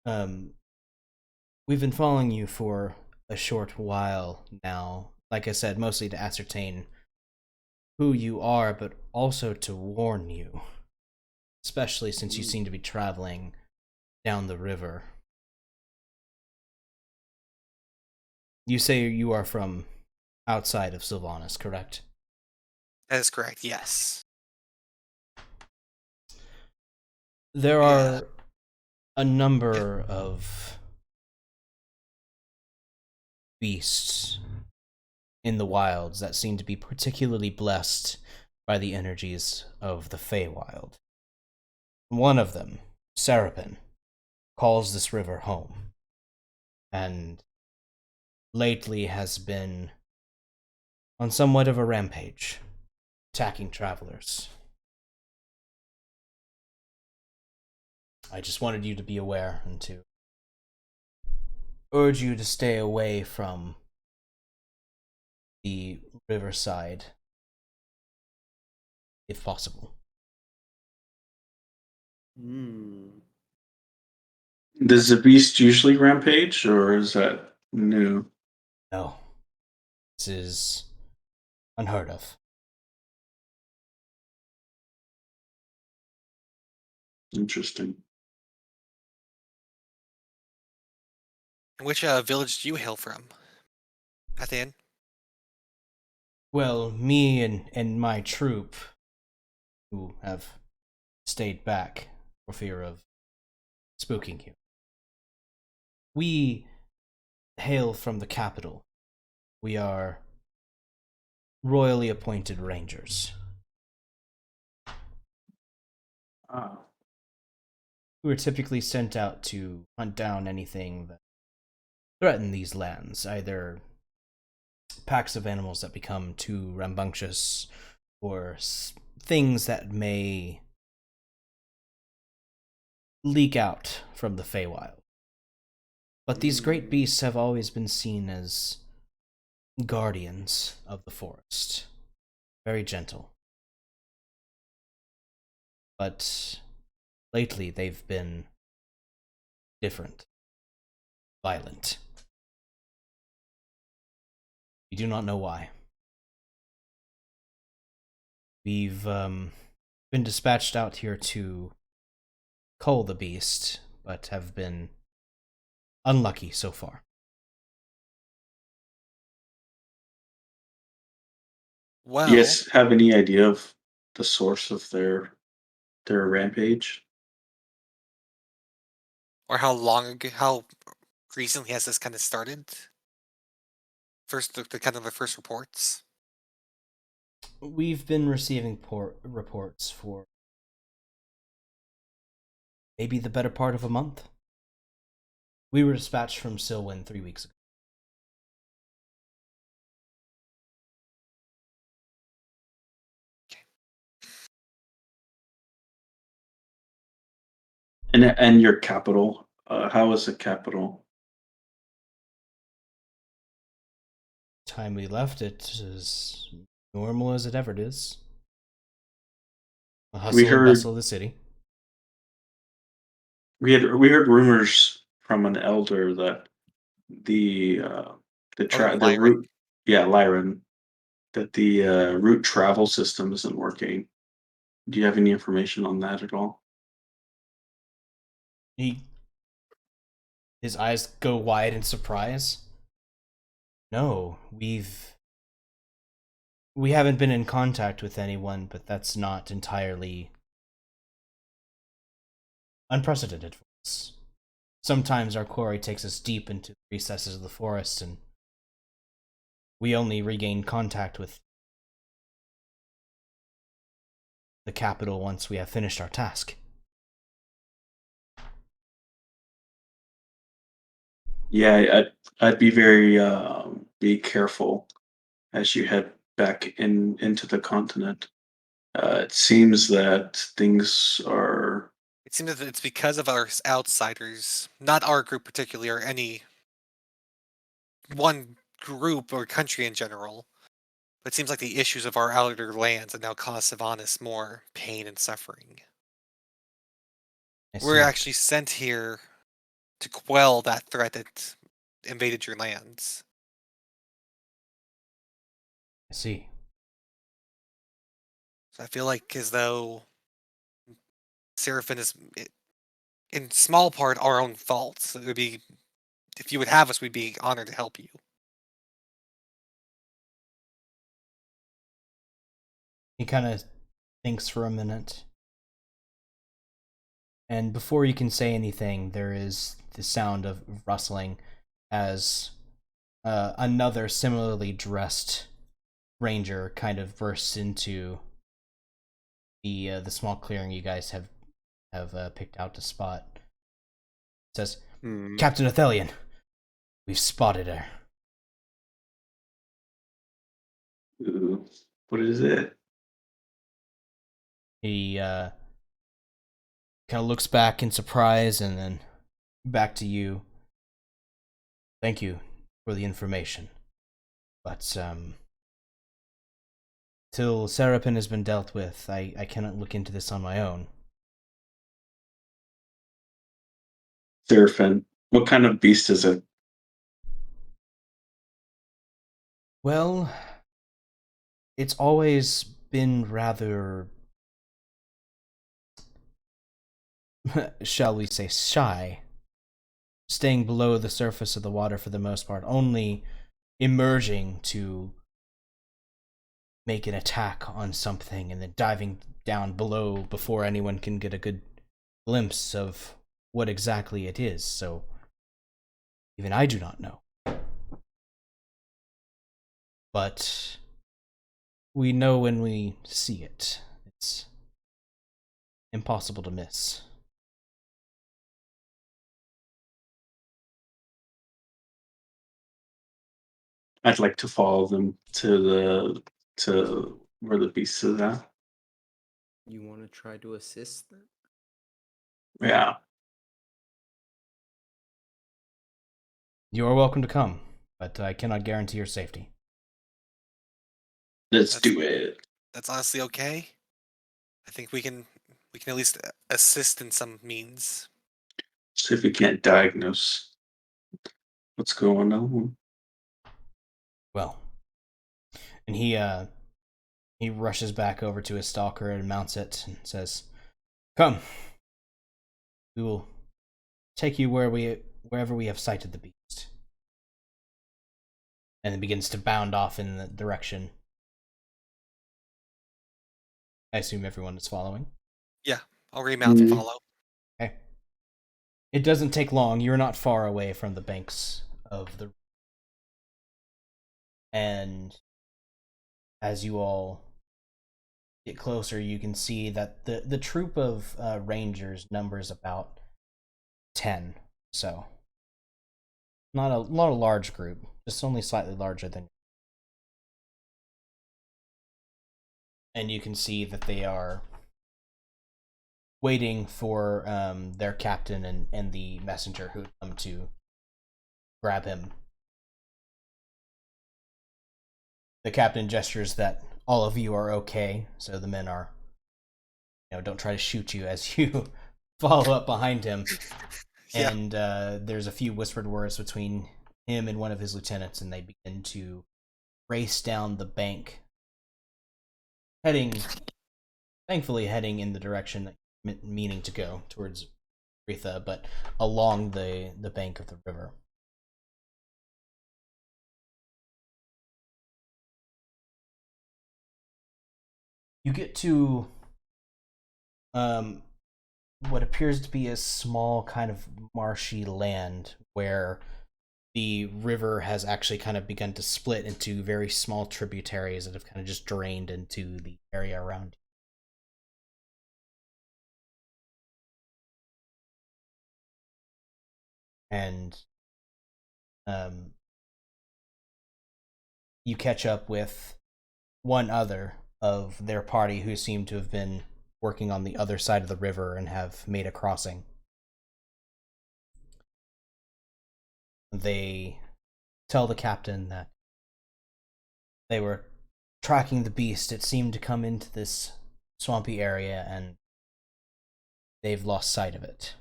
A: We've been following you for a short while now. Like I said, mostly to ascertain who you are, but also to warn you. Especially since you seem to be traveling down the river. You say you are from outside of Sylvanas, correct?
F: That is correct, yes.
A: There
F: Yeah.
A: are a number of beasts in the wilds that seem to be particularly blessed by the energies of the Feywild. One of them, Serapin, calls this river home, and lately has been on somewhat of a rampage, attacking travelers. I just wanted you to be aware and to urge you to stay away from the riverside, if possible.
D: Does the beast usually rampage, or is that new?
A: No. This is unheard of.
D: Interesting.
F: Which village do you hail from? At the inn?
A: Well, me and my troop, who have stayed back for fear of spooking you, we hail from the capital. We are royally appointed rangers.
D: Ah.
A: Who are typically sent out to hunt down anything that threaten these lands, either packs of animals that become too rambunctious, or things that may leak out from the Feywild. But these great beasts have always been seen as guardians of the forest. Very gentle. But lately they've been different. Violent. We do not know why. We've been dispatched out here to cull the beast, but have been unlucky so far.
F: Well,
D: Do you guys have any idea of the source of their rampage?
F: or how long ago, how recently has this kind of started? First, the kind of the first reports.
A: We've been receiving reports for maybe the better part of a month. We were dispatched from Silwyn 3 weeks ago.
D: And your capital? How is the capital?
A: Time we left it as normal as it ever is. The hustle
D: We
A: and
D: heard
A: bustle of the city.
D: we heard rumors from an elder that the
F: Lyran.
D: route, yeah, Lyran, that the route travel system isn't working. Do you have any information on that at all?
A: His eyes go wide in surprise. No, we haven't been in contact with anyone, but that's not entirely unprecedented for us. Sometimes our quarry takes us deep into the recesses of the forest, and we only regain contact with the capital once we have finished our task.
D: Yeah, I'd be very be careful as you head back into the continent. It seems that things are.
F: It seems that it's because of our outsiders, not our group particularly, or any one group or country in general. But it seems like the issues of our outer lands have now caused Sylvanas more pain and suffering.
A: I
F: We're
A: see.
F: actually sent here to quell that threat that invaded your lands.
A: I see.
F: So I feel like as though Seraphim is, in small part, our own fault. So it would be, if you would have us, we'd be honored to help you.
A: He kind of thinks for a minute. And before you can say anything, there is the sound of rustling as another similarly dressed ranger kind of bursts into the small clearing you guys have picked out to spot. Says, Captain Athelion, we've spotted her.
D: Ooh, what is it?
A: He kind of looks back in surprise and then back to you. Thank you for the information. But, till Seraphim has been dealt with, I cannot look into this on my own.
D: Seraphim. What kind of beast is it?
A: Well, it's always been rather, shall we say, shy. Staying below the surface of the water for the most part, only emerging to make an attack on something and then diving down below before anyone can get a good glimpse of what exactly it is, so even I do not know. But we know when we see it. It's impossible to miss.
D: I'd like to follow them to where the beast is at.
C: You want to try to assist them?
D: Yeah.
A: You are welcome to come, but I cannot guarantee your safety.
D: Let's do it.
F: That's honestly okay. I think we can at least assist in some means.
D: See if we can't diagnose what's going on.
A: Well, and he rushes back over to his stalker and mounts it and says, "Come. We will take you wherever we have sighted the beast." And then begins to bound off in the direction. I assume everyone is following.
F: Yeah, I'll remount and follow.
A: Okay. It doesn't take long. You're not far away from the banks of the... And as you all get closer, you can see that the troop of rangers numbers about 10. So not a large group, just only slightly larger than. And you can see that they are waiting for their captain and the messenger who would come to grab him. The captain gestures that all of you are okay, so the men are, don't try to shoot you as you follow up behind him. Yeah. And there's a few whispered words between him and one of his lieutenants, and they begin to race down the bank, thankfully heading in the direction that meaning to go towards Retha, but along the bank of the river. You get to what appears to be a small kind of marshy land where the river has actually kind of begun to split into very small tributaries that have kind of just drained into the area around you. And you catch up with one other of their party who seem to have been working on the other side of the river and have made a crossing. They tell the captain that they were tracking the beast. It seemed to come into this swampy area and they've lost sight of it.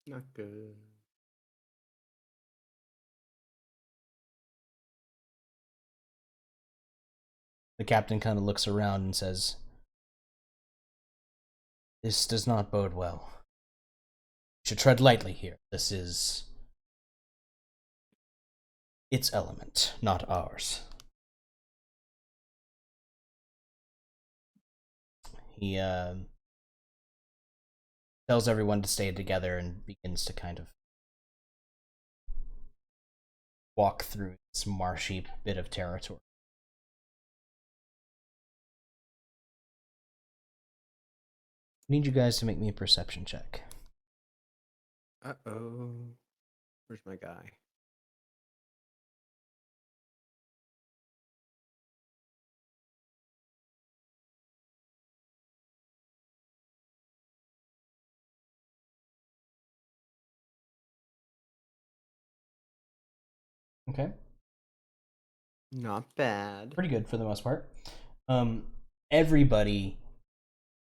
C: Not good.
A: The captain kind of looks around and says, "This does not bode well. You should tread lightly here. This is its element, not ours." He tells everyone to stay together and begins to kind of walk through this marshy bit of territory. I need you guys to make me a perception check.
C: Uh-oh. Where's my guy?
A: Okay.
C: Not bad.
A: Pretty good for the most part. Everybody,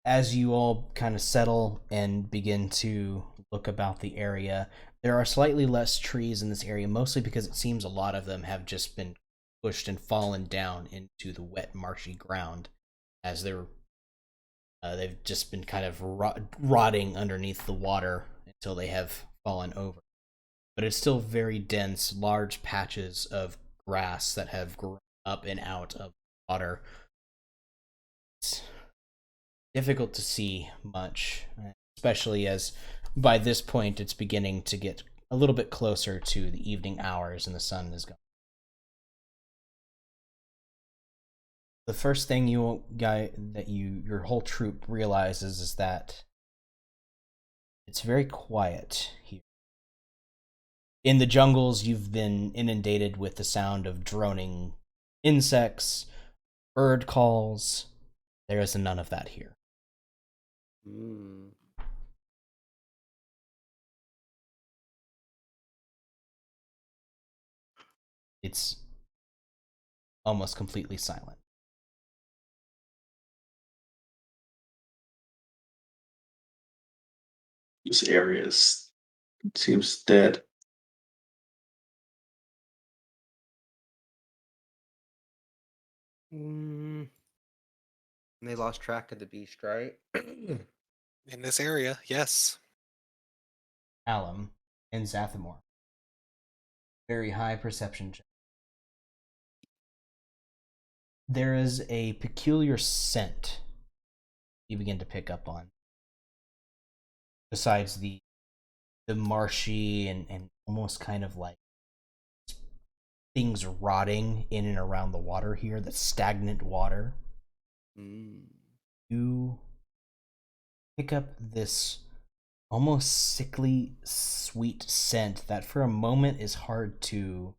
A: as you all kind of settle and begin to look about the area, there are slightly less trees in this area, mostly because it seems a lot of them have just been pushed and fallen down into the wet, marshy ground, as they've just been kind of rotting underneath the water until they have fallen over. But it's still very dense, large patches of grass that have grown up and out of water. It's difficult to see much, especially as by this point it's beginning to get a little bit closer to the evening hours and the sun is gone. The first thing your whole troop realizes is that it's very quiet here. In the jungles, you've been inundated with the sound of droning insects, bird calls. There is none of that here. It's almost completely silent.
D: This area seems dead.
C: And they lost track of the beast, right?
F: In this area, yes.
A: Alum and Zathamor. Very high perception check. There is a peculiar scent you begin to pick up on. Besides the marshy and almost kind of like things rotting in and around the water here, the stagnant water. You pick up this almost sickly sweet scent that for a moment is hard to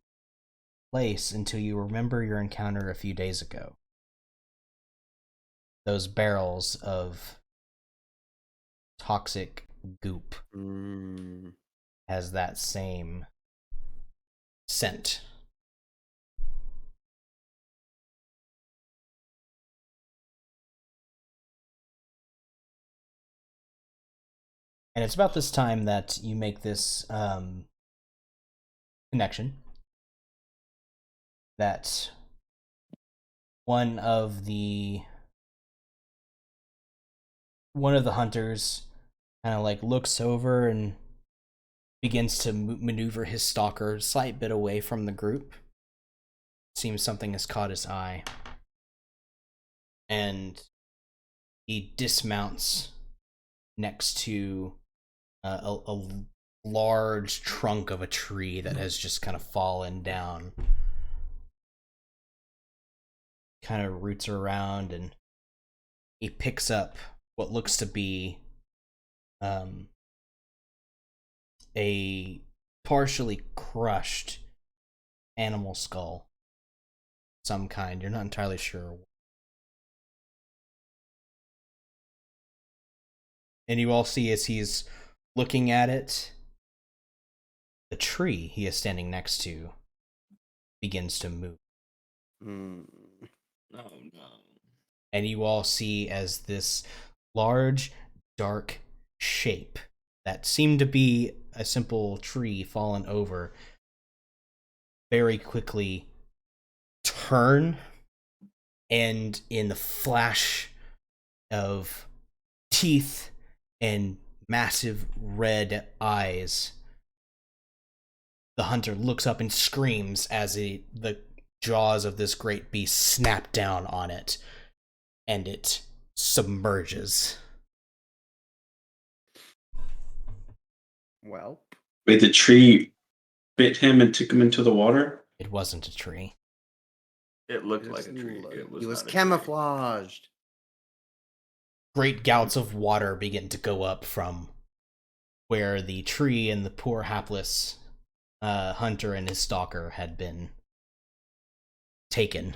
A: place until you remember your encounter a few days ago. Those barrels of toxic goop has that same scent. And it's about this time that you make this connection that one of the hunters kind of like looks over and begins to maneuver his stalker a slight bit away from the group. Seems something has caught his eye. And he dismounts next to a large trunk of a tree that has just kind of fallen down. Kind of roots around and he picks up what looks to be a partially crushed animal skull. Some kind. You're not entirely sure. And you all see as he's looking at it, the tree he is standing next to begins to move.
B: Oh no.
A: And you all see as this large, dark shape that seemed to be a simple tree fallen over very quickly turn, and in the flash of teeth and massive red eyes, the hunter looks up and screams as the jaws of this great beast snap down on it, and it submerges.
C: Well,
D: Wait, the tree bit him and took him into the water?
A: It wasn't a tree.
B: It looked like a tree. It
C: he was
B: not a tree.
C: camouflaged.
A: Great gouts of water begin to go up from where the tree and the poor hapless hunter and his stalker had been taken.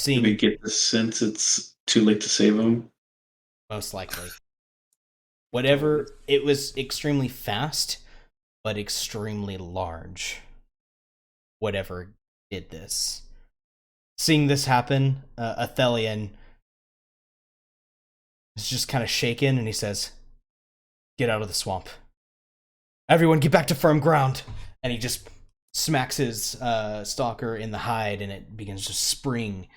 D: Do we get the sense it's too late to save him?
A: Most likely. Whatever, it was extremely fast, but extremely large. Whatever did this. Seeing this happen, Athelion is just kind of shaken, and he says, "Get out of the swamp. Everyone get back to firm ground." And he just smacks his stalker in the hide, and it begins to spring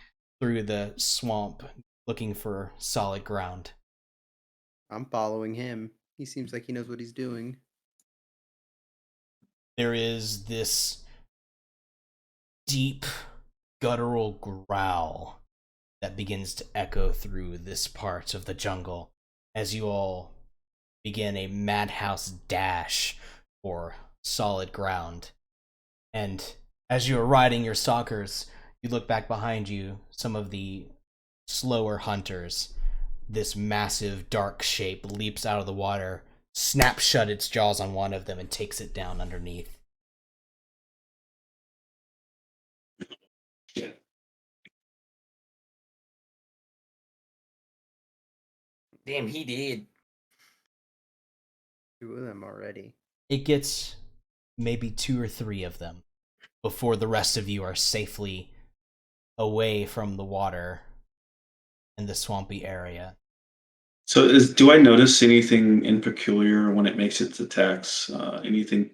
A: through the swamp, looking for solid ground.
C: I'm following him. He seems like he knows what he's doing.
A: There is this deep, guttural growl that begins to echo through this part of the jungle as you all begin a madhouse dash for solid ground. And as you are riding your stalkers, you look back behind you, some of the slower hunters. This massive dark shape leaps out of the water, snaps shut its jaws on one of them, and takes it down underneath.
D: Yeah.
B: Damn, he did.
C: 2 of them already.
A: It gets maybe 2 or 3 of them before the rest of you are safely away from the water and the swampy area.
D: So, do I notice anything in peculiar when it makes its attacks? Anything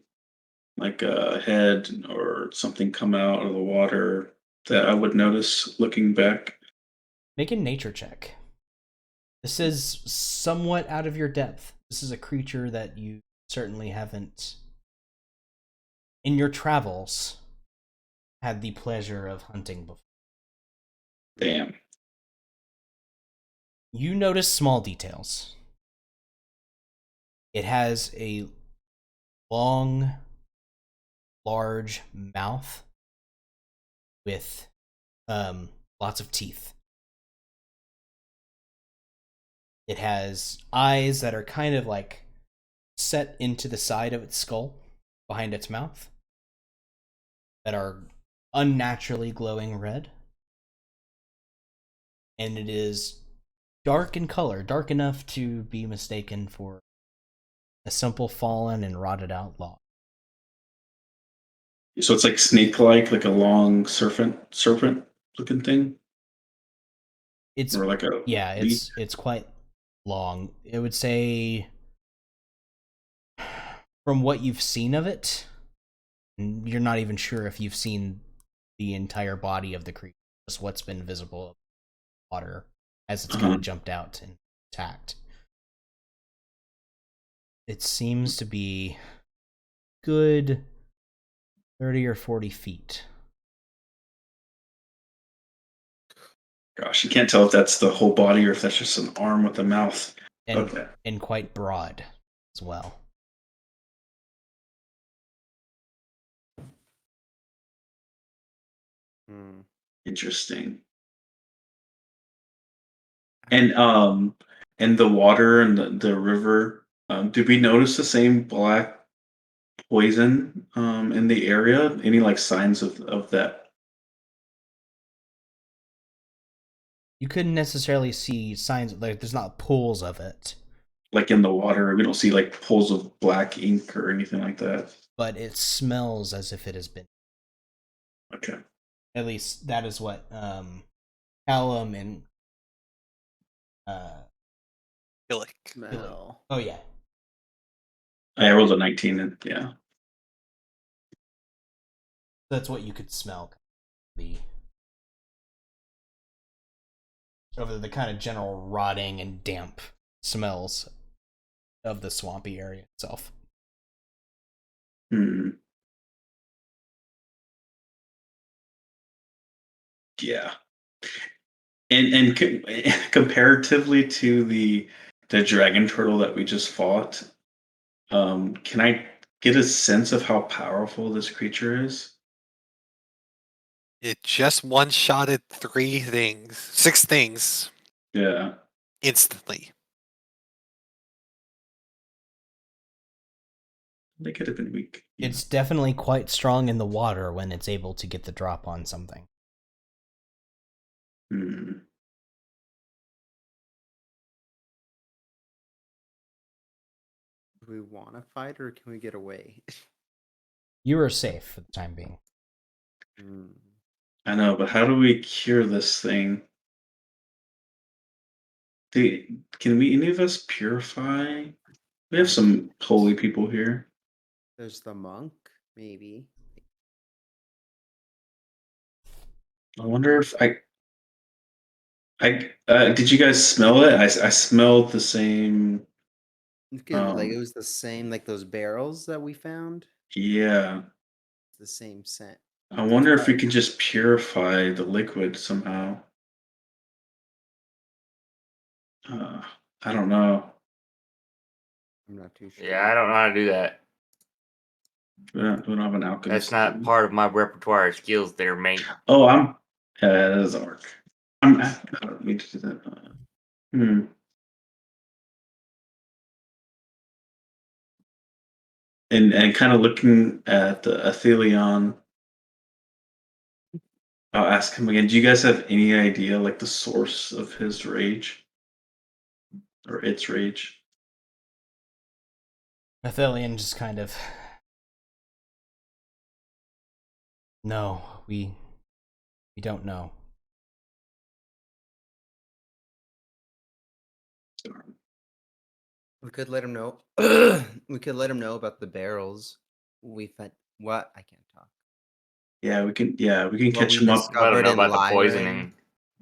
D: like a head or something come out of the water that I would notice looking back?
A: Make a nature check. This is somewhat out of your depth. This is a creature that you certainly haven't, in your travels, had the pleasure of hunting before.
D: Damn.
A: You notice small details. It has a long, large mouth with lots of teeth. It has eyes that are kind of like set into the side of its skull behind its mouth that are unnaturally glowing red. And it is dark in color, dark enough to be mistaken for a simple fallen and rotted out log.
D: So it's like snake-like, like a long serpent looking thing,
A: It's
D: or like a
A: yeah,
D: leaf?
A: it's quite long. I would say from what you've seen of it, you're not even sure if you've seen the entire body of the creature, just what's been visible of water as it's kind of jumped out and attacked. It seems to be good 30 or 40 feet.
D: Gosh, you can't tell if that's the whole body or if that's just an arm with a mouth.
A: And,
D: Okay.
A: and quite broad as well.
D: Interesting. And the water and the river, did we notice the same black poison in the area? Any like signs of that?
A: You couldn't necessarily see signs, like there's not pools of it,
D: Like in the water, we don't see like pools of black ink or anything like that.
A: but it smells as if it has been.
D: Okay.
A: At least that is what Callum and
F: Hillock.
C: Smell.
A: Oh yeah.
D: I rolled a 19, and yeah.
A: That's what you could smell. The over the kind of general rotting and damp smells of the swampy area itself.
D: Hmm. Yeah. And comparatively to the dragon turtle that we just fought, can I get a sense of how powerful this creature is?
F: It just one-shotted 6 things
D: Yeah.
F: instantly.
D: They could have been weak. Yeah.
A: It's definitely quite strong in the water when it's able to get the drop on something.
D: Hmm.
C: Do we want to fight or can we get away?
A: You are safe for the time being.
C: Hmm.
D: I know, but how do we cure this thing? Can we any of us purify? We have some holy people here.
C: There's the monk, maybe.
D: I wonder if did you guys smell it? I smelled the same.
C: Like it was the same, like those barrels that we found.
D: Yeah.
C: It's the same scent.
D: I wonder if we can just purify the liquid somehow. I don't know.
C: I'm not too sure.
H: Yeah, I don't know how to do that.
D: We don't have an alchemist.
H: That's not part of my repertoire of skills there, mate.
D: Oh, that doesn't work. I don't need to do that. And kind of looking at the Athelion, I'll ask him again. Do you guys have any idea, like the source of his rage or its rage?
A: Athelion just kind of. No, we don't know.
C: We could let him know. We could let him know about the barrels. We found what? I can't talk.
D: Yeah, we can. Yeah, we can
C: What
D: catch
C: we
D: him up.
C: discovered.
H: I don't know
C: in
H: about the
C: Lyran.
H: poisoning.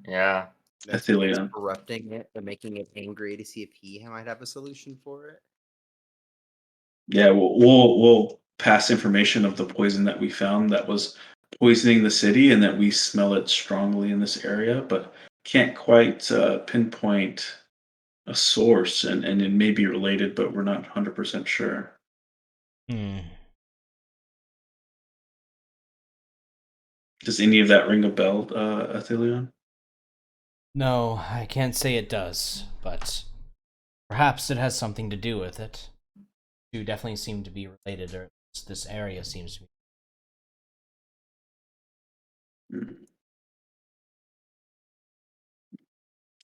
H: Yeah.
C: That's
D: Athelion.
C: corrupting it and making it angry to see if he might have a solution for it.
D: Yeah, we'll pass information of the poison that we found that was poisoning the city, and that we smell it strongly in this area, but can't quite pinpoint a source, and it may be related, but we're not 100% sure. Does any of that ring a bell, Athelion?
A: No, I can't say it does, but perhaps it has something to do with it. Two definitely seem to be related, or this area seems to be.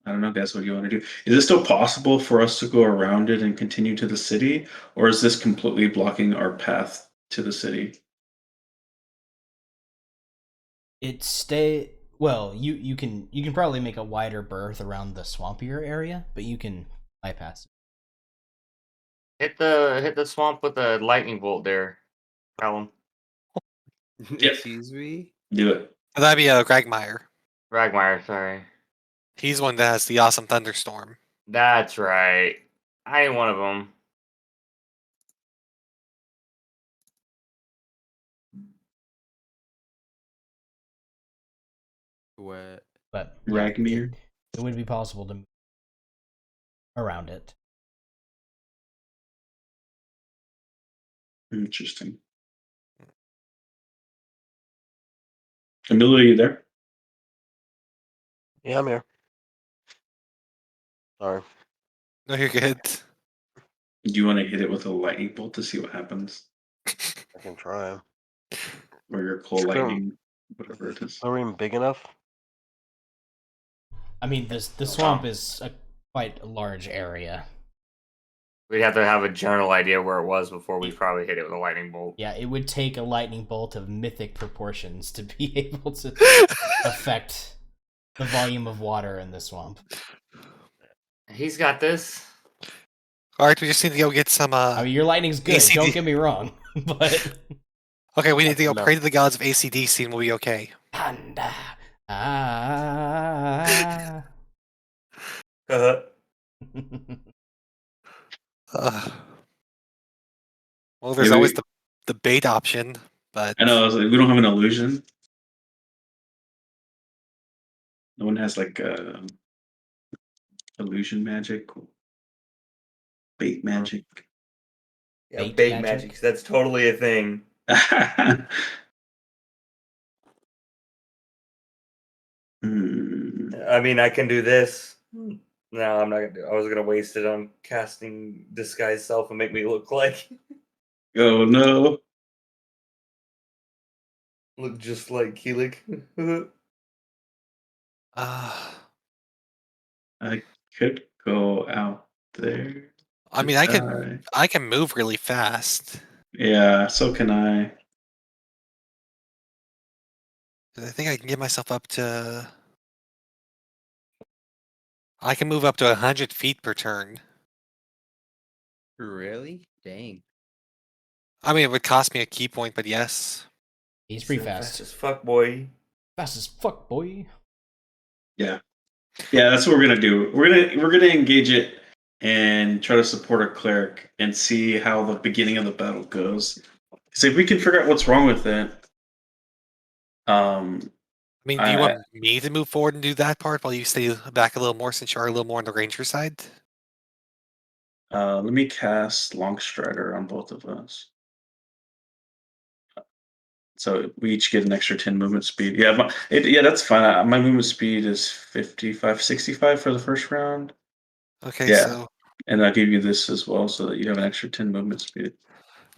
D: I don't know, guys. What do you want to do? Is it still possible for us to go around it and continue to the city, or is this completely blocking our path to the city?
A: Well, you can probably make a wider berth around the swampier area, but you can bypass it.
H: Hit the swamp with a lightning bolt there, Callum.
D: Yep.
C: Excuse me?
D: Do it.
F: That'd be Gragmire.
H: Ragmire, sorry.
F: He's one that has the awesome thunderstorm.
H: That's right. I ain't one of them.
C: What?
A: But
D: Ragmir.
A: it would be possible to move around it.
D: Interesting. Amelia, are you there?
E: Yeah, I'm here. Sorry.
F: No, you're good.
D: Do you want to hit it with a lightning bolt to see what happens?
E: I can try.
D: Or your cold
E: Sure.
D: lightning, whatever it is.
E: Are we big enough?
A: I mean, the swamp is a quite large area.
H: We'd have to have a general idea where it was before we probably hit it with a lightning bolt.
A: Yeah, it would take a lightning bolt of mythic proportions to be able to affect the volume of water in the swamp.
H: He's got this.
F: All right, we just need to go get some.
A: I mean, your lightning's good.
F: ACD.
A: Don't get me wrong, but
F: Okay, we need to go
E: No.
F: pray to the gods of ACDC and we'll be okay.
A: panda. Ah.
F: Well, there's
D: Maybe
F: always the bait option, but
D: I know we don't have an illusion. No one has like illusion magic, bait magic.
B: Yeah,
A: Bait
B: bait
A: magic?
B: magic. That's totally a thing.
D: Hmm.
B: I mean, I can do this. No, I'm not gonna do it. I was gonna waste it on casting disguise self and make me look like
D: Oh no!
B: look just like Keelik.
F: uh,
D: I could go out there.
F: I mean,
D: Die.
F: I can move really fast.
D: Yeah, so can I.
F: I think I can get myself up to. I can move up to 100 feet per turn.
C: Really? Dang.
F: I mean, it would cost me a key point, but yes.
A: He's pretty
B: Fast
A: fast.
B: as fuck, boy.
A: Fast as fuck, boy.
D: Yeah, that's what we're gonna do. We're gonna engage it and try to support our cleric and see how the beginning of the battle goes. Because if we can figure out what's wrong with it,
F: I mean, do you want me to move forward and do that part while you stay back a little more since you are a little more on the ranger side?
D: let me cast Longstrider on both of us. So we each get an extra 10 movement speed. Yeah, yeah, that's fine. My movement speed is 55, 65 for the first round.
F: Okay,
D: Yeah.
F: so
D: And I'll give you this as well so that you have an extra 10 movement speed.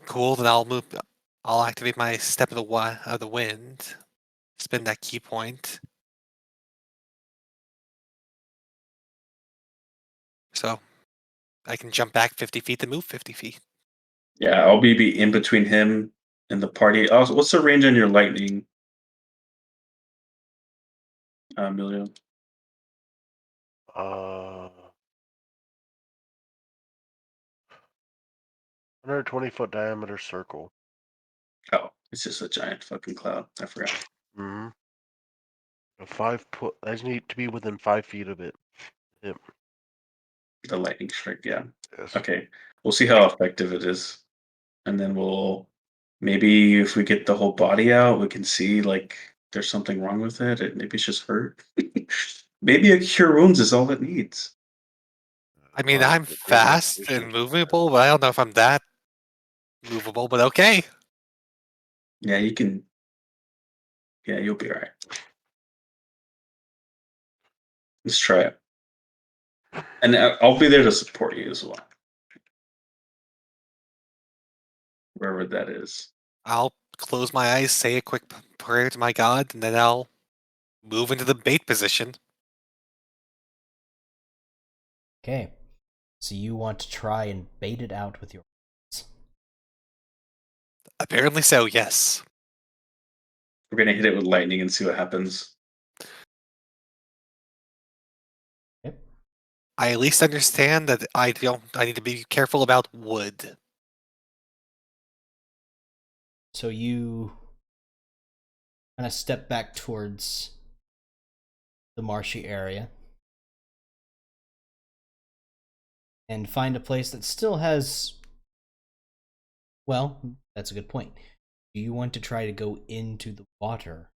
F: cool. Then I'll move. I'll activate my step of the wind. Spend that key point. So I can jump back 50 feet to move 50 feet.
D: Yeah, I'll be in between him and the party. Also, what's the range on your lightning, Emilio?
E: 120-foot diameter circle.
D: Oh, it's just a giant fucking cloud. I forgot.
E: Mm-hmm. A 5 foot. I just need to be within 5 feet of it. Yep.
D: The lightning strike, yeah.
E: Yes.
D: Okay, we'll see how effective it is. And then we'll maybe if we get the whole body out, we can see like there's something wrong with it. Maybe it's just hurt. Maybe a cure wounds is all it needs.
F: I mean,
E: Oh,
F: I'm
E: the
F: fast
E: radiation
F: and
E: is
F: movable, but I don't know if I'm that movable. But okay.
D: Yeah, you can. Yeah, you'll be all right. Let's try it. And I'll be there to support you as well. Wherever that is.
F: I'll close my eyes, say a quick prayer to my god, and then I'll move into the bait position.
A: Okay. So you want to try and bait it out with your hands.
F: Apparently so, yes.
D: We're gonna hit it with lightning and see what happens.
A: Yep.
F: I at least understand that I need to be careful about wood.
A: So you kind of step back towards the marshy area and find a place that still has. Well, that's a good point. Do you want to try to go into the water?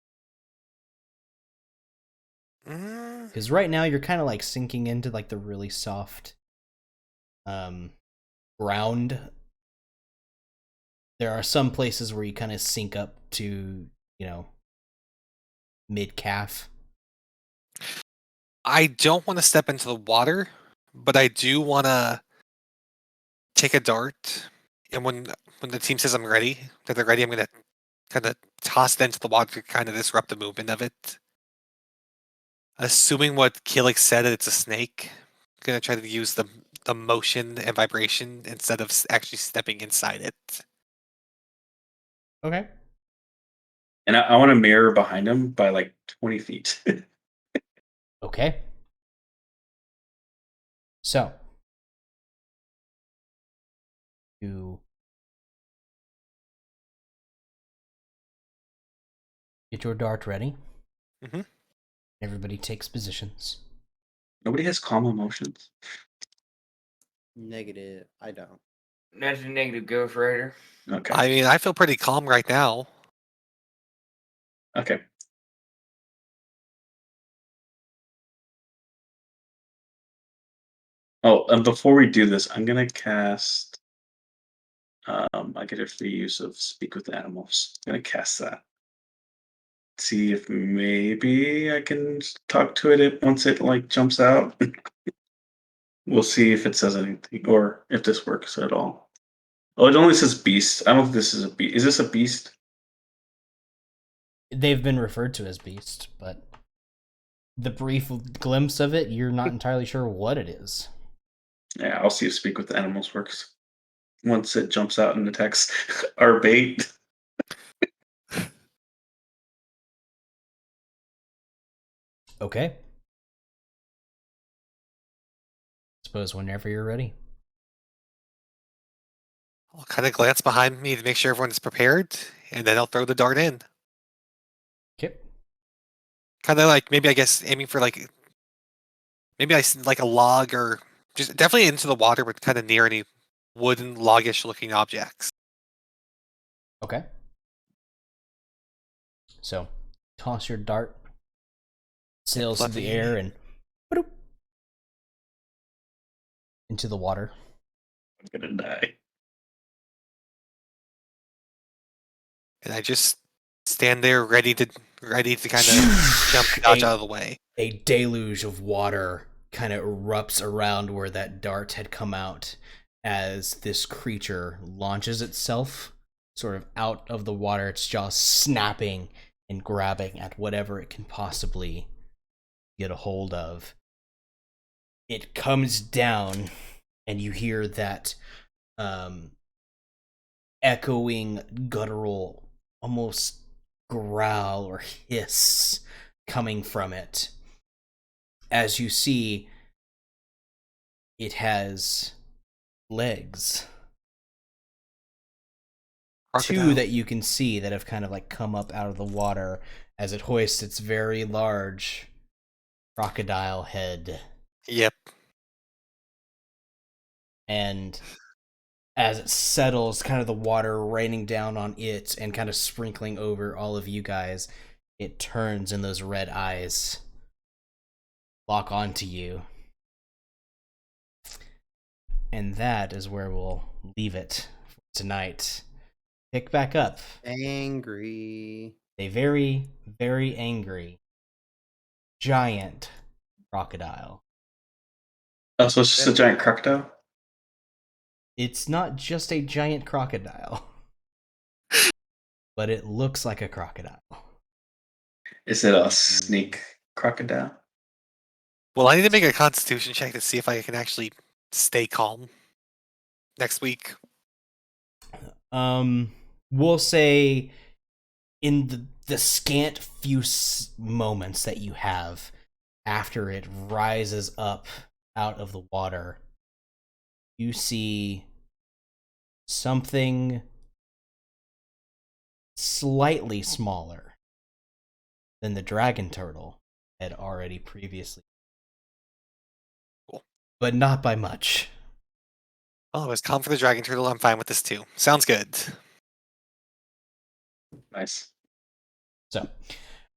A: Because right now you're kind of like sinking into like the really soft ground. There are some places where you kind of sink up to, mid calf.
F: I don't want to step into the water, but I do want to take a dart. And when the team says I'm ready, that they're ready, I'm going to kind of toss it into the water to kind of disrupt the movement of it. Assuming what Killick said, that it's a snake, I'm going to try to use the motion and vibration instead of actually stepping inside it.
A: Okay.
D: And I want to mirror behind him by like 20 feet.
A: Okay. So, to get your dart ready.
F: Mhm.
A: Everybody takes positions.
D: Nobody has calm emotions.
C: Negative. I don't.
B: That's a negative Ghost Rider.
D: Okay.
F: I mean, I feel pretty calm right now.
D: Okay. Oh, and before we do this, I'm gonna cast. I get a free use of Speak with Animals. I'm gonna cast that. See if maybe I can talk to it once it like jumps out. We'll see if it says anything or if this works at all. Oh, it only says beast. I don't think this is a beast. Is this a beast?
A: They've been referred to as beast, but the brief glimpse of it, you're not entirely sure what it is.
D: Yeah, I'll see if Speak with Animals works. Once it jumps out and attacks our bait.
A: Okay. Suppose whenever you're ready.
F: I'll kind of glance behind me to make sure everyone's prepared, and then I'll throw the dart in.
A: Okay.
F: Kind of like maybe I guess aiming for like maybe like a log or just definitely into the water, but kind of near any wooden loggish looking objects.
A: Okay. So, toss your dart, sails through the air, and boop, into the water.
D: I'm gonna die.
F: And I just stand there ready to kind of jump and dodge out of the way.
A: A deluge of water kind of erupts around where that dart had come out as this creature launches itself sort of out of the water, its jaws snapping and grabbing at whatever it can possibly get a hold of. It comes down, and you hear that echoing, guttural, almost growl or hiss coming from it. As you see, it has legs.
F: Crocodile.
A: Two that you can see that have kind of like come up out of the water as it hoists its very large crocodile head.
F: Yep.
A: And as it settles, kind of the water raining down on it and kind of sprinkling over all of you guys, it turns and those red eyes lock onto you. And that is where we'll leave it for tonight. Pick back up.
C: Angry.
A: A very, very angry giant crocodile.
D: Oh, so it's just a giant crocodile?
A: It's not just a giant crocodile, but it looks like a crocodile.
D: Is it a snake crocodile?
F: Well, I need to make a constitution check to see if I can actually stay calm next week.
A: We'll say in the scant few moments that you have after it rises up out of the water, you see something slightly smaller than the dragon turtle had already previously.
F: Cool.
A: But not by much.
F: Well, I was calm for the dragon turtle. I'm fine with this too. Sounds good.
D: Nice.
A: So,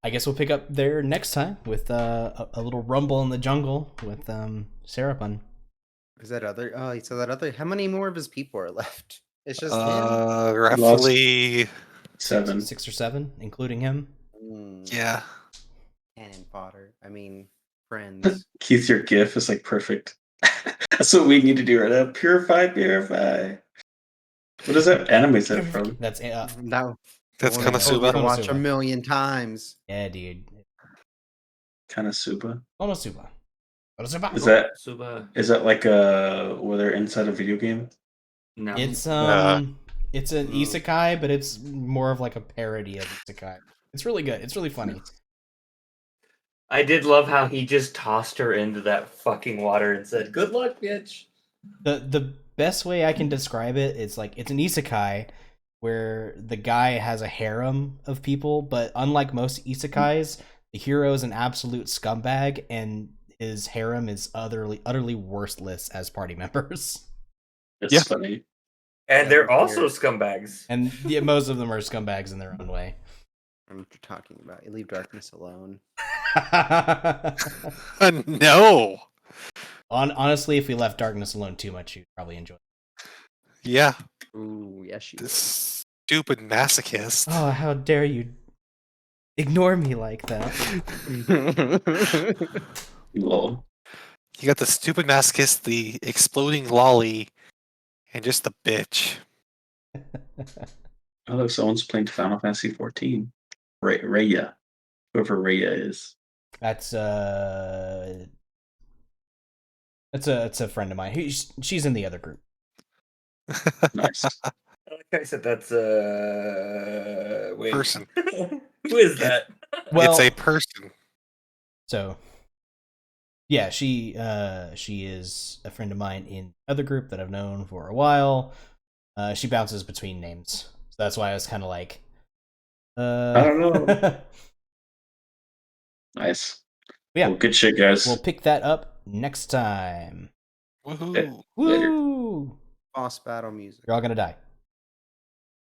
A: I guess we'll pick up there next time with a little rumble in the jungle with Serapun.
C: Is that other? Oh, so that other. How many more of his people are left? It's just him.
F: Roughly.
D: 7.
A: 6 or 7, including him.
F: Yeah.
C: Cannon fodder. I mean, friends.
D: Keith, your GIF is like perfect. That's what we need to do right now. Purify. What is that anime is that from?
A: That's
C: No,
F: That's
C: one I told you
F: Konosuba.
C: to watch a
A: Konosuba.
C: million times.
A: Yeah, dude.
D: Konosuba.
A: Konosuba. Konosuba.
D: Is that like where they're inside a video game?
B: No.
A: It's an isekai, but it's more of like a parody of isekai. It's really good. It's really funny.
B: I did love how he just tossed her into that fucking water and said, "Good luck, bitch."
A: The best way I can describe it is like it's an isekai where the guy has a harem of people, but unlike most isekais, the hero is an absolute scumbag and his harem is utterly worthless as party members.
D: It's
F: Yeah.
D: funny.
B: And
C: Yeah,
B: they're
C: I'm
B: also
C: here.
B: scumbags.
A: And yeah, most of them are scumbags in their own way.
C: I'm talking about. You leave darkness alone.
F: No.
A: Honestly, if we left darkness alone too much, you'd probably enjoy it.
F: Yeah.
C: Ooh, yes, you.
F: This stupid masochist.
A: Oh, how dare you ignore me like that?
D: Lol.
F: You got the stupid masochist, the exploding lolly, and just the bitch.
D: Oh, look, someone's playing Final Fantasy 14. Raya. Whoever Raya is.
A: That's a friend of mine. She's in the other group.
D: Nice.
B: I like how I said that's wait.
F: Person.
B: Who is that?
A: Well,
F: It's a person.
A: So yeah, she is a friend of mine in the other group that I've known for a while. She bounces between names. So that's why I was kind of like
D: I don't know. Nice.
A: Yeah.
D: Well, good shit, guys.
A: We'll pick that up next time.
F: Woohoo.
D: Later.
A: Woo!
C: Boss battle music.
A: You're all gonna die.